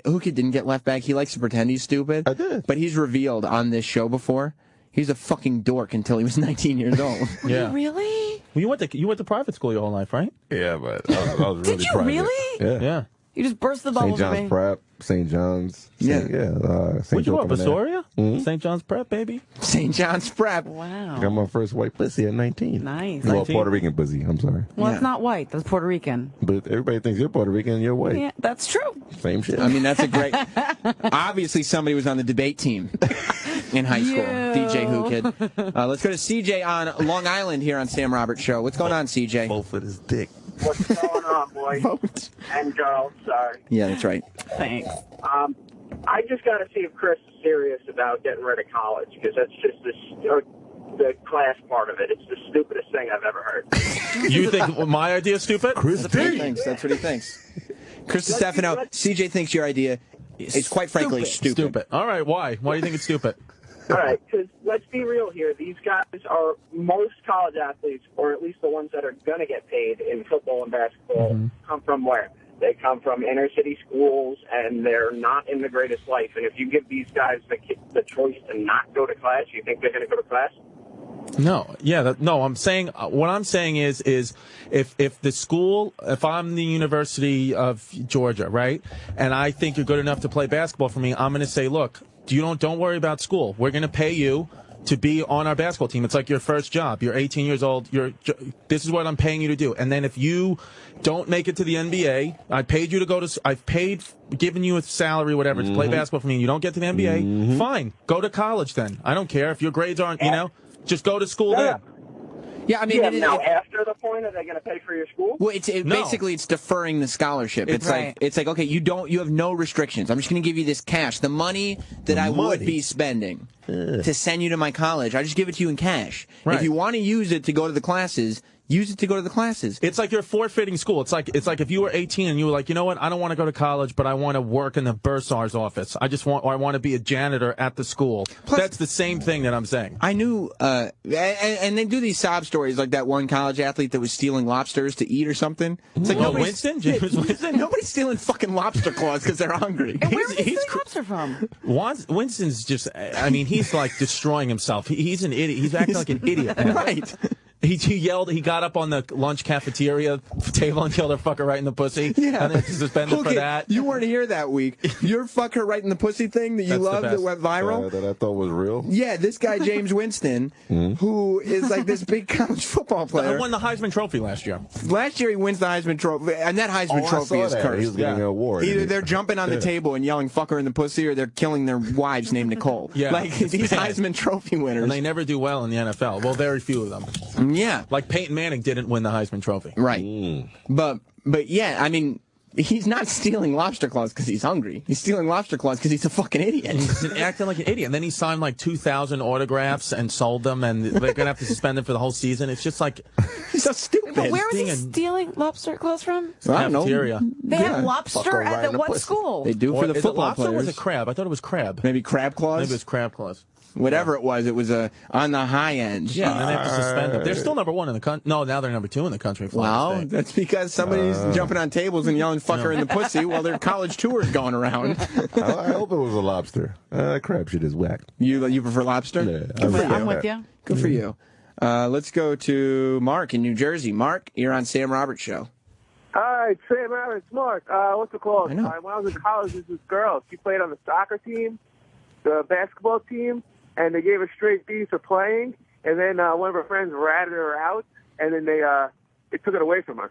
B: Whoo Kid didn't get left back. He likes to pretend he's stupid. I did. But he's revealed on this show before. He's a fucking dork until he was 19 years old.
Q: Yeah.
D: Really?
Q: Well, you went to private school your whole life, right?
C: Yeah, but I was really
D: Did you
C: private.
D: really?
C: Yeah.
D: You just burst the bubble
C: St. John's
D: for me.
C: Prep, St. John's. St.
Q: Where'd you go,
C: Joseph
Q: Astoria? St. John's Prep, baby?
B: St. John's Prep.
D: Wow.
C: Got my first white pussy at 19.
D: Nice.
C: Well,
D: 19?
C: Puerto Rican pussy, I'm sorry.
D: Well, it's not white. That's Puerto Rican.
C: But everybody thinks you're Puerto Rican and you're white.
D: Yeah, that's true.
C: Same shit.
B: I mean, that's a great... Obviously, somebody was on the debate team in high school. DJ Whoo Kid. Let's go to CJ on Long Island here on Sam Roberts Show. What's going on, CJ?
C: Both with his dick.
T: What's going on, boys? And girls, sorry.
B: Yeah, that's right.
D: Thanks.
T: I just got to see if Chris is serious about getting rid of college, because that's just the class part of it. It's the stupidest thing I've ever heard.
Q: You think my idea is stupid?
B: That's what he thinks. That's what he thinks. Chris Stefano, CJ thinks your idea is quite frankly stupid.
Q: All right, why? Why do you think it's stupid?
T: All right, because let's be real here. These guys are, most college athletes, or at least the ones that are going to get paid in football and basketball, come from where? They come from inner city schools, and they're not in the greatest life. And if you give these guys the choice to not go to class, you think they're going to go to class?
Q: No, yeah, no. I'm saying what I'm saying is if the school, if I'm the University of Georgia, right, and I think you're good enough to play basketball for me, I'm going to say, look, don't worry about school. We're going to pay you to be on our basketball team. It's like your first job. You're 18 years old. This is what I'm paying you to do. And then if you don't make it to the NBA, given you a salary, whatever, to play basketball for me, and you don't get to the NBA, fine, go to college then. I don't care if your grades aren't, just go to school then.
B: Yeah, I mean,
T: after the point, are they going to pay for your school?
B: Well, basically it's deferring the scholarship. It's like okay, you have no restrictions. I'm just going to give you this cash, the money that I would be spending to send you to my college. I just give it to you in cash.
Q: Right.
B: If you want to use it to go to the classes, use it to go to the classes.
Q: It's like you're forfeiting school. It's like if you were 18 and you were like, you know what, I don't want to go to college, but I want to work in the bursar's office. I want to be a janitor at the school. Plus, that's the same thing that I'm saying.
B: I knew, and they do these sob stories like that one college athlete that was stealing lobsters to eat or something. It's like
Q: Winston? James Winston?
B: Nobody's stealing fucking lobster claws because they're hungry.
D: And where was he stealing lobster from?
Q: Winston's just, I mean, he's like destroying himself. He's an idiot. He's acting like an idiot.
B: Right.
Q: He yelled. He got up on the lunch cafeteria table and killed her fucker right in the pussy.
B: Yeah,
Q: and then suspended for that.
B: You weren't here that week. Your fuck her right in the pussy thing that you loved that went viral.
C: That I thought was real.
B: Yeah, this guy James Winston, who is like this big college football player,
Q: won the Heisman Trophy last year.
B: Last year he wins the Heisman Trophy, and that Heisman Trophy is cursed.
C: He was getting an award.
B: Either they're jumping on the table and yelling "fuck her" in the pussy, or they're killing their wives named Nicole.
Q: Yeah,
B: like these Heisman Trophy winners,
Q: and they never do well in the NFL. Well, very few of them.
B: Yeah,
Q: like Peyton Manning didn't win the Heisman Trophy.
B: Right. But yeah, I mean, he's not stealing lobster claws because he's hungry. He's stealing lobster claws because he's a fucking idiot.
Q: He's acting like an idiot. And then he signed like 2,000 autographs and sold them, and they're going to have to suspend him for the whole season. It's just like...
B: He's so stupid.
D: But where was he stealing lobster claws from?
B: I don't know.
Q: Cafeteria.
D: They have lobster at what school?
B: They do for the football
Q: lobster
B: players.
Q: Or was it crab? I thought it was crab.
B: Maybe crab claws?
Q: Maybe it was crab claws.
B: Whatever it was on the high end.
Q: Yeah, and they have to suspend them. They're still number one in the country. No, now they're number two in the country.
B: Well, that's because somebody's jumping on tables and yelling "fuck her" in the pussy while their college tour is going around.
C: I hope it was a lobster. Crab shit is whack.
B: You prefer lobster?
C: Yeah,
D: I'm with you.
B: Good for you. Let's go to Mark in New Jersey. Mark, you're on Sam Roberts Show.
U: Hi, Sam Roberts. Mark, what's it called?
B: I know.
U: When I was in college, there's this girl. She played on the soccer team, the basketball team, and they gave her straight B's for playing. And then one of her friends ratted her out, and then they took it away from her.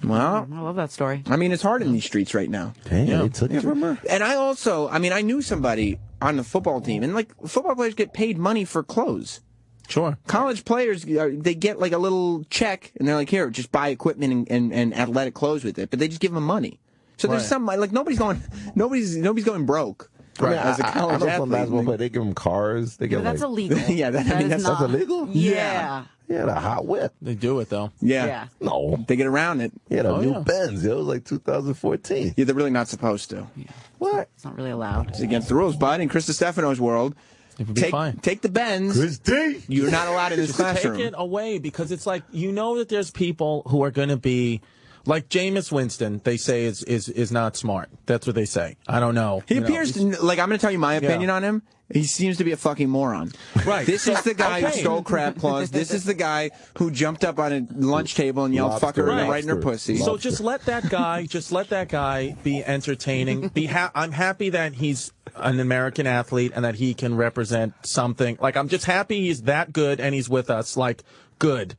B: Well,
D: I love that story.
B: I mean, it's hard in these streets right now.
C: Damn, they took it from her.
B: And I knew somebody on the football team, and like football players get paid money for clothes.
Q: Sure.
B: College players, they get like a little check, and they're like, here, just buy equipment and athletic clothes with it. But they just give them money. So there's some like nobody's going broke.
C: Right.
B: As a college
C: I know
B: athlete,
C: some basketball players, they give them cars. They get
D: That's
C: like,
D: illegal.
B: Yeah, that's
C: illegal.
D: Yeah.
C: Yeah, the hot whip.
Q: They do it though.
B: Yeah.
C: No,
B: they get around it.
C: Yeah, the new Benz. It was like 2014.
B: Yeah, they're really not supposed to.
D: Yeah.
C: What?
D: It's not really allowed.
B: It's against the rules, bud. In Chris Stefano's world,
Q: it would be fine.
B: Take the Benz.
C: Christy.
B: You're not allowed in this
Q: Just
B: classroom.
Q: take it away, because it's like, you know that there's people who are going to be like Jameis Winston. They say is not smart. That's what they say. I don't know.
B: He appears like, I'm going to tell you my opinion on him. He seems to be a fucking moron.
Q: Right.
B: This is the guy who stole crab claws. This is the guy who jumped up on a lunch table and yelled "fuck her" right in her pussy.
Q: So just let that guy be entertaining. I'm happy that he's an American athlete and that he can represent something. Like, I'm just happy he's that good and he's with us. Like, good.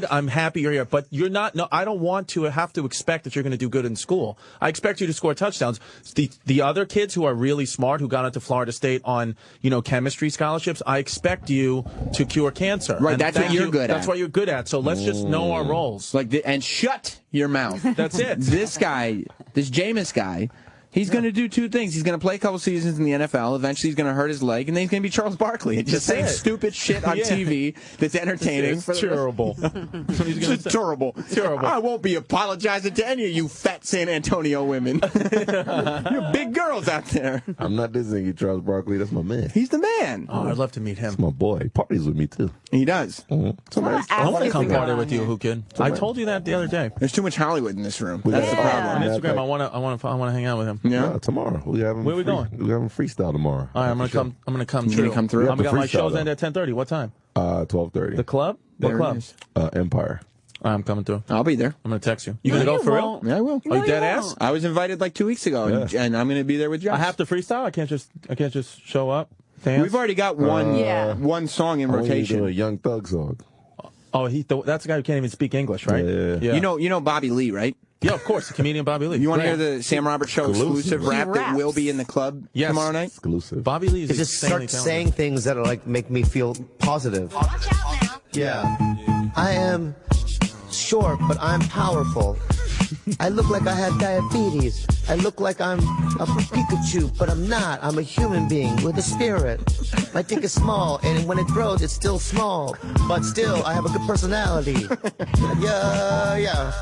Q: I'm happy you're here, but you're not. No, I don't want to have to expect that you're going to do good in school. I expect you to score touchdowns. The other kids who are really smart, who got into Florida State on chemistry scholarships, I expect you to cure cancer.
B: Right,
Q: and
B: that's what you're good at.
Q: That's what you're good at. So let's just know our roles.
B: And shut your mouth.
Q: That's it.
B: This Jameis guy. He's going to do two things. He's going to play a couple seasons in the NFL. Eventually, he's going to hurt his leg, and then he's going to be Charles Barkley and just saying stupid shit on TV that's entertaining.
Q: It's terrible.
B: It's terrible.
Q: Terrible.
B: I won't be apologizing to any of you fat San Antonio women. You're big girls out there.
C: I'm not dissing you, Charles Barkley. That's my man.
B: He's the man. man.
Q: Oh, I'd love to meet him.
C: That's my boy. He parties with me, too.
B: He does.
Q: I want to come party with you, Whoo Kid. I told you that the other day.
B: There's too much Hollywood in this room. That's the problem.
Q: On Instagram, I want to hang out with him.
C: Yeah, tomorrow. Where are we going? We're having freestyle tomorrow.
Q: All right, I'm gonna come
B: You're gonna come through?
Q: I got my shows end at 10:30. What time?
C: 12:30.
Q: The club? What club?
C: Empire.
Q: I'm coming through.
B: I'll be there.
Q: I'm gonna text you. You gonna go for real?
B: Yeah, I will.
Q: Are you dead ass?
B: I was invited like 2 weeks ago, and I'm gonna be there with Josh.
Q: I have to freestyle. I can't just show up. Dance?
B: We've already got one song in rotation.
C: A Young Thug song.
Q: Oh, that's the guy who can't even speak English, right?
C: Yeah.
B: You know Bobby Lee, right?
Q: Yeah, of course, the comedian Bobby Lee.
B: You want to hear the Sam Roberts Show exclusive rap that will be in the club tomorrow night?
C: Exclusive.
Q: Bobby Lee is
N: It just start saying things that are like make me feel positive.
O: Watch out now.
N: Yeah. I am short, but I'm powerful. I look like I have diabetes. I look like I'm a Pikachu, but I'm not. I'm a human being with a spirit. My dick is small, and when it grows, it's still small. But still, I have a good personality. Yeah.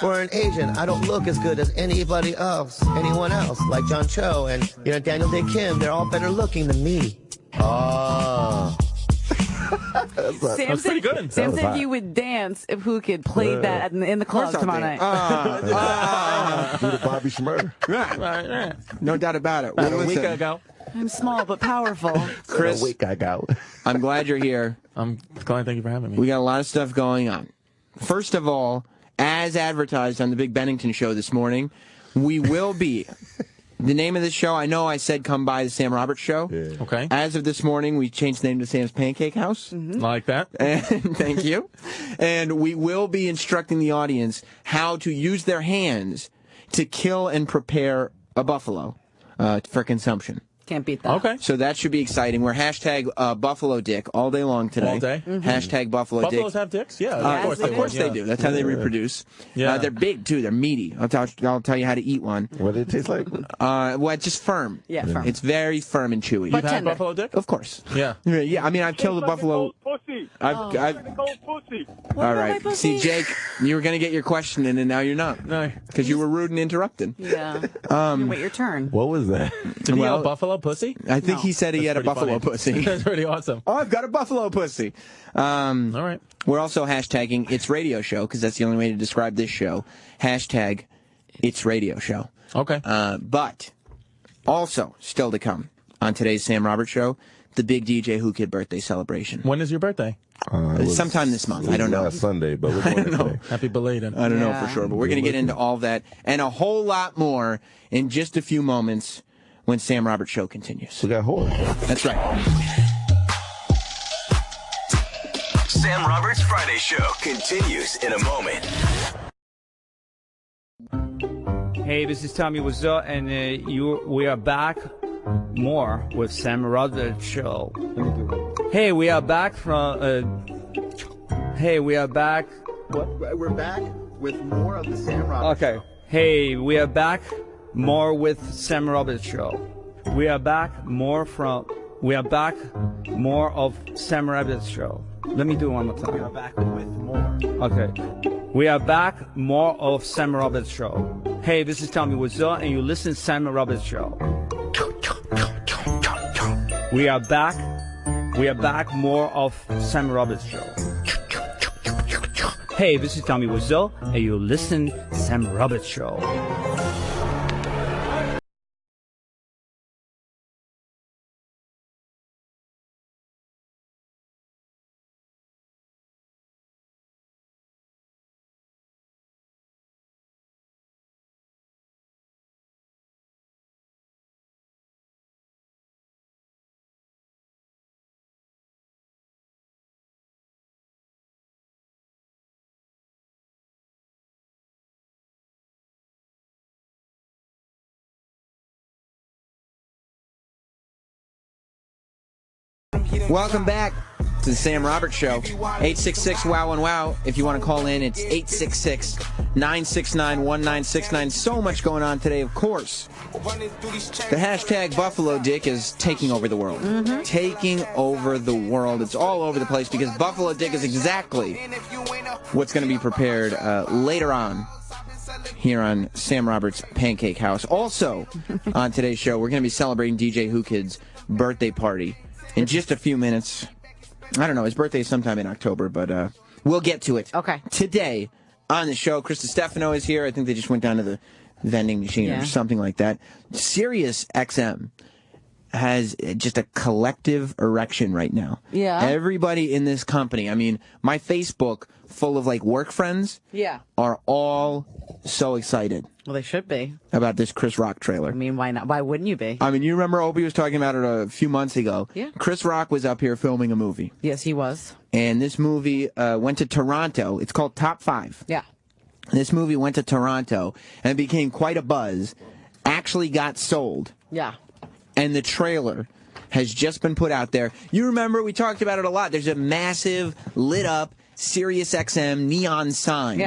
N: For an Asian, I don't look as good as anyone else, like John Cho and Daniel Day Kim. They're all better looking than me. Oh.
D: Sam
Q: pretty good.
D: Sam said you would dance if Whoo Kid played that in the club tomorrow night.
C: Do the Bobby Schmurder.
B: Right. No doubt about it.
Q: About a week ago.
D: I'm small but powerful.
B: Chris,
C: A week ago.
B: I'm glad you're here.
Q: I'm glad. Thank you for having me.
B: We got a lot of stuff going on. First of all, as advertised on the Big Bennington Show this morning, we will be... The name of this show, I know I said come by the Sam Roberts Show.
C: Yeah.
Q: Okay.
B: As of this morning, we changed the name to Sam's Pancake House.
Q: Like that.
B: And thank you. And we will be instructing the audience how to use their hands to kill and prepare a buffalo for consumption.
D: Can't beat that.
Q: Okay.
B: So that should be exciting. We're hashtag Buffalo Dick all day long today.
Q: All day.
B: Hashtag Buffalo Dick.
Q: Buffaloes have dicks? Yeah,
B: of course they do. That's how they reproduce.
Q: Yeah.
B: They're big, too. They're meaty. I'll tell you how to eat one.
C: What did it taste like?
B: Well, it's just firm.
D: Yeah, firm.
B: It's very firm and chewy.
Q: You've had buffalo dick?
B: Of course.
Q: Yeah.
B: Yeah, I mean, I've killed a buffalo.
H: Pussy.
B: All right. See, Jake, you were going to get your question in, and now you're not.
Q: No.
B: Because you were rude and interrupted.
D: Yeah. Wait your turn.
C: What was that?
Q: Did he have buffalo pussy?
B: I think he said he had a buffalo pussy.
Q: That's pretty awesome.
B: Oh, I've got a buffalo pussy.
Q: All right.
B: We're also hashtagging It's Radio Show, because that's the only way to describe this show. Hashtag It's Radio Show.
Q: Okay.
B: But also, still to come on today's Sam Roberts Show, the big DJ Whoo Kid birthday celebration.
Q: When is your birthday?
B: Sometime this month. I don't know.
C: Last Sunday, but we're going today.
Q: Happy belated.
B: I don't know for sure, but we're going to get into all that and a whole lot more in just a few moments when Sam Roberts Show continues.
C: We got horror.
B: That's right.
A: Sam Roberts Friday Show continues in a moment.
E: Hey, this is Tommy Wiseau, and we are back more with Sam Roberts Show. Hey, we are back from. Hey, we are back.
B: What? We're back with more of the Sam Roberts
E: Show. Okay. Hey, we are back more with Sam Roberts Show. We are back more from. We are back more of Sam Roberts Show. Let me do it one more time.
B: We are back with more.
E: Okay. We are back more of Sam Roberts Show. Hey, this is Tommy Wiseau, and you listen to Sam Roberts Show. We are back. We are back more of Sam Roberts Show. Hey, this is Tommy Wiseau, and you listen to Sam Roberts Show.
B: Welcome back to the Sam Roberts Show. 866-WOW-1-WOW. If you want to call in, it's 866-969-1969. So much going on today, of course. The hashtag Buffalo Dick is taking over the world. Taking over the world. It's all over the place because Buffalo Dick is exactly what's going to be prepared later on here on Sam Roberts Pancake House. Also, on today's show, we're going to be celebrating DJ Whoo Kid's birthday party. in just a few minutes. I don't know. His birthday is sometime in October, but we'll get to it.
D: Okay.
B: Today on the show, Chris Stefano is here. I think they just went down to the vending machine or something like that. Sirius XM has just a collective erection right now.
D: Yeah.
B: Everybody in this company, I mean, my Facebook full of like work friends are all so excited.
D: Well, they should be.
B: About this Chris Rock trailer.
D: I mean, why not? Why wouldn't you be?
B: I mean, you remember Opie was talking about it a few months ago.
D: Yeah.
B: Chris Rock was up here filming a movie.
D: Yes, he was.
B: And this movie went to Toronto. It's called Top 5.
D: Yeah.
B: This movie went to Toronto and it became quite a buzz. Actually got sold.
D: Yeah.
B: And the trailer has just been put out there. You remember, we talked about it a lot. There's a massive, lit-up Sirius XM neon sign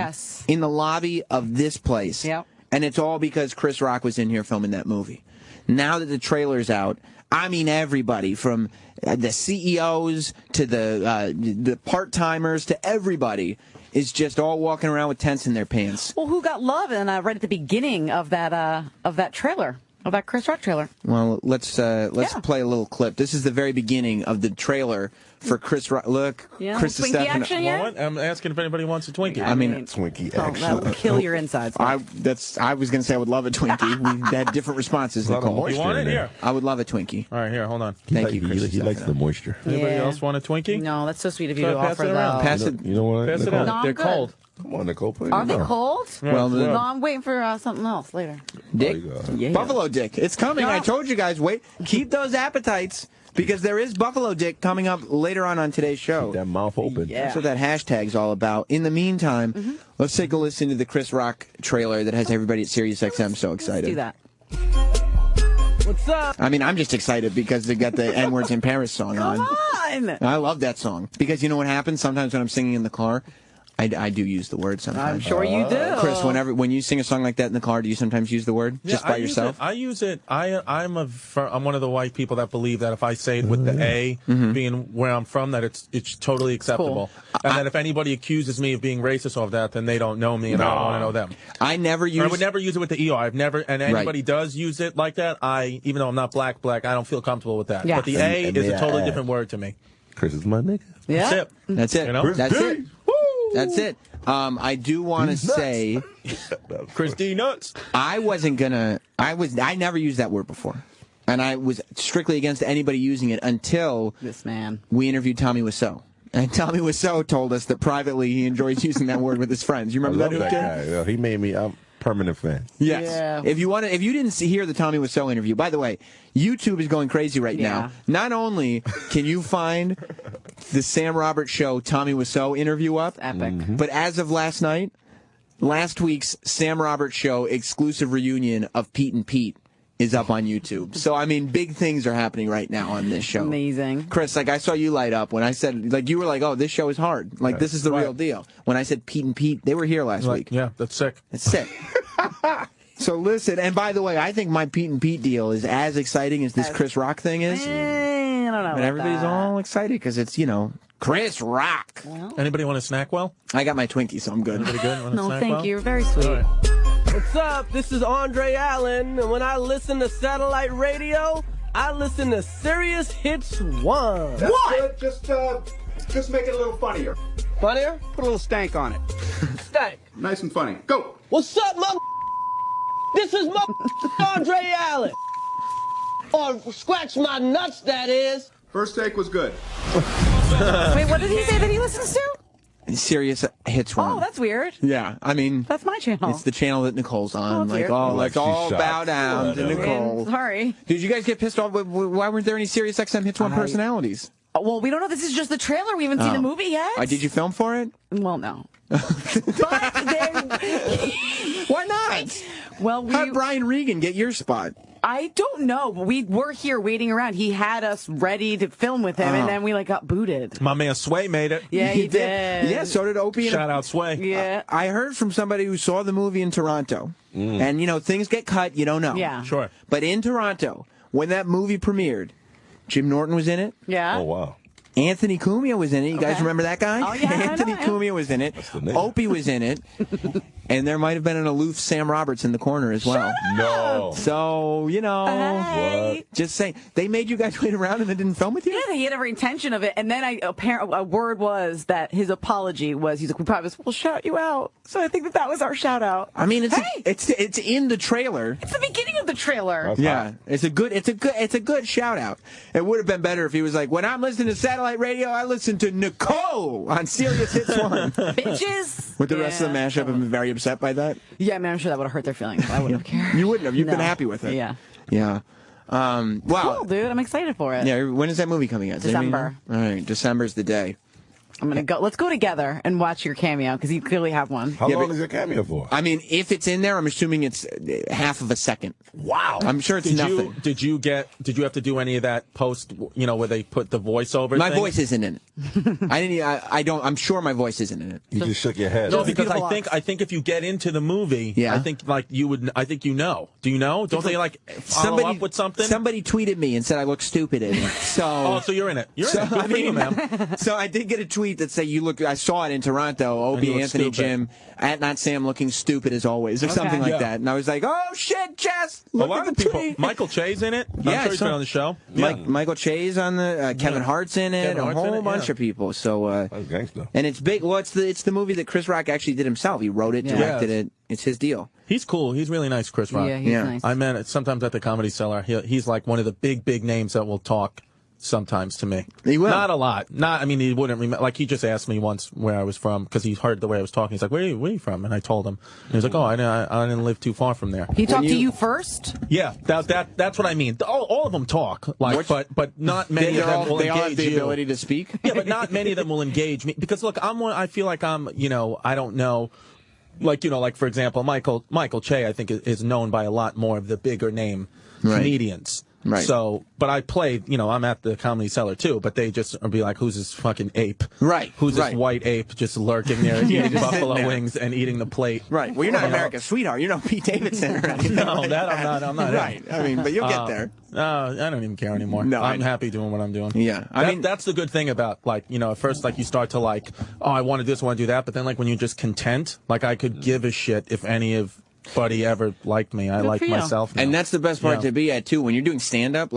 B: in the lobby of this place.
D: Yep.
B: And it's all because Chris Rock was in here filming that movie. Now that the trailer's out, I mean everybody, from the CEOs to the part-timers to everybody, is just all walking around with tents in their pants.
D: Well, who got love? And right at the beginning of that trailer. Of that Chris Rock trailer.
B: Well, let's play a little clip. This is the very beginning of the trailer for Chris Rock. Look, Chris
D: Twinkie
B: Stefano.
D: action yet?
Q: I'm asking if anybody wants a Twinkie.
B: I mean,
C: Twinkie
D: action. That would kill your insides.
B: I was going to say I would love a Twinkie. We had different responses, Nicole.
Q: You want it? Here.
B: I would love a Twinkie.
Q: All right, here, hold on.
B: Thank you, Chris.
C: He likes the moisture.
Q: Anybody else want a Twinkie?
D: No, that's so sweet of you
Q: So
D: to
Q: pass
D: offer
Q: it around.
D: those.
B: Pass it.
C: You know what?
Q: Pass it
C: Nicole?
Q: out.
D: No, I'm
Q: They're
D: good.
Q: cold.
C: Come on, Nicole. Put it
D: Are
C: in
D: they
C: your mouth.
D: cold?
B: Well,
D: No, I'm waiting for something else later.
B: Dick,
D: Yeah.
B: Buffalo Dick. It's coming. I told you guys. Wait, keep those appetites because there is Buffalo Dick coming up later on today's show.
C: Keep that mouth open.
B: That's what that hashtag's all about. In the meantime, let's take a listen to the Chris Rock trailer that has everybody at Sirius XM so excited.
D: Let's do that.
B: What's up? I mean, I'm just excited because they got the N-Words in Paris song on.
D: Come on!
B: I love that song because you know what happens sometimes when I'm singing in the car. I do use the word sometimes.
D: I'm sure you do.
B: Chris, when you sing a song like that in the car, do you sometimes use the word just by yourself?
Q: I use it. I'm one of the white people that believe that if I say it with the A, being where I'm from, that it's totally acceptable.
B: Cool.
Q: And that if anybody accuses me of being racist of that, then they don't know me and I don't want to know them.
B: I would never use
Q: it with the ER. I've never, and anybody does use it like that, even though I'm not black, I don't feel comfortable with that.
D: Yeah.
Q: But the A is a totally different word to me.
C: Chris is my nigga.
D: Yeah.
B: That's it.
Q: You know?
B: That's it. That's it. I do want to say,
Q: Chris D nuts.
B: I never used that word before. And I was strictly against anybody using it until
D: this man.
B: We interviewed Tommy Wiseau. And Tommy Wiseau told us that privately he enjoys using that word with his friends. You remember
C: I love that guy. Yeah, he made me a permanent fan.
B: Yes.
D: Yeah.
B: If you didn't hear the Tommy Wiseau interview, by the way, YouTube is going crazy right now. Not only can you find the Sam Roberts Show Tommy Wiseau interview up,
D: epic.
B: But as of last night, last week's Sam Roberts Show exclusive reunion of Pete and Pete is up on YouTube. So, I mean, big things are happening right now on this show.
D: Amazing.
B: Chris, like, I saw you light up when I said, like, you were like, oh, this show is hard. Like, this is the real deal. When I said Pete and Pete, they were here last week.
Q: Yeah, that's sick.
B: It's sick. So, listen, and by the way, I think my Pete and Pete deal is as exciting as this Chris Rock thing is.
D: I don't know.
B: But everybody's all excited because it's, Chris Rock.
Q: Anybody want a snack well?
B: I got my Twinkie, so I'm good.
Q: Anybody good? Want a
D: No,
Q: snack
D: thank
Q: well?
D: you. You're very sweet.
F: What's up? This is Andre Allen, and when I listen to satellite radio, I listen to Sirius Hits 1.
V: What? Just make it a little funnier.
F: Funnier?
V: Put a little stank on it.
F: Stank.
V: Nice and funny. Go.
F: What's up, mother? This is Andre Allen. Or scratch my nuts, that is.
V: First take was good.
D: Wait, what did he say that he listens to?
B: Sirius Hits 1.
D: Oh, that's weird.
B: Yeah, I mean,
D: That's my channel.
B: it's the channel that Nicole's on.
D: weird.
B: Let's all bow down to Nicole.
D: Sorry.
B: Did you guys get pissed off? Why weren't there any Sirius XM Hits 1 personalities?
D: Well, we don't know. This is just the trailer. We haven't seen the movie yet.
B: Did you film for it?
D: Well, no.
B: Why not?
D: Well,
B: how'd Brian Regan get your spot?
D: I don't know. We were here waiting around. He had us ready to film with him, and then we got booted.
Q: My man Sway made it.
D: Yeah, he did.
B: Yeah, so did Opie.
Q: Shout out Sway.
D: Yeah.
B: I heard from somebody who saw the movie in Toronto, and things get cut. You don't know.
D: Yeah.
Q: Sure.
B: But in Toronto, when that movie premiered, Jim Norton was in it.
D: Yeah.
C: Oh, wow.
B: Anthony Cumia was in it. You guys remember that guy?
D: Oh, yeah,
B: Anthony Cumia was in it.
C: the name.
B: Opie was in it. And there might have been an aloof Sam Roberts in the corner as well.
C: No.
B: So, you know,
D: Hey.
B: just saying. They made you guys wait around and they didn't film with you?
D: Yeah, he had every intention of it. And then a word was that his apology was, he's like, we promise we'll shout you out. So I think that was our shout out.
B: I mean, it's in the trailer.
D: It's the beginning of the trailer.
B: Yeah, it's a good shout out. It would have been better if he was like, when I'm listening to satellite radio, I listen to Nicole on Sirius Hits 1.
D: Bitches.
B: Would the rest of the mashup have been very upset by that?
D: Yeah, I mean, I'm sure that would have hurt their feelings. I wouldn't have cared.
B: You wouldn't have. You've been
D: No.
B: happy with it.
D: Yeah.
B: Yeah. Wow.
D: Cool, dude. I'm excited for it.
B: Yeah. When is that movie coming out?
D: December.
B: All right. December's the day.
D: I'm gonna go. Let's go together and watch your cameo because you clearly have one.
C: How long is your cameo for?
B: I mean, if it's in there, I'm assuming it's half of a second.
C: Wow.
B: I'm sure it's nothing.
Q: Did you have to do any of that post, where they put the voiceover
B: My
Q: thing?
B: voice isn't in it. I don't. I'm sure my voice isn't in it.
C: You just shook your head.
Q: No, because I think if you get into the movie,
B: Yeah.
Q: I think you would. I think you know. Do you know? Don't they follow up with something?
B: Somebody tweeted me and said I look stupid in it. So
Q: so you're in it. You're in it. Good for you, man.
B: So I did get a tweet that said you look. I saw it in Toronto. Obie,
Q: you look
B: Anthony,
Q: stupid.
B: Jim, at Not Sam looking stupid as always, or something like
Q: Yeah.
B: that. And I was like, oh shit, Jess,
Q: A
B: look
Q: lot
B: at
Q: of
B: the
Q: people.
B: tweet.
Q: Michael Che's in it.
B: Yeah,
Q: I'm sure he's been on the show.
B: Michael Che's on the. Kevin Hart's in it.
Q: Kevin
B: A
Q: Hart's in
B: whole
Q: it,
B: bunch
Q: yeah.
B: of people. So.
C: That's gangster.
B: And it's big. Well, it's the movie that Chris Rock actually did himself. He wrote it, directed it. It's his deal.
Q: He's cool. He's really nice, Chris Rock.
D: Yeah, he's nice.
Q: I met it sometimes at the Comedy Cellar. He's like one of the big names that will talk sometimes to me.
B: He will.
Q: Not a lot. I mean, he wouldn't remember. Like, he just asked me once where I was from because he heard the way I was talking. He's like, where are you from? And I told him. And he was like, oh, I didn't live too far from there.
D: He talked to you first?
Q: Yeah, that's what I mean. All of them talk, but not many of them will
B: they all
Q: engage
B: have the
Q: you.
B: ability to speak.
Q: Yeah, but not many of them will engage me because look, I feel like I'm, I don't know. Like for example, Michael Che, I think is known by a lot more of the bigger name comedians.
B: Right.
Q: So, but I played, I'm at the Comedy Cellar too, but they just be like, who's this fucking ape?
B: Right.
Q: Who's this white ape just lurking there eating
B: just
Q: buffalo
B: sitting there.
Q: wings and eating the plate?
B: Right. Well, you're not America's sweetheart. You're not Pete Davidson or anything.
Q: No,
B: like
Q: that I'm not.
B: Right. I mean, but you'll get there.
Q: I don't even care anymore.
B: No,
Q: I'm happy doing what I'm doing.
B: Yeah. I mean,
Q: that's the good thing about, at first, you start to I want to do this, I want to do that, but then, when you're just content, I could give a shit if anybody ever liked me. I like myself now.
B: And that's the best part to be at, too. When you're doing stand-up,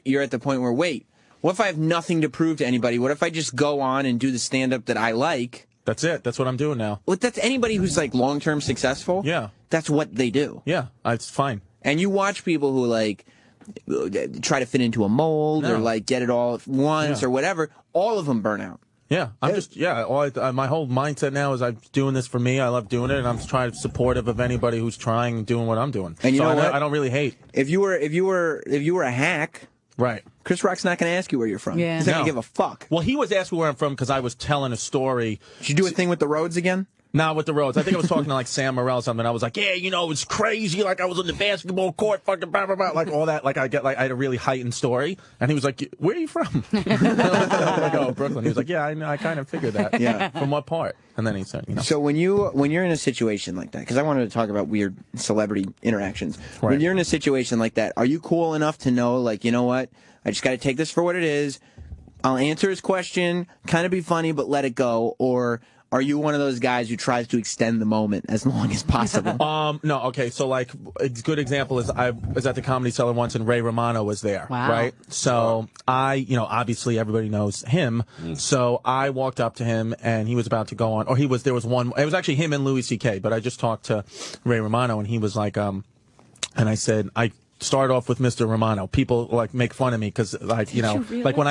B: you're at the point where, wait, what if I have nothing to prove to anybody? What if I just go on and do the stand-up that I like?
Q: That's it. That's what I'm doing now.
B: Well, that's anybody who's, long-term successful.
Q: Yeah.
B: That's what they do.
Q: Yeah, it's fine.
B: And you watch people who, try to fit into a mold or, get it all at once or whatever. All of them burn out.
Q: Yeah, I'm just my whole mindset now is I'm doing this for me. I love doing it, and I'm trying to be supportive of anybody who's trying and doing what I'm doing.
B: And you know what?
Q: I don't really hate.
B: If you were a hack,
Q: right?
B: Chris Rock's not going to ask you where you're from.
D: Yeah.
B: He's not going to give a fuck.
Q: Well, he was asking where I'm from because I was telling a story.
B: Should you do a thing with the roads again?
Q: Not with the roads. I think I was talking to Sam Morrell or something. I was like, yeah, it's crazy. I was on the basketball court, fucking blah, blah, blah. All that. I had a really heightened story. And he was like, where are you from? I was like, oh, Brooklyn. He was like, yeah, I kind of figured that.
B: Yeah.
Q: From what part? And then he said,
B: So when you're in a situation like that, because I wanted to talk about weird celebrity interactions.
Q: Right.
B: When you're in a situation like that, are you cool enough to know, you know what? I just got to take this for what it is. I'll answer his question, kind of be funny, but let it go. Or are you one of those guys who tries to extend the moment as long as possible?
Q: No, okay. So, a good example is I was at the Comedy Cellar once and Ray Romano was there.
D: Wow.
Q: Right? So, obviously everybody knows him. So, I walked up to him and he was about to go on, it was actually him and Louis C.K., but I just talked to Ray Romano and he was like, and I said, I start off with Mr. Romano. People make fun of me because when I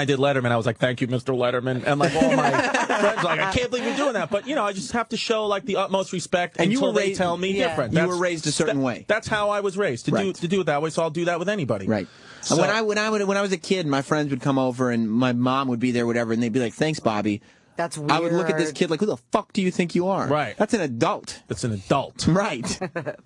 Q: did Letterman, I was like, thank you, Mr. Letterman. And all my friends I can't believe you're doing that. But, I just have to show the utmost respect
B: And
Q: until they tell me different.
B: You were raised a certain way.
Q: That's how I was raised, to do it that way. So I'll do that with anybody.
B: Right.
Q: So,
B: when I was a kid, my friends would come over and my mom would be there, whatever, and they'd be like, thanks, Bobby.
D: That's weird.
B: I would look at this kid like, who the fuck do you think you are?
Q: Right.
B: That's an adult.
Q: It's an adult.
B: Right.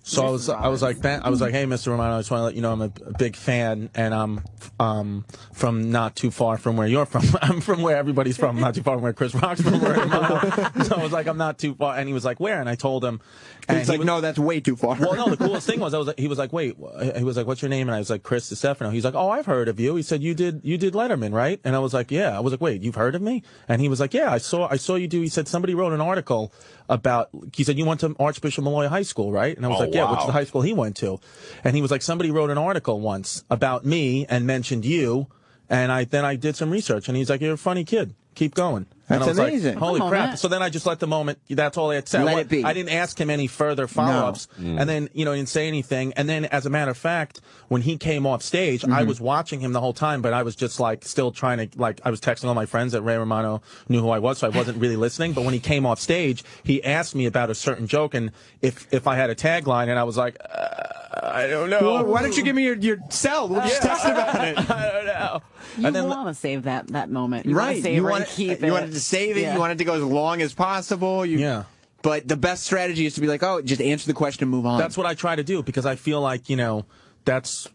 Q: So I was like, hey, Mr. Romano, I just want to let you know I'm a big fan, and I'm from not too far from where you're from. I'm from where everybody's from, not too far from where Chris Rock's from. So I was like, I'm not too far, and he was like, where? And I told him.
B: And he's like, no, that's way too far.
Q: Well, no, the coolest thing was, he was like, wait, he was like, what's your name? And I was like, Chris DiStefano. He's like, oh, I've heard of you. He said, you did Letterman, right? And I was like, yeah. I was like, wait, you've heard of me? And he was like, yeah, saw you do. He said somebody wrote an article about. He said you went to Archbishop Malloy High School, right? And I was like, yeah, which is the high school he went to. And he was like, somebody wrote an article once about me and mentioned you. And then I did some research, and he's like, you're a funny kid. Keep going.
B: That's
Q: and I was
B: amazing.
Q: Like, holy crap. So then I just let the moment, that's all I had said.
B: Let it be.
Q: I didn't ask him any further follow-ups. No. And then, he didn't say anything. And then, as a matter of fact, when he came off stage, I was watching him the whole time, but I was just still trying to, I was texting all my friends that Ray Romano knew who I was, so I wasn't really listening. But when he came off stage, he asked me about a certain joke and if I had a tagline, and I was like, I don't know.
B: Well, why don't you give me your cell? We'll just text about it.
Q: I don't know.
D: You want to save that moment. You
B: right.
D: You wanted
B: to save it. Yeah. You wanted to go as long as possible.
Q: Yeah.
B: But the best strategy is to be like, just answer the question and move on.
Q: That's what I try to do, because I feel like, that's,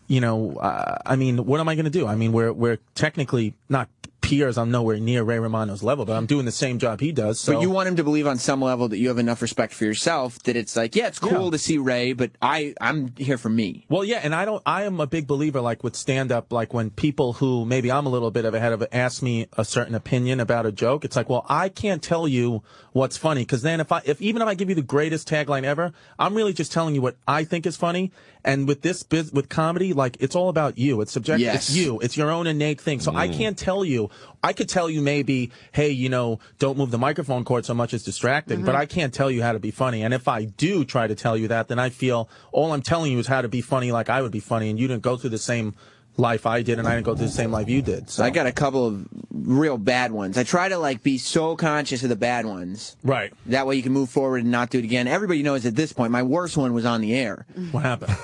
Q: I mean, what am I going to do? I mean, we're technically not peers. I'm nowhere near Ray Romano's level, but I'm doing the same job he does. So.
B: But you want him to believe on some level that you have enough respect for yourself that it's like, it's cool to see Ray, but I'm here for me.
Q: Well, yeah, and I am a big believer, with stand-up, when people who maybe I'm a little bit ahead of it ask me a certain opinion about a joke, it's like, well, I can't tell you what's funny, because then even if I give you the greatest tagline ever, I'm really just telling you what I think is funny. And with with comedy, it's all about you. It's subjective.
B: Yes.
Q: It's you. It's your own innate thing. So I can't tell you. I could tell you maybe, hey, don't move the microphone cord so much, it's distracting. But I can't tell you how to be funny. And if I do try to tell you that, then I feel all I'm telling you is how to be funny like I would be funny, and you didn't go through the same life I did, and I didn't go through the same life you did. So
B: I got a couple of real bad ones. I try to be so conscious of the bad ones.
Q: Right.
B: That way you can move forward and not do it again. Everybody knows at this point my worst one was on the air.
Q: What happened?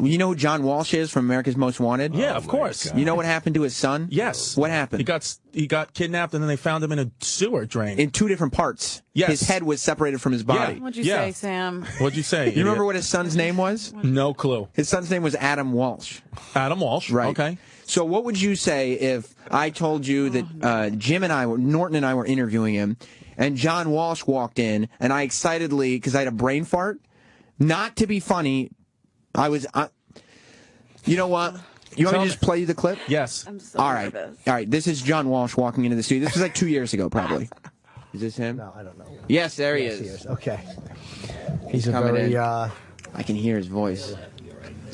B: You know who John Walsh is from America's Most Wanted?
Q: Yeah, of course.
B: You know what happened to his son?
Q: Yes.
B: What happened?
Q: He got kidnapped, and then they found him in a sewer drain.
B: In 2 different parts.
Q: Yes.
B: His head was separated from his body.
Q: Yeah.
D: What'd you say, Sam?
Q: What'd you say?
B: You remember what his son's name was?
Q: No clue.
B: His son's name was Adam Walsh.
Q: Adam Walsh.
B: Right.
Q: Okay.
B: So what would you say if I told you that Norton and I were interviewing him, and John Walsh walked in, and I excitedly, because I had a brain fart, not to be funny, you know what? You want me to just play you the clip?
Q: Yes.
D: I'm so
B: nervous. All right. This is John Walsh walking into the studio. This was 2 years ago, probably. Is this him?
N: No, I don't know.
B: Yes, there he is.
N: Okay.
B: He's coming in. I can hear his voice.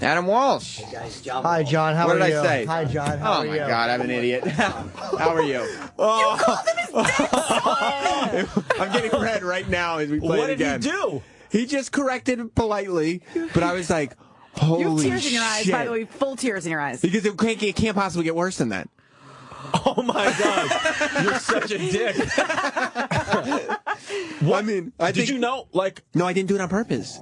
B: Adam Walsh.
N: Hi, John. How are you?
B: What did I say?
N: Hi, John. How are you?
B: Oh, my God. I'm an idiot. How are you? Oh.
D: You called him his dick.
B: I'm getting red right now as we play it again.
Q: What did he do?
B: He just corrected politely, but I was like, holy shit.
D: You have tears in your eyes, by the way. Full tears in your eyes.
B: Because it can't possibly get worse than that.
Q: Oh, my God. You're such a dick.
B: What? I mean,
Q: did you know?
B: No, I didn't do it on purpose.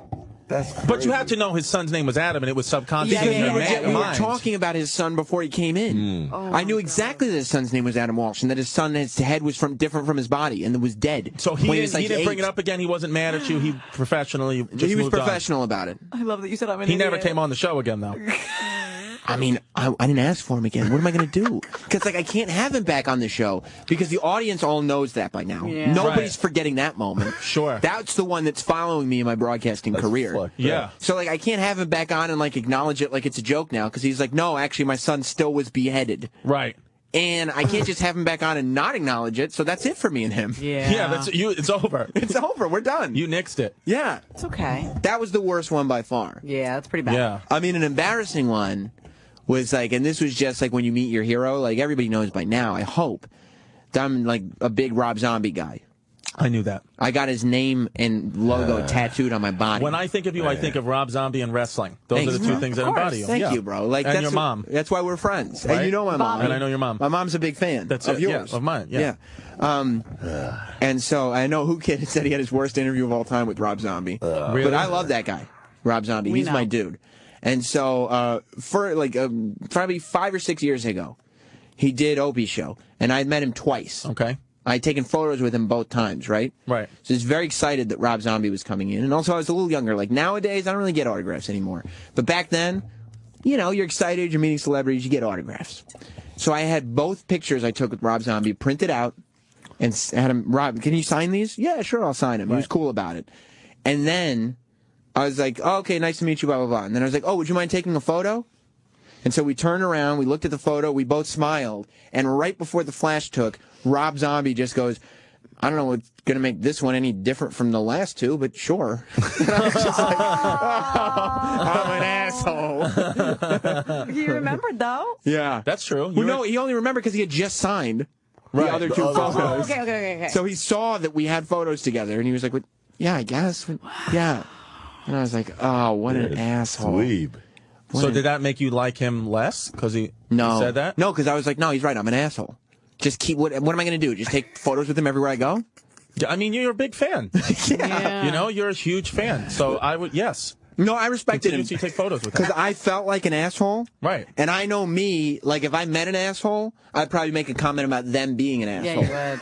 Q: But you have to know his son's name was Adam, and it was subconscious in your mind.
B: We were talking about his son before he came in. I knew exactly that his son's name was Adam Walsh, and that his head was different from his body, and it was dead.
Q: So he didn't bring it up again. He wasn't mad at you. He professionally just
B: he was
Q: moved
B: professional
Q: on.
B: about it.
D: I love that you said I'm an
Q: He
D: idiot.
Q: never came on the show again, though.
B: I mean, I didn't ask for him again. What am I going to do? Because I can't have him back on the show because the audience all knows that by now.
D: Yeah.
B: Nobody's forgetting that moment.
Q: Sure.
B: That's the one that's following me in my broadcasting career.
Q: Yeah.
B: So I can't have him back on and acknowledge it like it's a joke now because he's like, no, actually my son still was beheaded.
Q: Right.
B: And I can't just have him back on and not acknowledge it. So that's it for me and him.
D: Yeah.
Q: Yeah, it's over.
B: It's over. We're done.
Q: You nixed it.
B: Yeah.
D: It's okay.
B: That was the worst one by far.
D: Yeah, that's pretty bad.
Q: Yeah.
B: I mean, an embarrassing one was and this was just when you meet your hero, everybody knows by now, I hope, that I'm a big Rob Zombie guy.
Q: I knew that.
B: I got his name and logo tattooed on my body.
Q: When I think of you, I think of Rob Zombie and wrestling. Those are the 2 things that embody you.
B: Thank you, bro.
Q: And
B: that's
Q: your mom.
B: That's why we're friends.
Q: Right?
B: And you know my mom.
Q: And I know your mom.
B: My mom's a big fan of yours.
Q: Yeah, of mine, yeah.
B: And so I know Whoo Kid said he had his worst interview of all time with Rob Zombie.
Q: Really?
B: But I love that guy, Rob Zombie. He's my dude. And so for probably 5 or 6 years ago, he did Opie's show, and I had met him twice.
Q: Okay.
B: I had taken photos with him both times, right?
Q: Right.
B: So he's very excited that Rob Zombie was coming in. And also I was a little younger. Nowadays, I don't really get autographs anymore. But back then, you're excited, you're meeting celebrities, you get autographs. So I had both pictures I took with Rob Zombie printed out and had him, Rob, can you sign these? Yeah, sure, I'll sign them. Right. He was cool about it. And then I was like, oh, okay, nice to meet you, blah, blah, blah. And then I was like, oh, would you mind taking a photo? And so we turned around, we looked at the photo, we both smiled, and right before the flash took, Rob Zombie just goes, I don't know what's going to make this one any different from the last two, but sure. And I was just like, I'm an asshole.
D: He remembered, though?
B: Yeah.
Q: That's true.
B: Well, no, he only remembered because he had just signed the other two photos.
D: Oh, okay.
B: So he saw that we had photos together, and he was like, well, yeah, I guess. Yeah. And I was like, oh, what an asshole.
C: Dweeb.
Q: So did that make you like him less? Because he said that?
B: No, because I was like, no, he's right. I'm an asshole. Just keep, what am I going to do? Just take photos with him everywhere I go?
Q: I mean, you're a big fan.
B: Yeah.
Q: You know, you're a huge fan. So I would, yes.
B: No, I respected him.
Q: You take photos with him.
B: Because I felt like an asshole.
Q: Right.
B: And I know me, like if I met an asshole, I'd probably make a comment about them being an asshole.
D: Yeah, you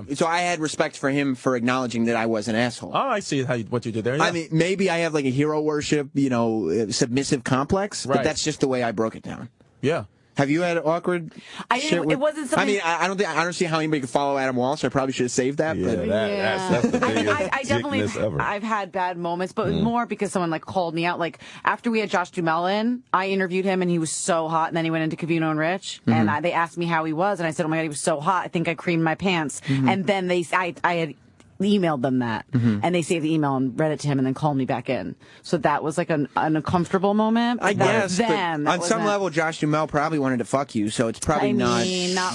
D: would.
B: So I had respect for him for acknowledging that I was an asshole.
Q: Oh, I see what you did there. Yeah.
B: I mean, maybe I have like a hero worship, submissive complex, but that's just the way I broke it down.
Q: Yeah.
B: Have you had awkward shit with,
D: it wasn't something...
B: I don't see how anybody could follow Adam Walsh. I probably should have saved that.
C: Yeah,
B: but
C: that's the biggest
D: I definitely,
C: ever.
D: I've had bad moments, but more because someone like called me out. Like after we had Josh Duhamel in, I interviewed him and he was so hot. And then he went into Cavino and Rich, and they asked me how he was, and I said, "Oh my God, he was so hot. I think I creamed my pants." And then I had emailed them that, and they saved the email and read it to him, and then called me back in. So that was like an uncomfortable moment.
B: I guess.
D: Then
B: on some level, Josh Duhamel probably wanted to fuck you, so it's probably not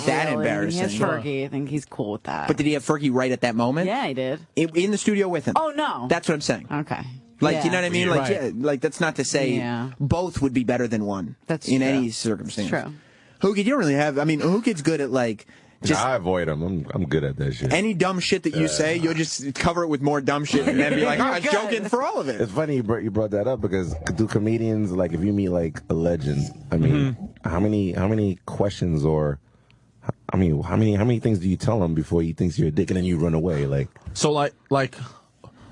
B: that
D: really.
B: embarrassing.
D: He has Fergie. I think he's cool with that.
B: But did he have Fergie right at that moment?
D: Yeah, he did.
B: In the studio with him?
D: Oh, no.
B: That's what I'm saying.
D: Okay.
B: Like, you know what I mean? Like,
Q: Right.
B: like that's not to say both would be better than one.
D: That's
B: in
D: true.
B: any circumstance.
D: True.
B: Who Kid, you don't really have. I mean, Who Kid's good at like. Just
C: I avoid him. I'm good at that shit.
B: Any dumb shit that you say, you'll just cover it with more dumb shit and then be like, I was joking for all of it.
C: It's funny you brought that up because do comedians, like if you meet like a legend, I mean, how many questions or how many things do you tell him before he thinks you're a dick and then you run away? Like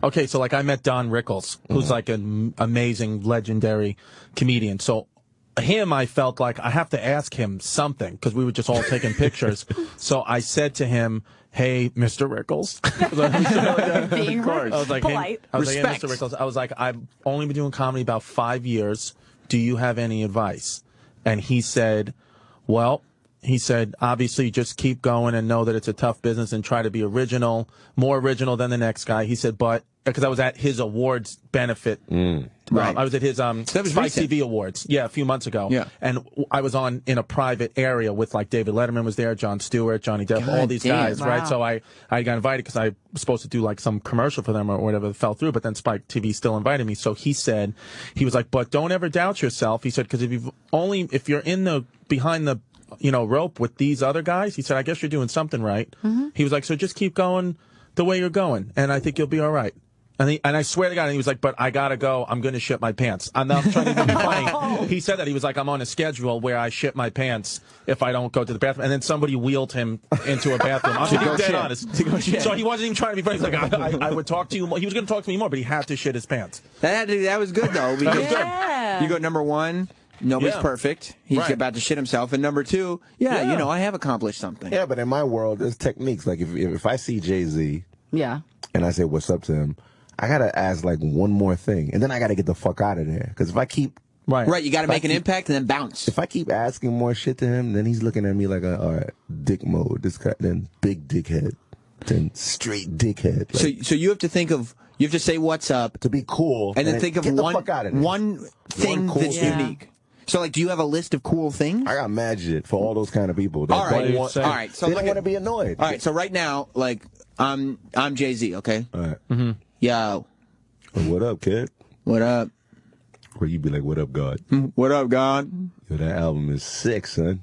Q: Okay, so like I met Don Rickles, who's like an amazing, legendary comedian. So him, I felt like I have to ask him something because we were just all taking pictures. So I said to him, "Hey, Mr. Rickles."
D: Being
Q: I was like,
D: polite.
Q: hey, Mr. Rickles. I was like, I've only been doing comedy about 5 years. Do you have any advice? And he said, well, obviously just keep going and know that it's a tough business and try to be original, more original than the next guy. He said, but because I was at his awards benefit.
B: Right.
Q: I was at his Spice TV Awards, a few months ago. Yeah. And I was in a private area with like David Letterman was there, Jon Stewart, Johnny Depp, all these guys, right? So I got invited because I was supposed to do like some commercial for them or whatever that fell through, but then Spike TV still invited me. So he was like, but don't ever doubt yourself. He said, because if you're behind the rope with these other guys, he said, I guess you're doing something right. He was like, so just keep going the way you're going, and I think you'll be all right. And I swear to God, and he was like, but I gotta go. I'm gonna shit my pants. I'm not trying to be funny. He said that. He was like, I'm on a schedule where I shit my pants if I don't go to the bathroom. And then somebody wheeled him into a bathroom. I'm being dead honest.
B: To go shit.
Q: So he wasn't even trying to be funny. He's like, I would talk to you more. He was gonna talk to me more, but he had to shit his pants.
B: That was good though. Because you go number one. Nobody's perfect. He's about to shit himself. And number two, I have accomplished something.
C: Yeah, but in my world, there's techniques. Like if I see Jay-Z, and I say what's up to him, I gotta ask like one more thing, and then I gotta get the fuck out of there. Because if I keep
B: you gotta make an impact and then bounce.
C: If I keep asking more shit to him, then he's looking at me like, all right, dick mode. This guy, then big dickhead, then straight dickhead. Like,
B: so you have to think of. You have to say what's up
C: to be cool,
B: and then think of one thing
C: cool
B: that's unique. So, like, do you have a list of cool things?
C: I got mad shit for all those kind of people.
B: All right. So
C: they don't want to be annoyed.
B: All right. So right now, like, I'm Jay-Z. Okay.
C: All right.
B: Yo.
C: What up, kid?
B: What up?
C: Or you be like, what up, God?
B: What up, God?
C: Yo, that album is sick, son.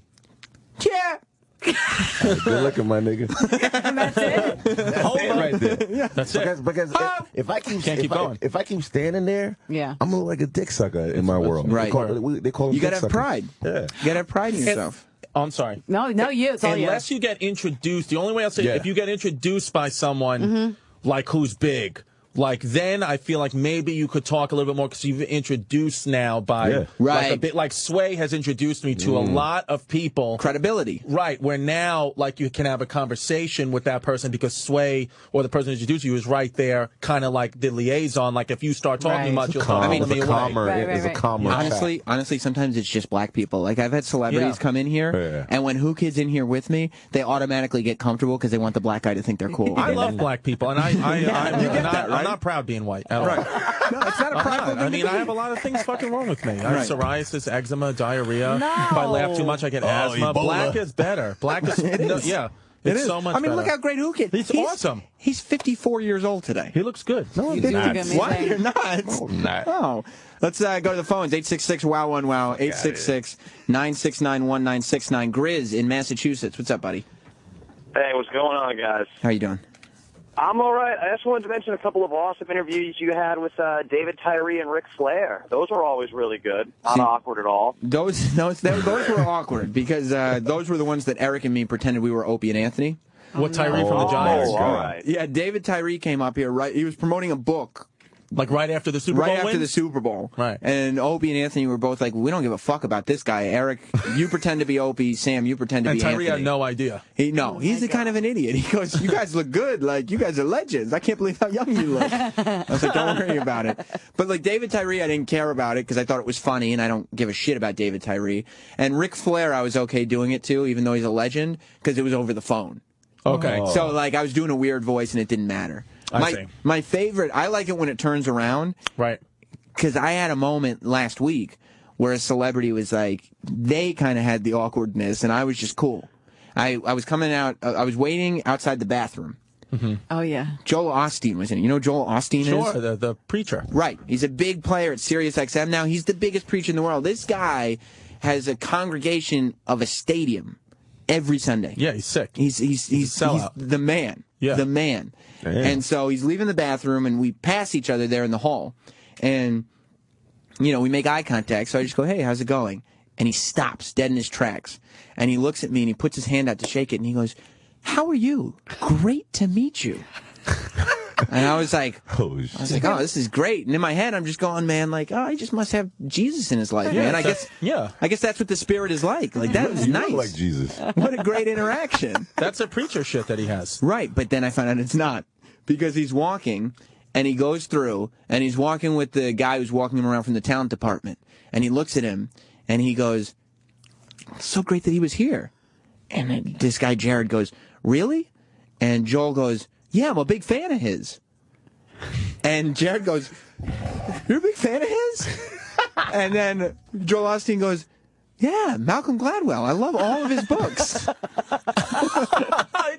B: Yeah.
C: Good looking, my nigga.
D: That's it.
C: Hold it right there.
Q: Yeah. That's it.
C: Because if I keep standing there,
D: I'm
C: gonna look like a dick sucker in my world.
B: Right.
C: They call them
B: you gotta
C: dick
B: have pride.
C: Yeah.
B: You gotta have pride in yourself.
Q: I'm sorry.
D: No, you. It's all
Q: Unless you get introduced, the only way I'll say if you get introduced by someone like who's big, Like, then I feel like maybe you could talk a little bit more because you've introduced now by like a bit like Sway has introduced me to a lot of people.
B: Credibility.
Q: Right, where now like you can have a conversation with that person because Sway or the person who introduced you is right there, kind of like the liaison. Like if you start talking much, you'll talk me away.
B: Honestly, sometimes it's just black people. Like I've had celebrities come in here, and when Whoo Kid's in here with me, they automatically get comfortable because they want the black guy to think they're cool.
Q: I love black people, and I'm not proud being white at all.
B: No, it's not a problem.
Q: I mean, I have a lot of things fucking wrong with me. I have psoriasis, eczema, diarrhea. If I laugh too much, I get asthma.
B: Ebola.
Q: Black is better. Black is, it's so much
B: I mean,
Q: better.
B: look how great Whoo Kid.
Q: He's awesome.
B: He's 54 years old today.
Q: He looks good.
B: No,
Q: he's not.
B: What? You're not. Oh. Let's go to the phones. 866-WOW-1-WOW. 866-969-1969. Grizz in Massachusetts. What's up, buddy?
G: Hey, what's going on, guys?
B: How you doing?
G: I'm all right. I just wanted to mention a couple of awesome interviews you had with David Tyree and Ric Flair. Those were always really good. Not awkward at all.
B: Those were awkward because those were the ones that Eric and me pretended we were Opie and Anthony.
Q: What, Tyree from the Giants?
G: All right.
B: Yeah, David Tyree came up here. He was promoting a book.
Q: Like right after the Super Bowl
B: Right after the Super Bowl.
Q: Right.
B: And Opie and Anthony were both like, we don't give a fuck about this guy. Eric, you pretend to be Opie. Sam, you pretend to be
Q: Tyree
B: Anthony.
Q: had no idea.
B: He's the kind of an idiot. He goes, you guys look good. Like, you guys are legends. I can't believe how young you look. I was like, don't worry about it. But like David Tyree, I didn't care about it because I thought it was funny, and I don't give a shit about David Tyree. And Ric Flair, I was okay doing it too, even though he's a legend, because it was over the phone.
Q: Okay.
B: So like I was doing a weird voice, and it didn't matter. My favorite, I like it when it turns around.
Q: Right.
B: Because I had a moment last week where a celebrity was like, they kind of had the awkwardness, and I was just cool. I was coming out, I was waiting outside the bathroom.
Q: Mm-hmm.
D: Oh, yeah.
B: Joel Osteen was in it. You know who Joel Osteen is?
Q: Sure, the preacher.
B: Right. He's a big player at Sirius XM now. He's the biggest preacher in the world. This guy has a congregation of a stadium every Sunday.
Q: Yeah, he's sick.
B: He's the man.
Q: Yeah.
B: The man.
Q: Damn.
B: And so he's leaving the bathroom, and we pass each other there in the hall. And, you know, we make eye contact. So I just go, hey, how's it going? And he stops dead in his tracks. And he looks at me, and he puts his hand out to shake it. And he goes, how are you? Great to meet you. And I was like, oh, this is great. And in my head, I'm just going, man, like, oh, he just must have Jesus in his life, man. I guess that's what the Spirit is like. Like, that was nice.
C: You look like Jesus.
B: What a great interaction.
Q: That's a preacher shit that he has.
B: Right, but then I found out it's not. Because he's walking, and he goes through, and he's walking with the guy who's walking him around from the talent department. And he looks at him, and he goes, it's so great that he was here. And then this guy, Jared, goes, really? And Joel goes, yeah, I'm a big fan of his. And Jared goes, you're a big fan of his? And then Joel Osteen goes, yeah, Malcolm Gladwell. I love all of his books.
Q: I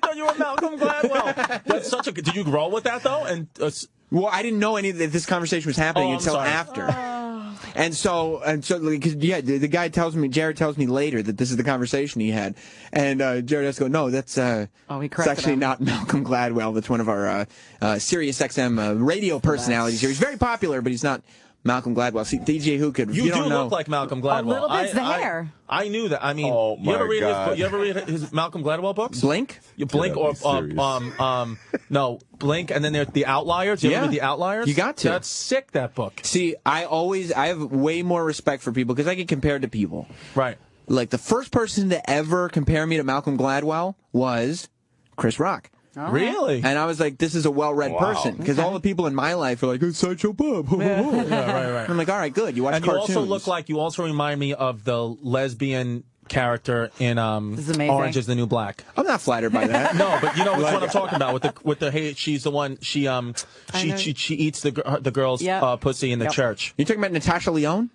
Q: thought you were Malcolm Gladwell. That's such a. Did you grow with that though? And
B: well, I didn't know that this conversation was happening until after. And so, because the guy tells me, Jared tells me later that this is the conversation he had, and Jared has to go, no, that's it's actually not Malcolm Gladwell. That's one of our Sirius XM radio personalities here. He's very popular, but he's not Malcolm Gladwell. See, DJ Whoo Kid,
Q: you
B: don't
Q: do
B: know.
Q: Look like Malcolm Gladwell.
D: A little bit's the hair.
Q: I knew that. I mean, you ever read his Malcolm Gladwell books?
B: Blink?
Q: You Blink or no, Blink, and then there's The Outliers. You ever read The Outliers?
B: You got to.
Q: That's sick, that book.
B: See, I have way more respect for people because I get compared to people.
Q: Right.
B: Like the first person to ever compare me to Malcolm Gladwell was Chris Rock.
Q: Really?
B: And I was like, this is a well-read person. Because all the people in my life are like, it's Sideshow Bob.
Q: Right.
B: I'm like, all right, good. You watch cartoons.
Q: You also remind me of the lesbian character in Orange is the New Black.
B: I'm not flattered by that.
Q: No, but you know what I'm talking about with the hey, she's the one she eats the girl's pussy in the church.
B: You talking about Natasha Lyonne?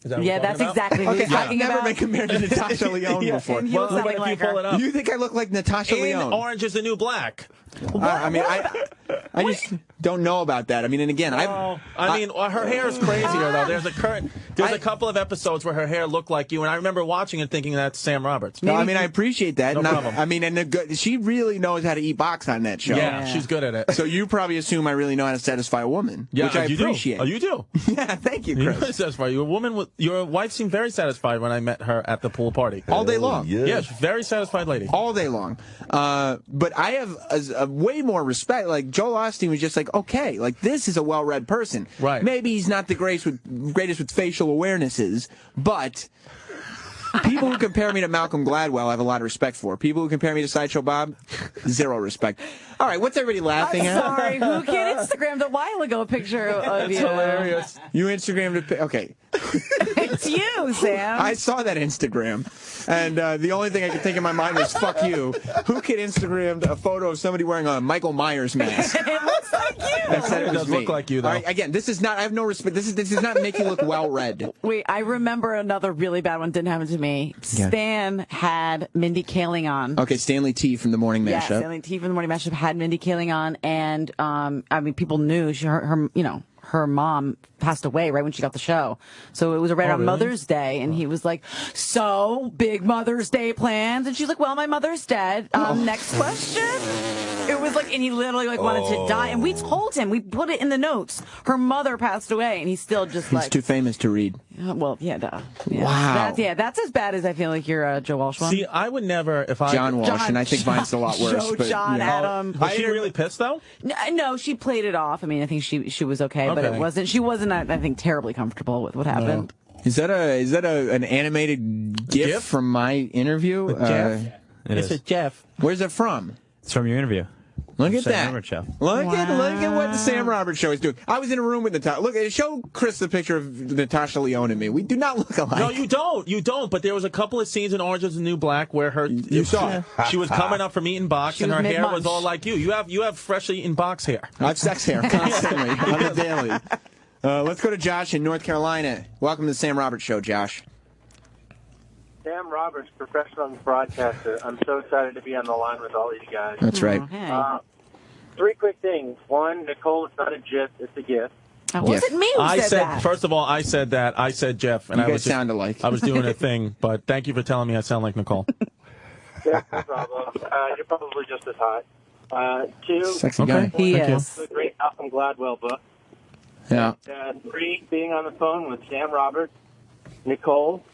D: That's exactly what he's talking
B: I've
D: about.
B: never been compared to Natasha Lyonne before.
D: And you look something like her.
B: You think I look like Natasha Lyonne?
Q: Orange is the New Black.
B: I mean, I just don't know about that. I mean, and again,
Q: her hair is crazier though. There's a couple of episodes where her hair looked like you, and I remember watching it thinking that's Sam Roberts.
B: No, I mean, I appreciate that.
Q: No problem.
B: I mean, and she really knows how to eat box on that show.
Q: Yeah, she's good at it.
B: So you probably assume I really know how to satisfy a woman, which I appreciate.
Q: Oh, you do?
B: Yeah, thank you, Chris.
Q: You satisfy you. Your wife seemed very satisfied when I met her at the pool party.
B: All day long.
Q: Yeah, she's a very satisfied lady.
B: All day long. But I have a way more respect. Like Joel Osteen was just like, like, okay, like this is a well-read person.
Q: Right.
B: Maybe he's not the greatest with facial awarenesses, but people who compare me to Malcolm Gladwell, I have a lot of respect for. People who compare me to Sideshow Bob, zero respect. All right, what's everybody laughing at?
D: Sorry, Whoo Kid Instagrammed a while ago a picture of you.
B: That's hilarious. You Instagrammed a okay.
D: It's you, Sam.
B: I saw that Instagram, and the only thing I could think in my mind was "fuck you." Who Kid Instagrammed a photo of somebody wearing a Michael Myers mask?
D: It looks like you.
B: That said it
Q: does
B: me.
Q: look like you, though.
B: All right, again, this is not. I have no respect. This does not make you look well read.
D: Wait, I remember another really bad one didn't happen to me.
B: Yeah.
D: Stan had Mindy Kaling on.
B: Okay, Stanley T from the Morning
D: Yeah,
B: Mashup.
D: Stanley T from the Morning Mashup had Mindy Kaling on, and I mean, people knew her mom passed away right when she got the show. So it was right on
Q: really?
D: Mother's Day, and he was like, so, big Mother's Day plans? And she's like, well, my mother's dead. Next question? It was like, and he literally like wanted to die. And we told him, we put it in the notes. Her mother passed away, and he's still just
B: He's
D: like...
B: too famous to read.
D: Well, yeah, duh. Yeah.
B: Wow.
D: That's as bad as I feel like your Joe Walsh one.
Q: See, I would never, if I...
B: John Walsh, and I think mine's a lot worse.
D: Joe,
B: but,
D: John,
B: yeah.
D: Adam.
Q: Was she really pissed, though?
D: No, she played it off. I mean, I think she was okay, but
Q: Okay.
D: she wasn't, I think, terribly comfortable with what happened.
B: Is that an animated GIF from my interview?
J: Jeff?
Q: It's a Jeff.
B: Where's it from?
J: It's from your interview.
B: Look at
J: Sam
B: that.
J: Roberts Show.
B: Look at what the Sam Roberts Show is doing. I was in a room with Natasha. Look, show Chris the picture of Natasha Lyonne and me. We do not look alike.
Q: No, you don't. You don't. But there was a couple of scenes in Orange is the New Black where
B: You saw it.
Q: She was coming up from eating box,
D: She
Q: and
D: was
Q: her hair
D: mid-munch.
Q: was all like you. You have freshly eaten box hair.
B: I have sex hair constantly on the daily. Let's go to Josh in North Carolina. Welcome to the Sam Roberts Show, Josh.
M: Sam Roberts, professional broadcaster. I'm so excited to be on the line with all of you guys.
B: That's right.
M: Three quick things. One, Nicole, it's not a GIF, it's a GIF.
D: It wasn't me who
Q: I
D: said that.
Q: First of all, I said that. I said Jeff, and
B: You
Q: I
B: guys
Q: was just,
B: sound alike.
Q: I was doing a thing, but thank you for telling me I sound like Nicole.
M: Yeah, no problem. You're probably just as hot. Two,
B: Sexy guy.
D: He
Q: Thank you.
D: is.
M: the great Malcolm Gladwell book.
B: Yeah.
M: Three, being on the phone with Sam Roberts, Nicole,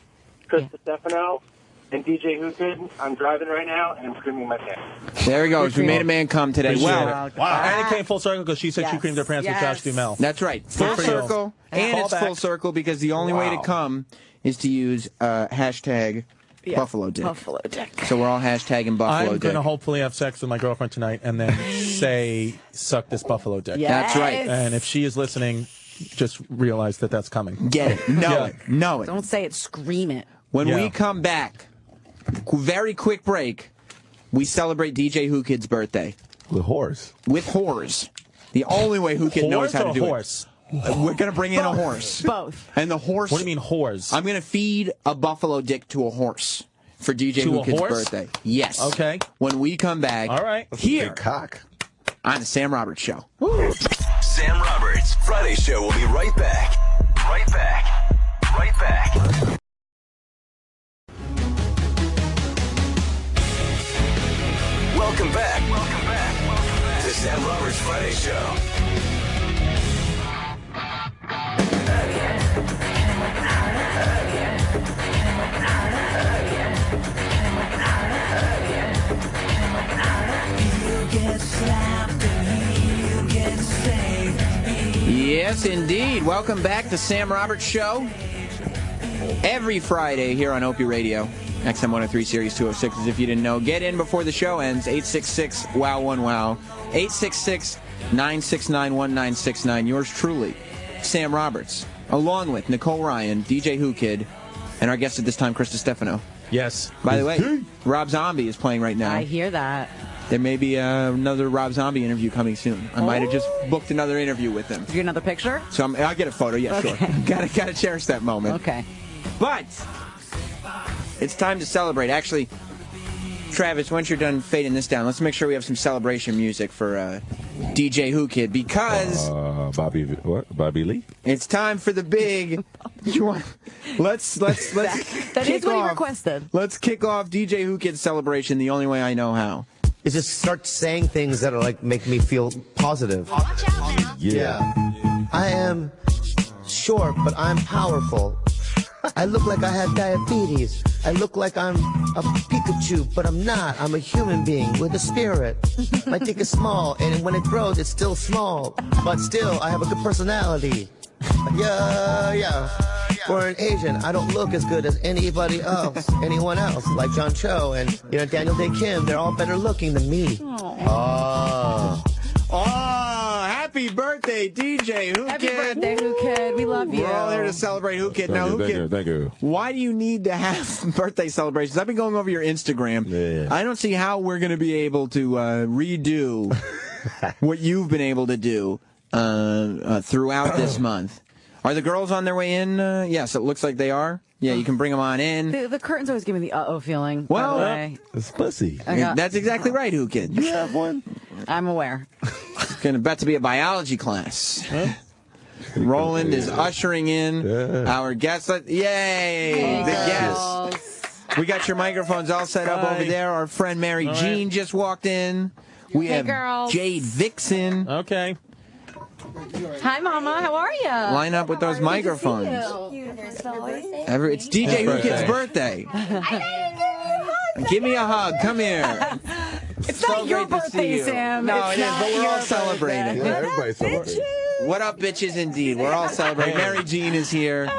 M: Chris Stefano, and DJ Whoo Kid. I'm driving right now, and I'm screaming my pants.
B: There he goes. We made a man come today.
Q: Appreciate
B: Well,
Q: it. Wow. And it came full circle because she said she
D: Yes.
Q: creamed her pants with Josh Duhamel.
B: that's right. Full
Q: Good for you.
B: circle. And
Q: Call
B: it's
Q: back.
B: full circle because the only way to come is to use hashtag Buffalo Dick.
D: Buffalo Dick.
B: So we're all hashtagging Buffalo
Q: I'm
B: Dick.
Q: going to hopefully have sex with my girlfriend tonight and then say, suck this buffalo dick.
D: Yes.
B: That's right.
Q: And if she is listening, just realize that that's coming.
B: Get it. Know
Q: Yeah.
B: it. Know it.
D: Don't say it, scream it.
B: When
Q: Yeah.
B: we come back, very quick break, we celebrate DJ Whoo Kid's birthday.
C: With horse.
B: With whores. The only way Whoo Kid knows
Q: Horse
B: how to
Q: or
B: do
Q: horse?
B: it. We're going to bring in a horse.
D: Both.
B: And the horse...
Q: What do you mean whores?
B: I'm going to feed a buffalo dick to a horse for DJ
Q: To
B: Whoo
Q: a
B: Kid's
Q: horse?
B: birthday. Yes.
Q: Okay.
B: When we come back,
Q: All right.
B: here
C: Big cock.
B: on the Sam Roberts Show.
A: Sam Roberts, Friday Show will be right back. Right back. Right back. Welcome back. Welcome back. To Sam Roberts Friday Show.
B: Yes, indeed. Welcome back to Sam Roberts Show. Every Friday here on Opie Radio. XM 103 Series 206, as if you didn't know. Get in before the show ends. 866-WOW1WOW. 866-969-1969. Yours truly, Sam Roberts. Along with Nicole Ryan, DJ Whoo Kid, and our guest at this time, Chris Stefano.
Q: Yes.
B: By the way, Rob Zombie is playing right now.
D: I hear that.
B: There may be another Rob Zombie interview coming soon. I might have just booked another interview with him.
D: You get another picture?
B: So I'll get a photo, yeah,
D: Okay.
B: sure. Gotta cherish that moment.
D: Okay.
B: But it's time to celebrate. Actually, Travis, once you're done fading this down, let's make sure we have some celebration music for DJ Whoo Kid because
C: Bobby Lee?
B: it's time for the big. Let's
D: That
B: kick
D: is what he
B: off.
D: requested.
B: Let's kick off DJ Whoo Kid's celebration the only way I know how.
N: Is just start saying things that are like make me feel positive. Yeah. I am short, but I'm powerful. I look like I have diabetes. I look like I'm a Pikachu, but I'm not. I'm a human being with a spirit. My dick is small, and when it grows, it's still small. But still, I have a good personality. Yeah. For an Asian, I don't look as good as anybody else, anyone else, like John Cho and Daniel Day Kim. They're all better looking than me.
B: Oh, happy birthday, DJ Whoo Kid.
D: Happy birthday, Whoo Kid. We love you.
B: We're all here to celebrate Whoo Kid. Now, Whoo Kid,
C: Thank you.
B: why do you need to have birthday celebrations? I've been going over your Instagram.
C: Yeah.
B: I don't see how we're going to be able to redo what you've been able to do throughout this month. Are the girls on their way in? Yes, it looks like they are. Yeah, you can bring them on in.
D: The curtains always give me the uh-oh feeling.
B: Well,
D: by the way.
C: It's pussy.
B: That's exactly right, Whoo Kid.
C: You have one?
D: I'm aware.
B: It's going to bet to be a biology class. Roland is ushering in our guests. Yay! The guests. We got your microphones all set up over there. Our friend Mary Jean just walked in. We have
D: girls.
B: Jade Vixen.
Q: Okay.
D: Hi, Mama. How are you?
B: Line up with those microphones. It's DJ Whoo Kid's birthday. Give me a hug. Come here.
D: It's not your birthday, Sam.
B: No,
D: It's
B: it is,
D: not
B: but we're all
D: your
B: celebrating.
C: Yeah, everybody's celebrating.
B: What up, bitches, indeed. We're all celebrating. Mary Jean is here.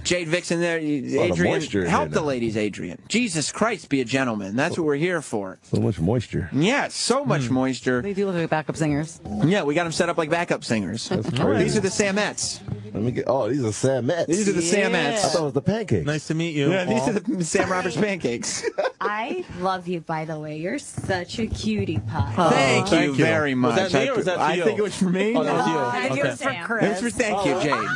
B: Jade Vixen there. Adrian, help the ladies, Adrian. Jesus Christ, be a gentleman. That's what we're here for.
C: So much moisture.
B: Yeah, so much moisture.
D: They do look like backup singers.
B: Yeah, we got them set up like backup singers.
C: That's crazy.
B: These are the Samettes.
C: Let me get. Oh, these are Samettes.
B: These are the Samettes.
C: I thought it was the pancakes.
Q: Nice to meet you.
B: Yeah, these are the Sam Roberts pancakes.
J: I love you, by the way. You're such a cutie pie.
B: Thank you very much.
Q: Was that me or was that for
B: I
Q: you?
B: think it was for me.
Q: Oh, that was you.
D: I think it was for Chris.
B: It was for thank you, Jade.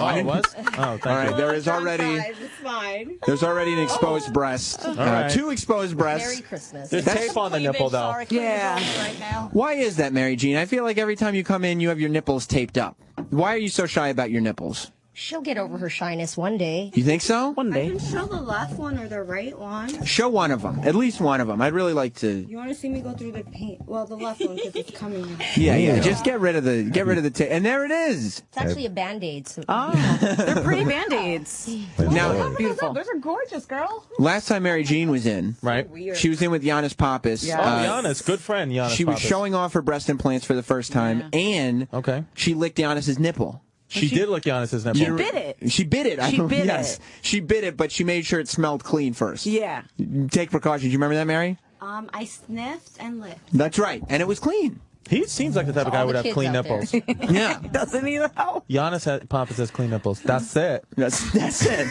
Q: Oh, it was? Oh, thank
B: All right,
Q: you.
B: there is already.
J: It's fine.
B: There's already an exposed breast.
Q: right.
B: 2 exposed breasts.
J: Merry Christmas.
Q: There's tape on the nipple, though.
D: Yeah.
J: Right now.
B: Why is that, Mary Jean? I feel like every time you come in, you have your nipples taped up. Why are you so shy about your nipples?
J: She'll get over her shyness one day.
B: You think so?
D: One
J: I
D: day.
J: can show the left one or the right one.
B: Show one of them. At least one of them. I'd really like to.
J: You want to see me go through the paint? Well, the left one because it's coming out.
B: Yeah. Just get rid of the tape. And there it is.
J: It's actually a Band-Aid. So
D: They're pretty Band-Aids.
B: Now,
D: Beautiful.
J: Those are gorgeous, girl.
B: last time Mary Jean was in,
Q: Right.
B: she was in with Giannis Pappas.
D: Yeah.
Q: Oh, Giannis, good friend, Giannis.
B: She was
Q: Pappas.
B: showing off her breast implants for the first time, and she licked Giannis's nipple.
Q: She did lick Giannis's nipple.
D: She bit it.
B: She bit it.
D: She bit
B: yes.
D: it.
B: She bit it, but she made sure it smelled clean first.
D: Yeah.
B: Take precautions. You remember that, Mary?
J: I sniffed and licked.
B: That's right. And it was clean.
Q: He seems like the type of guy who would have clean nipples.
B: Yeah.
D: Doesn't he though?
Q: Giannis Pappas has clean nipples. That's it.
B: That's it.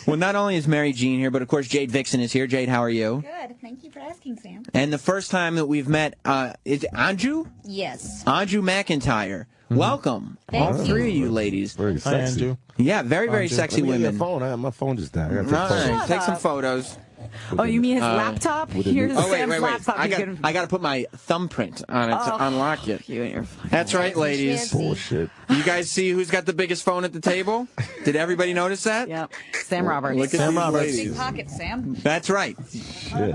B: Well, not only is Mary Jean here, but of course Jade Vixen is here. Jade, how are you?
J: Good. Thank you for asking, Sam.
B: And the first time that we've met, is it Anju?
J: Yes.
B: Anju McIntyre. Welcome.
J: Thank
B: All
J: you.
B: 3 of you ladies.
C: Very sexy.
Q: Anju.
B: Yeah, very, very
Q: Anju.
B: sexy
C: Let me get
B: women.
C: your phone. My phone just died. I gotta take
B: All
C: photos.
B: right, take some photos.
D: Oh, you mean his laptop? Here's
B: Oh, wait,
D: Sam's
B: wait, wait.
D: laptop.
B: I got to put my thumbprint on it to unlock it.
D: You and your
B: That's right, ladies.
C: Bullshit.
B: You guys see who's got the biggest phone at the table? Did everybody notice that?
D: Yep. Sam Roberts.
B: Look at
Q: Sam
B: these
Q: Roberts.
B: ladies.
J: Pocket, Sam.
B: That's right.
C: Shit.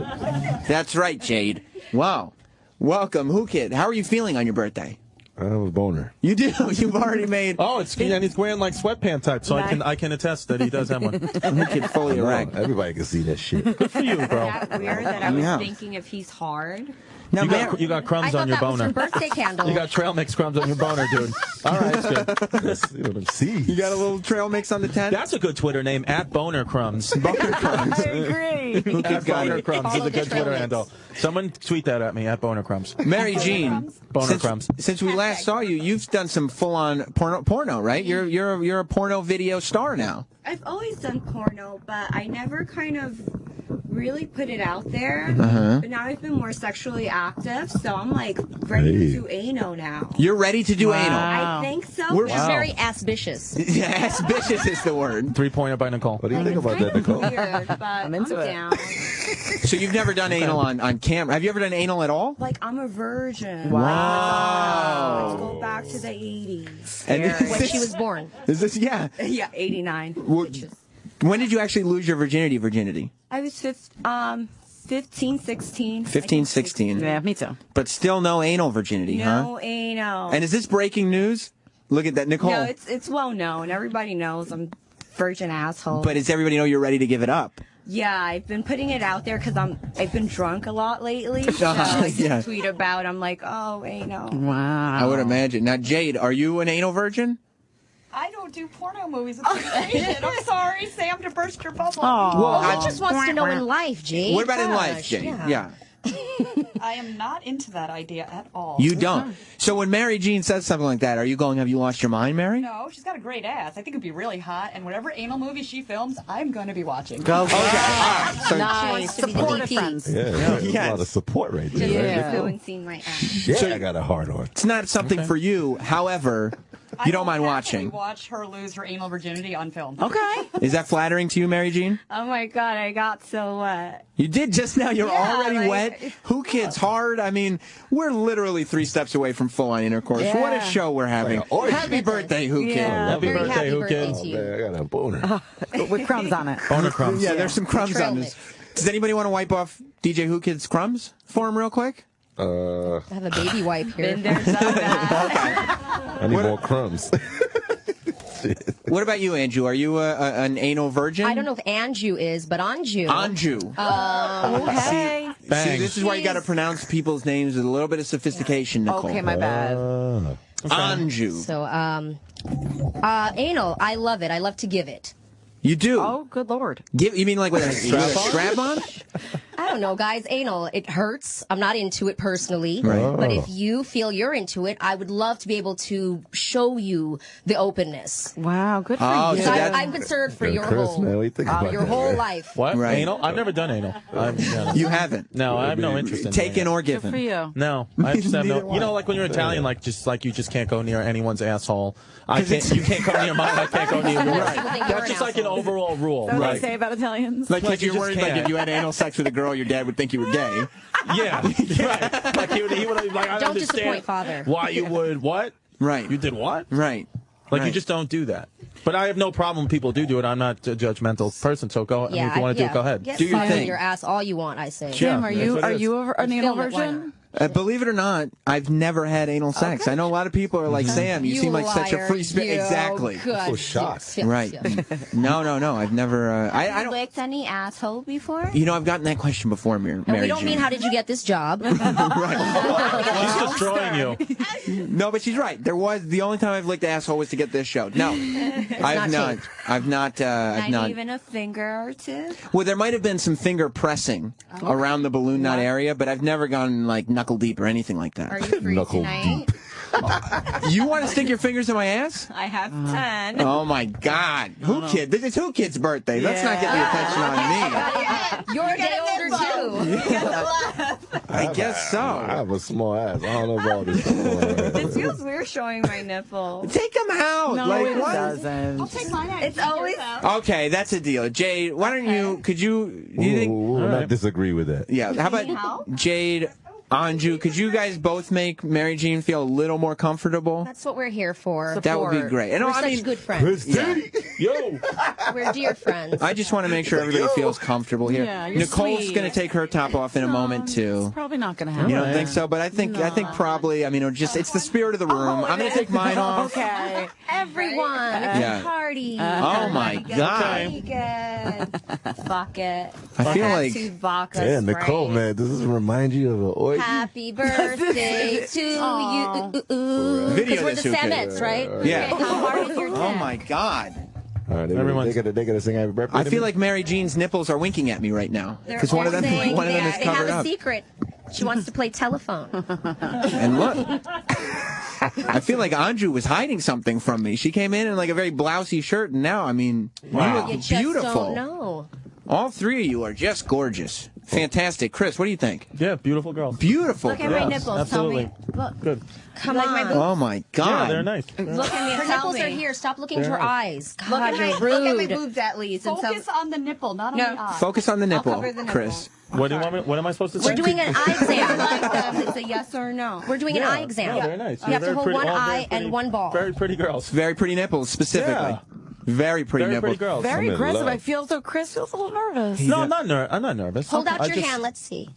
B: That's right, Jade. Wow. Welcome, Whoo Kid. How are you feeling on your birthday?
C: I have a boner.
B: You do. You've already made.
Q: Oh, it's and he's wearing like sweatpants type, so I can attest that he does have one.
B: Whoo Kid fully erect.
C: Everybody can see that shit.
Q: Good for you, bro.
J: Is that weird that I was
B: Yeah.
J: thinking if he's hard?
B: Now,
Q: You got crumbs on your boner.
J: birthday candle.
Q: You got trail mix crumbs on your boner, dude. All right, it's good.
C: You know them seeds.
B: you got a little trail mix on the tent?
Q: That's a good Twitter name, @BonerCrumbs.
B: Boner crumbs.
D: I agree.
B: Kid's got it.
Q: @BonerCrumbs is a good Twitter handle. Someone tweet that at me, @BonerCrumbs.
B: Mary Jean,
Q: Boner crumbs.
B: since we last saw you, you've done some full-on porno, right? You're a porno video star now.
J: I've always done porno, but I never kind of really put it out there.
B: Uh-huh.
J: But now I've been more sexually active, so I'm like ready to do anal now.
B: You're ready to do anal.
J: I think so.
B: We're-
J: It's
B: Wow.
J: very aspicious.
B: Yeah, aspicious is the word.
Q: 3-pointer by Nicole.
C: What do you think about that, Nicole?
J: Weird, but I'm
D: into it.
J: down.
B: So you've never done anal on camera. Have you ever done anal at all?
J: Like I'm a virgin.
B: Wow.
J: Let's go back to the 80s.
B: And is
J: When
B: this-
J: she was born.
B: Is this, yeah.
J: Yeah, 89.
B: When did you actually lose your virginity?
J: I was 15, 16.
B: 15, 16.
D: Yeah, me too.
B: But still no anal virginity, huh?
J: No anal.
B: And is this breaking news? Look at that, Nicole.
J: No, it's well known. Everybody knows I'm virgin asshole.
B: But does everybody know you're ready to give it up?
J: Yeah, I've been putting it out there because I've been drunk a lot lately. So I just tweet about. I'm like, oh, anal.
D: Wow.
B: I would imagine. Now, Jade, are you an anal virgin?
P: I don't do porno movies. I'm sorry, Sam, to burst your bubble.
R: Well, he just wants to know in life, Jade.
B: What about in life, Jade? Yeah.
P: I am not into that idea at all.
B: You don't. So when Mary Jean says something like that, are you going, have you lost your mind, Mary?
P: No, she's got a great ass. I think it'd be really hot, and whatever anal movie she films, I'm going to be watching.
B: Go. Okay. All right. So
R: Nice. Supportive friends.
C: Yeah, there's a lot of support right there.
J: Just influencing my ass.
C: Yeah, I got a hard on.
B: It's not something for you. However, you don't mind watching.
P: Watch her lose her anal virginity on film.
D: Okay.
B: Is that flattering to you, Mary Jean?
J: Oh my god, I got so wet.
B: You did just now. You're already wet. Who Kid's hard? I mean, we're literally 3 steps away from full-on intercourse.
D: Yeah.
B: What a show we're having. Happy birthday, Whoo Kid.
Q: Happy birthday, Whoo Kid.
C: Oh, man, I got a boner.
D: With crumbs on it.
Q: Boner crumbs.
B: Yeah, there's some crumbs on this. Does anybody want to wipe off DJ Whoo Kid's crumbs for him real quick?
R: I have a baby wipe here.
C: I need more crumbs.
B: What about you, Anju? Are you an anal virgin?
R: I don't know if Anju is, but Anju.
B: Anju.
R: Okay.
B: See, this is why you got to pronounce people's names with a little bit of sophistication, Nicole.
D: Okay, my bad.
B: Anju.
R: So, anal, I love it. I love to give it.
B: You do?
D: Oh, good Lord.
B: You mean like with a strap on?
R: I don't know, guys. Anal, it hurts. I'm not into it personally.
B: Right.
R: But if you feel you're into it, I would love to be able to show you the openness.
D: Wow, good for
B: Oh,
D: you.
B: so
R: I'm concerned for your
C: Chris,
R: whole,
C: man, what do you think about
R: your
C: that,
R: whole
C: man?
R: life.
Q: What?
B: Right.
Q: Anal? I've never done anal.
B: You haven't?
Q: No, I have no interest in
B: Taken
Q: it.
B: or
D: Good
B: given?
D: for you.
Q: No, I just have
B: Neither
Q: no. You know, like when you're Italian, like you just can't go near anyone's asshole. You can't go near mine. I can't go near yours. That's just like an overall rule.
D: That's what
Q: Right.
D: they say about Italians.
B: Like,
Q: Like,
B: you're
Q: you
B: worried,
Q: just
B: like,
Q: can't.
B: if you had anal sex with a girl, your dad would think you were gay.
Q: Yeah, right. Like he would like, I
R: Don't
Q: understand
R: disappoint, Father.
Q: why you would what?
B: Right.
Q: You did what?
B: Right.
Q: Like you
B: Right.
Q: just don't do that. But I have no problem when people do it. I'm not a judgmental person, so go. I mean, if you want to do it, go ahead.
R: Get
B: Do your
R: fucked
B: thing.
R: in your ass all you want, I say.
Q: Yeah,
D: Tim,
Q: that's what it is.
D: an anal
R: Film it, why
D: virgin?
B: Believe it or not, I've never had anal sex. I know a lot of people are like, Sam, you seem like such a free spirit. Exactly.
C: So shocked.
B: Right. No, I've never. I
J: Have you
B: don't.
J: licked any asshole before?
B: You know, I've gotten that question before, Mary.
R: And we don't mean how did you get this job.
Q: She's destroying you.
B: No, but she's right. There was the only time I've licked asshole was to get this show. No, I've not. I've not. I've
J: Not
B: not.
J: even a finger or two?
B: Well, there might have been some finger pressing around the balloon knot area, but I've never gone like knuckle deep or anything like that.
J: Are you free
C: Knuckle
J: tonight?
B: You want to stick your fingers in my ass?
P: I have 10.
B: Oh my God! Who Kid? This is Who Kid's birthday. Let's not get the attention on me.
R: You're a day older too.
B: I guess so.
C: I have a small ass. I don't know about this.
J: It feels weird showing my nipple.
B: Take them out.
D: No,
B: like
D: it
B: what?
D: doesn't.
P: I'll take mine out.
J: It's always...
B: Okay, that's a deal. Jade, why don't you? Could you? Do you think?
C: We'll not disagree with that.
B: Yeah. How about Jade? Anju, could you guys both make Mary Jean feel a little more comfortable?
R: That's what we're here for.
B: That would be great. And
R: We're
B: I mean,
R: such good friends.
Q: Yo.
R: We're dear friends.
B: I just want to make sure everybody feels comfortable here.
D: Yeah, you're
B: Nicole's
D: sweet.
B: going to take her top off in a moment too.
D: Probably not going to happen.
B: You don't think so? But I think probably. I mean, it's the spirit of the room. I'm going to take mine off.
D: Okay.
R: Everyone, it's
B: Yeah.
R: a party.
B: Oh my God!
J: Good. Fuck it.
B: I feel
J: Have
B: like.
J: 2 vodka
C: Yeah, Nicole,
J: Sprite.
C: man, does this remind you of an orgy?
R: Happy birthday to you.
B: Video
R: Because we're
B: this,
R: the
B: Who Kid.
R: Samettes, right?
B: Yeah.
J: How hard is your dick?
B: Oh my God!
C: All right,
Q: Everyone's-
C: they gotta sing happy birthday.
B: I
C: to
B: feel
C: me?
B: like Mary Jean's nipples are winking at me right now
R: They're
B: because one of them
R: all saying
B: is
R: they have
B: covered
R: a
B: up.
R: secret. She wants to play telephone.
B: And look, I feel like Anju was hiding something from me. She came in like a very blousy shirt, and now, I mean, you look
R: You just
B: beautiful.
R: don't know.
B: All 3 of you are just gorgeous. Fantastic. Chris, what do you think?
Q: Yeah, beautiful girls.
B: Beautiful.
J: Look at my
Q: Yes,
J: nipples.
Q: absolutely.
J: Tell me. Look.
Q: Good.
R: Come
J: Like
R: on.
J: my boobs?
B: Oh my
Q: Yeah,
B: God.
Q: they're nice.
J: Look at me and
R: Her
J: tell
R: nipples
J: me.
R: are here. Stop looking into her
Q: They're
R: eyes.
J: Look
R: God,
J: at,
R: you're
J: my, look at my
R: rude.
J: boobs at least. And
P: Focus on the nipple, not on
J: No.
P: the eye.
B: Focus on the nipple,
J: cover the nipple.
B: Chris.
Q: What do you want me? What am I supposed to say?
R: We're doing an eye exam.
J: like them. It's a yes or no.
R: We're doing an
Q: Yeah.
R: eye exam.
Q: No, very nice.
R: You have to
Q: Very
R: hold
Q: pretty-
R: one
Q: all very
R: eye
Q: pretty-
R: and one ball.
Q: Very pretty girls.
B: Very pretty nipples, specifically.
Q: Yeah.
B: Very pretty
Q: Very
B: nipples.
Q: pretty girls.
D: Very
C: I'm in
D: aggressive.
C: love.
D: I feel so Chris feels a little nervous.
Q: No, I'm not nervous.
R: Hold out
Q: I
R: your
Q: just-
R: hand. Let's see.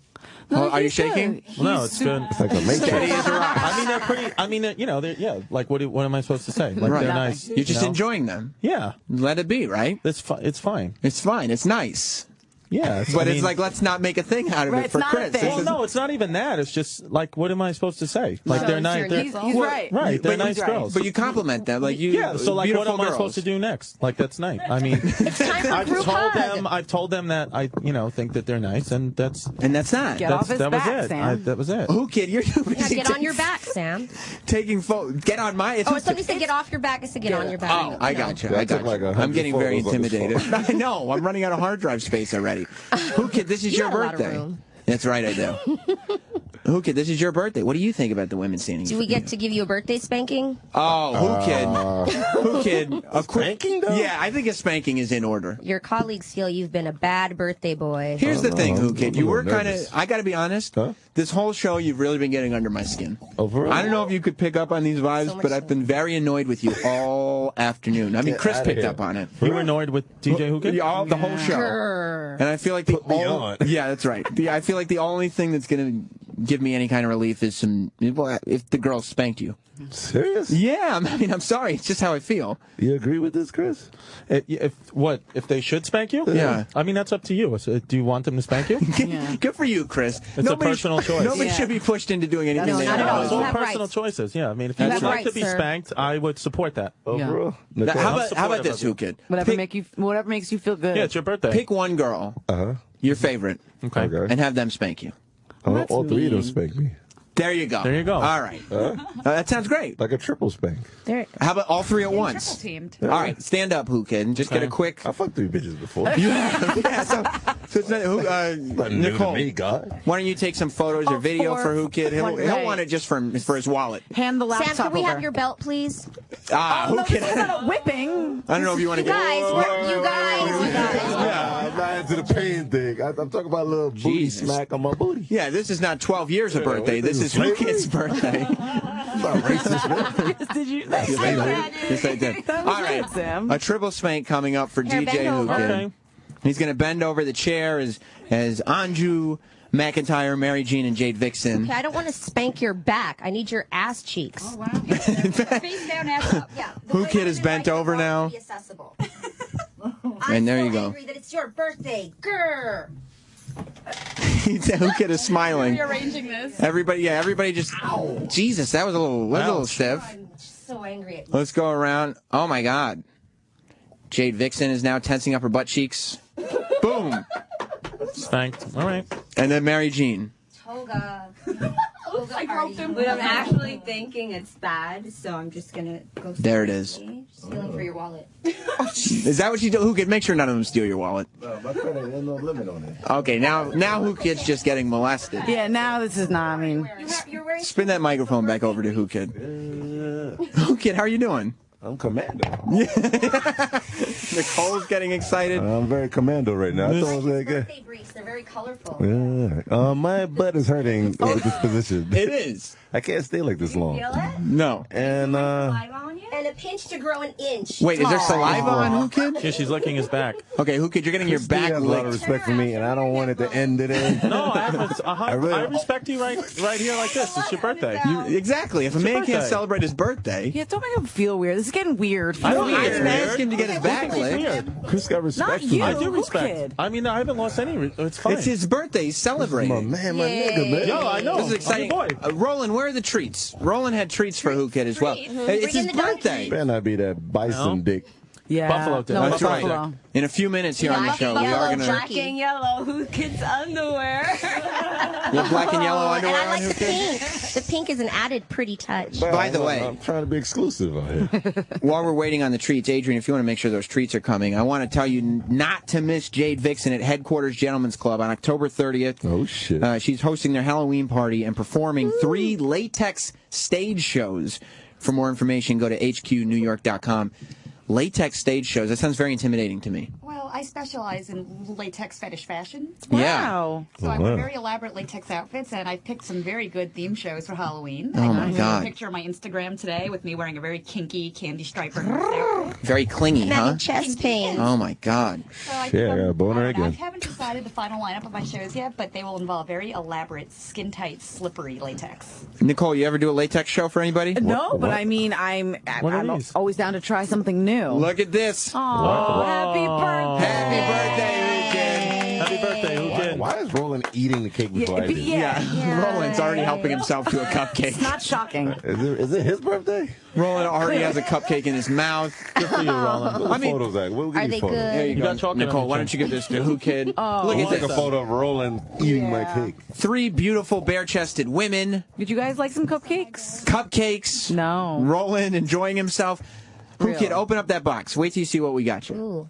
B: Oh, are you
D: he's
B: shaking?
D: good.
Q: No, it's good.
C: It's like a matrix.
B: Steady as a rock.
Q: I mean, they're pretty. I mean, you know, they're yeah. Like, what am I supposed to say? Like,
B: Right.
Q: they're nice.
B: You're just
Q: you know?
B: enjoying them.
Q: Yeah,
B: Let it be, right?
Q: it's fine.
B: It's fine. It's nice.
Q: Yeah,
B: but it's like, let's not make a thing out of it for Chris.
Q: Well, no, it's not even that. It's just like, what am I supposed to say? Like,
B: No,
Q: they're nice.
D: He's right.
Q: Right, they're
B: But
Q: nice girls.
B: But you compliment them, like you.
Q: Yeah. So like, what am I
B: girls.
Q: supposed to do next? Like, that's nice. I mean, I've told them that I, think that they're nice, and that's
B: that.
D: Get off his
Q: that
D: back,
Q: was it.
D: Sam.
Q: That was it.
B: Who Kid? You're too busy.
R: Get on your back, Sam.
B: Taking photos. Get on my.
R: Somebody said get off your back. I said get on your back.
B: Oh, I got you. I got you. I'm getting very intimidated. I know. I'm running out of hard drive space already. Who Kid? This is your birthday. That's right, I do. Who Kid? This is your birthday. What do you think about the women standing?
R: Do we get to give you a birthday spanking?
B: Oh, Who Kid? A
C: spanking, though?
B: Yeah, I think a spanking is in order.
R: Your colleagues feel you've been a bad birthday boy.
B: Here's the thing, Who Kid. You were kind of, I got to be honest, this whole show you've really been getting under my skin.
C: Oh, for real?
B: I don't know if you could pick up on these vibes, but I've been very annoyed with you all afternoon. I mean, Chris picked up on it.
Q: You were annoyed with DJ Who Kid?
B: The whole show. And I feel like yeah, that's right. I feel like the only thing that's going to give me any kind of relief is if the girl spanked you.
C: Serious?
B: Yeah, I mean, I'm sorry. It's just how I feel.
C: You agree with this, Chris?
Q: If they should spank you?
B: Yeah.
Q: I mean, that's up to you. So, do you want them to spank you?
B: Good for you, Chris.
Q: It's a personal choice.
B: Nobody should be pushed into doing anything.
R: No, not at all.
Q: It's
R: You
Q: all
R: have
Q: personal
R: rights.
Q: choices. Yeah, I mean, if you would like to be spanked, I would support that.
C: Oh,
D: Yeah.
C: bro.
B: How about this, Who Kid?
D: Whatever makes you feel good.
Q: Yeah, it's your birthday.
B: Pick one girl, your favorite,
Q: Okay.
B: and have them spank you.
C: All three of them spank me.
B: There you go.
Q: There you go.
B: All right. That sounds great.
C: Like a triple spank.
B: How about all three at once?
P: Teamed.
B: All right, stand up, Who Kid, and just get a quick.
C: I fucked 3 bitches before.
B: Yeah, so it's not, Nicole,
C: me, God.
B: why don't you take some photos or video for Who Kid? He'll want it just for his wallet.
D: Hand the laptop
R: Sam, can we
D: over.
R: have your belt, please?
B: Who Kid?
D: This is not a whipping.
B: I don't know if you want to
R: You guys.
C: Yeah, I'm not into the pain thing. I'm talking about a little booty smack on my booty.
B: Yeah, this is not 12 years of birthday. This is Who Kid's birthday.
C: I'm not racist, man.
D: Did you?
B: Yes, I did. All right,
D: Sam.
B: a triple spank coming up for
R: Here,
B: DJ
R: bend
B: Who
R: over.
B: Kid.
Q: Okay.
B: He's going to bend over the chair as Anju, McIntyre, Mary Jean, and Jade Vixen.
R: Okay, I don't want to spank your back. I need your ass cheeks.
P: Oh, wow. Face down, ass up.
R: Yeah.
B: Who Kid is bent over now.
R: Be accessible.
B: And there
R: I'm
B: you
R: so
B: go.
R: angry that it's your birthday. Grr.
B: Who Kid is smiling.
P: Rearranging this.
B: Everybody just. Jesus, that was a little stiff.
R: I'm so angry at you.
B: Let's go around. Oh my God. Jade Vixen is now tensing up her butt cheeks. Boom.
Q: Spanked. All right.
B: And then Mary Jean.
J: Toga.
P: I groped him.
J: But I'm actually thinking it's bad, so I'm just gonna go.
B: There it is.
R: Stealing for your wallet.
B: Is that what you do? Who Kid? Make sure none of them steal your wallet.
C: No, my credit, there's no limit on it.
B: Okay, now Who Kid's just getting molested.
D: Yeah, now this is not. I mean,
B: Spin that microphone back over to Who Kid. Who Kid, how are you doing?
C: I'm commando.
B: Nicole's getting excited.
C: I'm very commando right now. I thought it was very good.
R: Birthday briefs, they're very colorful.
C: Yeah. My butt is hurting with this position.
B: It is.
C: I can't stay like this long.
R: Feel it?
B: No.
C: And
R: And a pinch to grow an inch.
B: Wait, is there saliva on Who Kid?
Q: Yeah, she's licking his back.
B: Okay, Who Kid, you're getting your
C: Christy
B: back
C: has a lot of
B: licked.
C: respect for me, and I don't want it to end today.
Q: No, I respect you right here like this. It's your birthday.
B: Exactly. If a
Q: It's your
B: man can't
Q: birthday.
B: celebrate his birthday.
D: yeah, don't make him feel weird. This is getting weird.
Q: I don't
B: I
Q: think
B: didn't
Q: it's
B: ask him to get his back licked.
Q: weird.
C: Chris got respect
D: Not
C: for
D: you.
C: me.
Q: I do
D: Who
Q: respect.
D: Kid?
Q: I mean, I haven't lost any. It's fine.
B: It's his birthday. He's celebrating.
C: My man, my nigga, man.
Q: Yo, I know.
B: This is exciting.
Q: I'm your boy.
B: Roland, where are the treats? Roland had treats for Who Kid as well. It's
R: Bring
B: his
R: in the
B: birthday.
C: Better not be that bison dick.
D: Yeah.
Q: Buffalo did.
D: No,
B: That's
D: Buffalo.
B: right. In a few minutes here on the show, we are going to.
J: Black and yellow. Who Kid's underwear?
B: With black and yellow
R: And
B: underwear
R: I
B: on
R: like
B: Who
R: the
B: Kid.
R: pink. The pink is an added pretty touch.
B: By the way,
C: I'm trying to be exclusive out here.
B: while we're waiting on the treats, Adrian, if you want to make sure those treats are coming, I want to tell you not to miss Jade Vixen at Headquarters Gentlemen's Club on October 30th.
C: Oh, shit.
B: She's hosting their Halloween party and performing 3 latex stage shows. For more information, go to hqnewyork.com. Latex stage shows. That sounds very intimidating to me.
P: Well, I specialize in latex fetish fashion.
B: Yeah.
P: So I wear very elaborate latex outfits, and I've picked some very good theme shows for Halloween.
B: Oh, my
P: I put
B: God.
P: a picture on my Instagram today with me wearing a very kinky candy stripe outfit.
B: Very clingy, huh?
R: Chest pain.
B: Oh, my God.
P: So I
C: Yeah, I got a boner
P: I
C: again.
P: haven't decided the final lineup of my shows yet, but they will involve very elaborate, skin-tight, slippery latex.
B: Nicole, you ever do a latex show for anybody?
D: No, but I mean, I'm always down to try something new.
B: Look at this.
D: Aw, happy birthday.
B: Happy birthday, Who Kid.
Q: Happy
C: eating the cake before I did.
B: Yeah. Roland's already helping himself to a cupcake.
D: It's not shocking.
C: Is it his birthday?
B: Roland already has a cupcake in his mouth. Good for you, Roland.
C: Where the photos at? We'll get
R: Are
C: these
R: they
C: photos.
R: good?
B: There you go. Nicole, why don't you give this to Whoo Kid? Look at
C: Take
B: this.
C: a photo of Roland eating my cake.
B: 3 beautiful bare-chested women.
D: Did you guys like some cupcakes?
B: Cupcakes.
D: No.
B: Roland enjoying himself. Whoo Kid, open up that box. Wait till you see what we got you.
R: Ooh.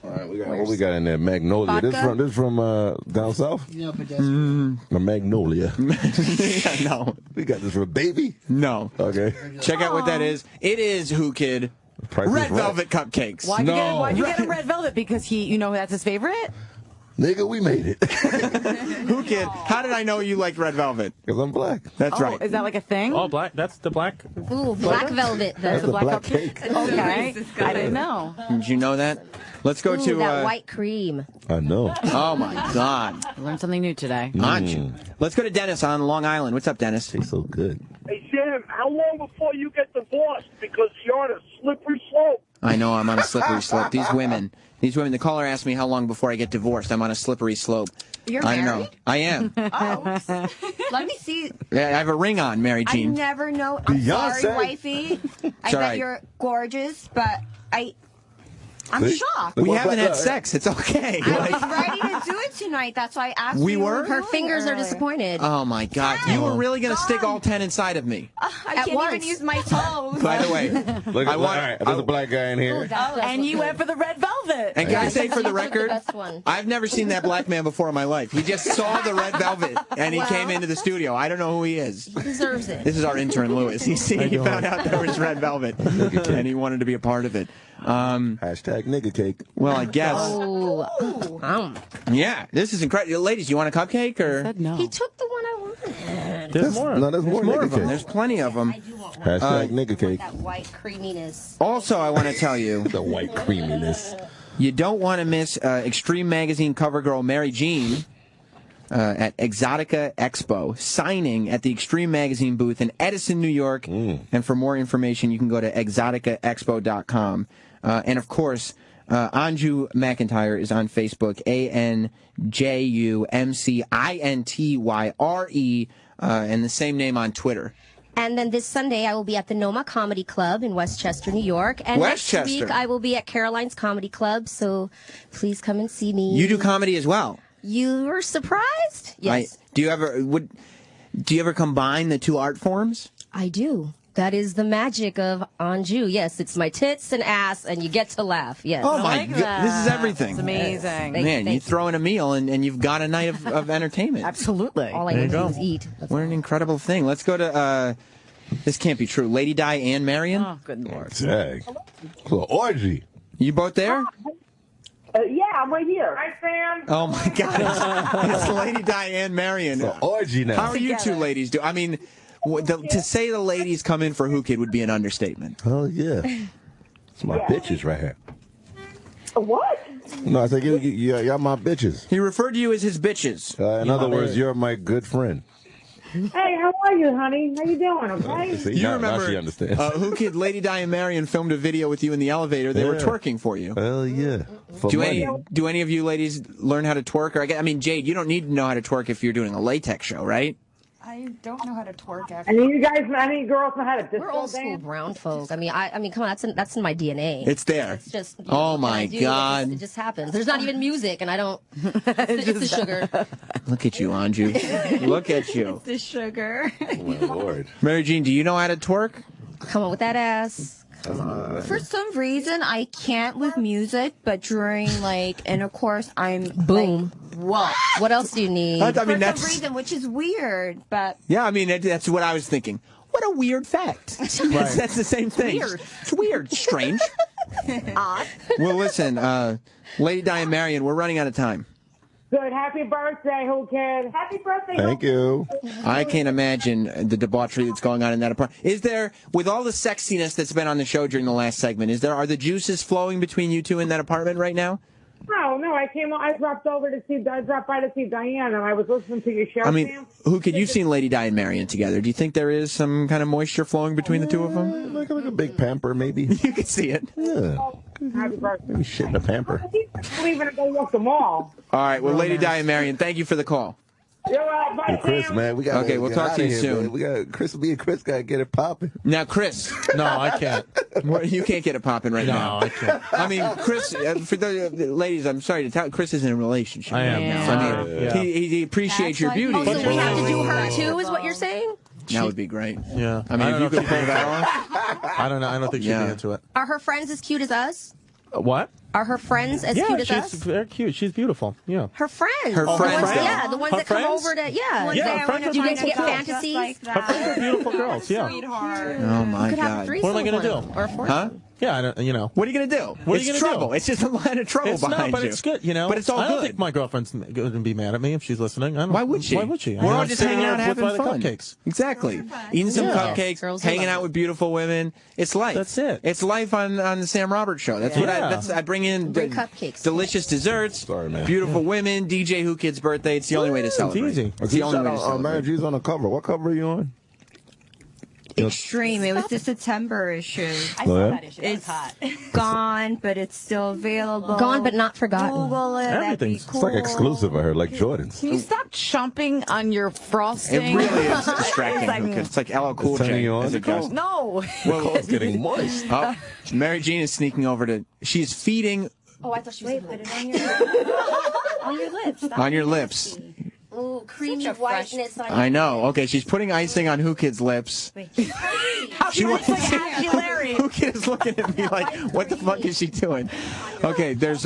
C: All right, what we got in there? Magnolia.
R: Vodka?
C: This from down south?
F: Yeah, pedestrian.
C: A Magnolia.
B: Yeah, no.
C: We got this for a baby?
B: No.
C: Okay.
B: Check out what that is. It is, Whoo Kid, red velvet cupcakes.
D: Why'd you get him red velvet? Because that's his favorite?
C: Nigga, we made it.
B: Whoo Kid, how did I know you liked red velvet?
C: Because I'm black.
B: That's right.
D: Is that like a thing?
Q: Oh, black. That's the black.
R: Ooh, black velvet.
D: That's the black
C: cake.
D: Okay. I didn't know.
B: Did you know that? Let's go
R: Ooh,
B: to
R: that white cream.
C: I know.
B: Oh my God!
D: I learned something new today.
B: Aren't you? Let's go to Dennis on Long Island. What's up, Dennis?
C: Tastes so good.
S: Hey, Sam, how long before you get divorced? Because you're on a slippery slope.
B: I know I'm on a slippery slope. These women. The caller asked me how long before I get divorced. I'm on a slippery slope.
J: You're
B: I
J: married?
B: know. I am.
J: Oh, let me see.
B: Yeah, I have a ring on, Mary
J: I
B: Jean.
J: never know. I'm
C: Beyonce.
J: sorry, wifey. I bet you're gorgeous, but I'm
C: See?
J: shocked.
B: We haven't had sex. It's okay.
J: I was ready to do it tonight. That's why I asked
B: We
J: you.
B: were?
R: Her fingers are disappointed.
B: Oh my God! You were really going to stick all 10 inside of me.
J: I can't even use my toes.
B: By the way,
C: Look at all right, there's a black guy in here.
D: And you went for the red velvet.
B: And can I say for the record,
R: Best one.
B: I've never seen that black man before in my life. He just saw the red velvet and he came into the studio. I don't know who he is.
R: He deserves it.
B: This is our intern, Lewis. He found out there was red velvet and he wanted to be a part of it.
C: Hashtag nigga cake.
B: Well, I guess.
R: Oh.
B: Yeah, this is incredible. Ladies, you want a cupcake? Or
D: No.
R: He took the one I wanted.
Q: There's more.
C: No, there's more
B: more
C: nigga
B: of them.
C: cake.
B: There's plenty of them.
R: I do want one.
C: Hashtag nigga cake.
R: That white creaminess.
B: Also, I want to tell you,
C: The white creaminess.
B: you don't want to miss Extreme Magazine cover girl Mary Jean at Exotica Expo, signing at the Extreme Magazine booth in Edison, New York. And for more information, you can go to exoticaexpo.com. And of course, Anju McIntyre is on Facebook, ANJUMCINTYRE, and the same name on Twitter.
R: And then this Sunday, I will be at the Noma Comedy Club in Westchester, New York. And next
B: Westchester.
R: week, I will be at Caroline's Comedy Club. So please come and see me.
B: You do comedy as well.
R: You were surprised? Yes,
B: Do you ever combine the two art forms?
R: I do. That is the magic of Anju. Yes, it's my tits and ass, and you get to laugh. Yes.
B: Oh my God, this is everything.
D: It's amazing.
B: Man, you throw in a meal and you've got a night of entertainment.
D: Absolutely.
R: All I need to do is eat.
B: What an incredible thing. Let's go to, this can't be true, Lady Di and Marion.
D: Oh, good Lord.
C: Dang. Cool orgy.
B: You both there?
O: Yeah, I'm right here. Hi, Sam.
B: Oh my God, it's Lady Diane Marion.
C: Orgy now.
B: How are you two ladies do? I mean, to say the ladies come in for Whoo Kid would be an understatement.
C: Oh yeah, it's my bitches right here.
O: What?
C: No, I said y'all my bitches.
B: He referred to you as his bitches.
C: In other words, you're my good friend.
O: Hey, how are you, honey? How you doing? Okay.
C: See,
B: You
C: now
B: remember
C: she understands.
B: Whoo Kid, Lady Diane Marion filmed a video with you in the elevator. They were
C: Yeah.
B: twerking for you.
C: Hell yeah. For
B: Do
C: money.
B: any of you ladies learn how to twerk? Or I mean, Jade, you don't need to know how to twerk if you're doing a latex show, right?
J: I don't know how to twerk.
O: Any girls know how to disco
R: We're old school
O: dance?
R: brown folk. I mean, come on, that's in my DNA.
B: It's there.
R: It's just.
B: Oh
R: what can
B: my
R: I do?
B: God.
R: It just happens. There's not even music, and I don't. It's the sugar.
B: Look at you, Anju. Look at you.
J: The sugar.
C: Oh my Lord.
B: Mary Jean, do you know how to twerk?
R: Come on with that ass.
J: For some reason, I can't with music, but during intercourse, I'm
R: Boom.
J: Whoa.
R: What else do you need?
B: I mean,
J: For some reason, which is weird, but
B: Yeah, I mean, that's what I was thinking. What a weird fact. That's the same thing.
J: weird.
B: It's weird. Strange.
J: odd.
B: Well, listen, Lady Diane Marion, we're running out of time.
O: Good. Happy birthday, Whoo Kid. Happy birthday.
C: Thank you.
B: I can't imagine the debauchery that's going on in that apartment. Is there, with all the sexiness that's been on the show during the last segment, are the juices flowing between you two in that apartment right now?
O: No, I dropped by to see Diane, and I was listening to your show,
B: I mean,
O: Sam.
B: Who Kid, you've seen Lady Di and Marion together. Do you think there is some kind of moisture flowing between the two of them?
C: Like a big pamper, maybe.
B: You can see it.
C: Yeah.
O: Happy birthday.
C: Maybe shit in a pamper.
O: He's leaving to go walk the mall.
B: All right, well, Lady Di and Marion, thank you for the call.
C: Hey, Chris, man, we got.
B: Okay, we'll talk to you soon.
C: Man. We got Chris. Me and Chris gotta get it popping.
B: Now, Chris.
Q: No, I can't.
B: You can't get it popping right now.
Q: No, I can't.
B: I mean, Chris, for the ladies, I'm sorry to tell, Chris is in a relationship.
Q: I am.
B: Right now. I mean, he appreciates your beauty.
R: Oh, so we have to do her too, is what you're saying?
B: That would be great.
Q: Yeah.
B: I mean, if you could pull that off.
Q: I don't know. I don't think she'd be into it.
R: Are her friends as cute as us?
Q: What?
R: Are her friends as cute as us?
Q: she's very cute. She's beautiful. Yeah.
R: Her friends.
B: Her friends.
R: Yeah, the ones
Q: Her
R: that come
Q: friends?
R: over to, yeah.
Q: Yeah, her friends are
R: Do you guys
Q: beautiful
R: get
Q: girls.
R: fantasies?
Q: Her friends are beautiful girls. Yeah.
B: Oh my
R: Could have a
B: God.
R: threesome
Q: What am I going to
R: with
Q: do?
R: one. Or a foursome.
B: Huh?
Q: Yeah, I don't, you know.
B: What are you going to do?
Q: What are you
B: It's
Q: gonna
B: trouble.
Q: do?
B: It's just a line of trouble
Q: It's
B: behind
Q: not, but
B: you.
Q: it's good, you know.
B: But it's all
Q: I don't
B: good.
Q: think my girlfriend's going to be mad at me if she's listening. I don't,
B: Why would she?
Q: Why would she?
B: We're all just hanging out having
Q: with
B: fun.
Q: The cupcakes.
B: Exactly. Eating some cupcakes,
R: Girls are
B: hanging out
R: lovely.
B: with beautiful women. It's life.
Q: That's it.
B: It's life on the Sam Roberts show. That's what I bring in
R: Bring cupcakes.
B: delicious desserts,
C: Sorry, man.
B: beautiful women, DJ Whoo Kid's birthday. It's the only way to celebrate.
Q: easy.
B: It's the only way to celebrate.
C: Mary G's on the cover. What cover are you on?
J: Extreme. It was the September issue.
P: I
C: Oh,
P: saw
C: yeah?
P: that issue. That was hot.
J: Gone, but it's still available.
R: Gone but not forgotten.
J: Google it. That'd be
Q: Everything's-
C: It's like exclusive. I heard, like Jordans.
D: Can you stop chomping on your frosting?
B: It really is distracting.
D: It's like-
B: It's like LL Cool
C: It's turning
B: J.
C: you on,
B: as a
C: Nicole?
B: guest.
D: No.
B: Well,
C: It's getting moist.
B: oh, Mary Jean is sneaking over to. She's feeding
P: Oh, I thought she was
J: Put it on your
P: on your lips. Stop
B: on your
P: being
B: lips.
P: nasty.
R: Ooh, creamy
P: Such a fresh-
R: whiteness on
B: I know. Okay, she's putting icing on Whoo Kid's lips. She wants to Whoo Kid is looking at me like, what the fuck is she doing? Okay, there's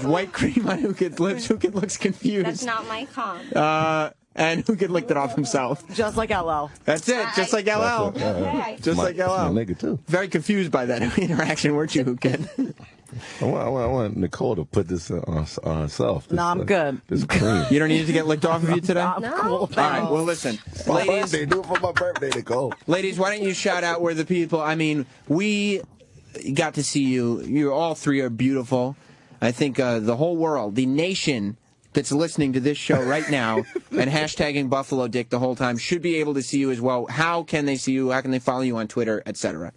B: white cream on Whoo Kid's lips. Whoo Kid looks
R: That's
B: confused.
R: not my com.
B: And Whoo Kid licked it off himself.
D: Just like LL.
B: That's it. Just like LL. Just like LL.
C: My nigga too.
B: Very confused by that interaction, weren't you, Whoo Kid?
C: I want Nicole to put this on herself.
D: No, I'm good.
C: This cream.
B: You don't need it to get licked off of you today?
D: I'm cool.
B: All right, well, listen.
C: My
B: Ladies,
C: birthday. Do it for my birthday, Nicole.
B: ladies, why don't you shout out where the people, I mean, we got to see you. You all three are beautiful. I think the whole world, the nation that's listening to this show right now and hashtagging Buffalo Dick the whole time should be able to see you as well. How can they see you? How can they follow you on Twitter, etc.?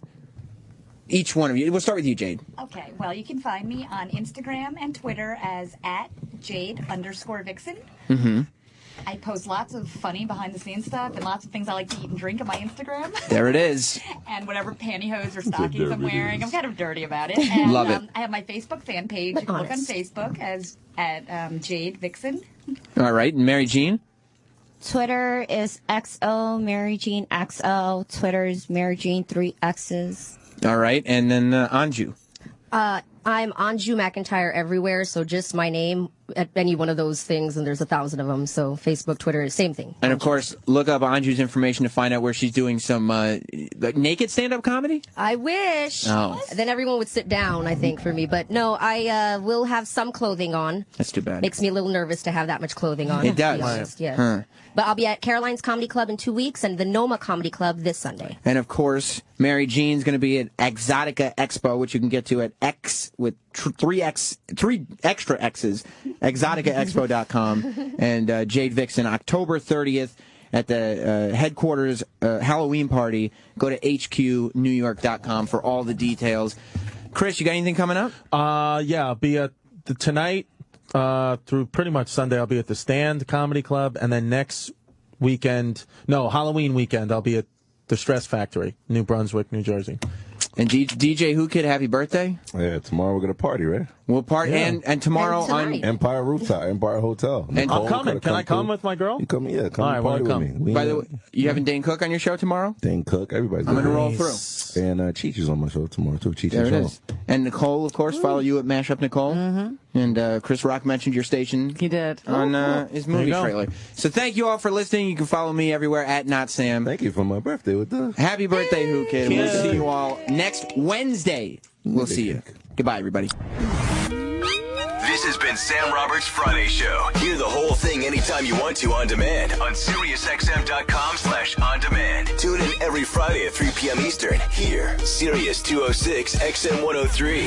B: Each one of you. We'll start with you, Jade.
P: Okay, well, you can find me on Instagram and Twitter as @Jade_Vixen.
B: Mm-hmm.
P: I post lots of funny behind-the-scenes stuff and lots of things I like to eat and drink on my Instagram.
B: There it is.
P: And whatever pantyhose or stockings I'm wearing. I'm kind of dirty about it. And,
B: Love it.
P: I have my Facebook fan page. You can look on Facebook as Jade Vixen.
B: All right, and Mary Jean?
J: Twitter is XO Mary Jean XO. Twitter's Mary Jean 3 X's.
B: All right, and then Anju.
R: I'm Anju McIntyre everywhere, so just my name at any one of those things, and there's 1,000 of them. So Facebook, Twitter, same thing.
B: And of course, look up Anju's information to find out where she's doing some like naked stand-up comedy.
R: I wish.
B: Oh.
R: Then everyone would sit down, I think, for me. But no, I will have some clothing on.
B: That's too bad.
R: Makes me a little nervous to have that much clothing on.
B: It does.
R: To be honest, yeah.
B: Huh.
R: But I'll be at Caroline's Comedy Club in 2 weeks and the Noma Comedy Club this Sunday.
B: And of course, Mary Jean's going to be at Exotica Expo, which you can get to at X with three extra X's, exoticaexpo.com. And Jade Vixen, October 30th at the headquarters Halloween party. Go to hqnewyork.com for all the details. Chris, you got anything coming up?
Q: Yeah, I'll be at tonight through pretty much Sunday. I'll be at the Stand Comedy Club, and then next weekend, Halloween weekend, I'll be at the Stress Factory, New Brunswick, New Jersey.
B: And DJ Whoo Kid, happy birthday!
C: Yeah, tomorrow we're gonna party, right?
B: We'll party,
C: Yeah.
B: and tomorrow on
C: Empire Rooftop, Empire Hotel.
B: And
C: Nicole,
B: I'm coming.
C: gotta
B: Can I come
C: through.
B: with my girl?
C: You come, yeah, come
B: All right,
C: party
B: we'll
C: with
B: come.
C: me.
B: By the way, you having Dane Cook on your show tomorrow?
C: Dane Cook, everybody's
B: I'm gonna
C: there.
B: roll through.
C: And Cheech is on my show tomorrow too. Cheech
B: There
C: and
B: it
C: Show.
B: is. And Nicole, of course, follow you at Mashup Nicole. Mm-hmm. And Chris Rock mentioned your station.
D: He did.
B: On his
C: There you
B: movie
C: go.
B: trailer. So thank you all for listening. You can follow me everywhere at Not Sam.
C: Thank you for my birthday with the.
B: Happy birthday, Whoo Kid.
C: Yeah.
B: We'll see you all next Wednesday. We'll see you. Goodbye, everybody.
A: This has been Sam Roberts Friday Show. Hear the whole thing anytime you want to on demand on SiriusXM.com/on-demand. Tune in every Friday at 3 p.m. Eastern. Here, Sirius 206 XM 103.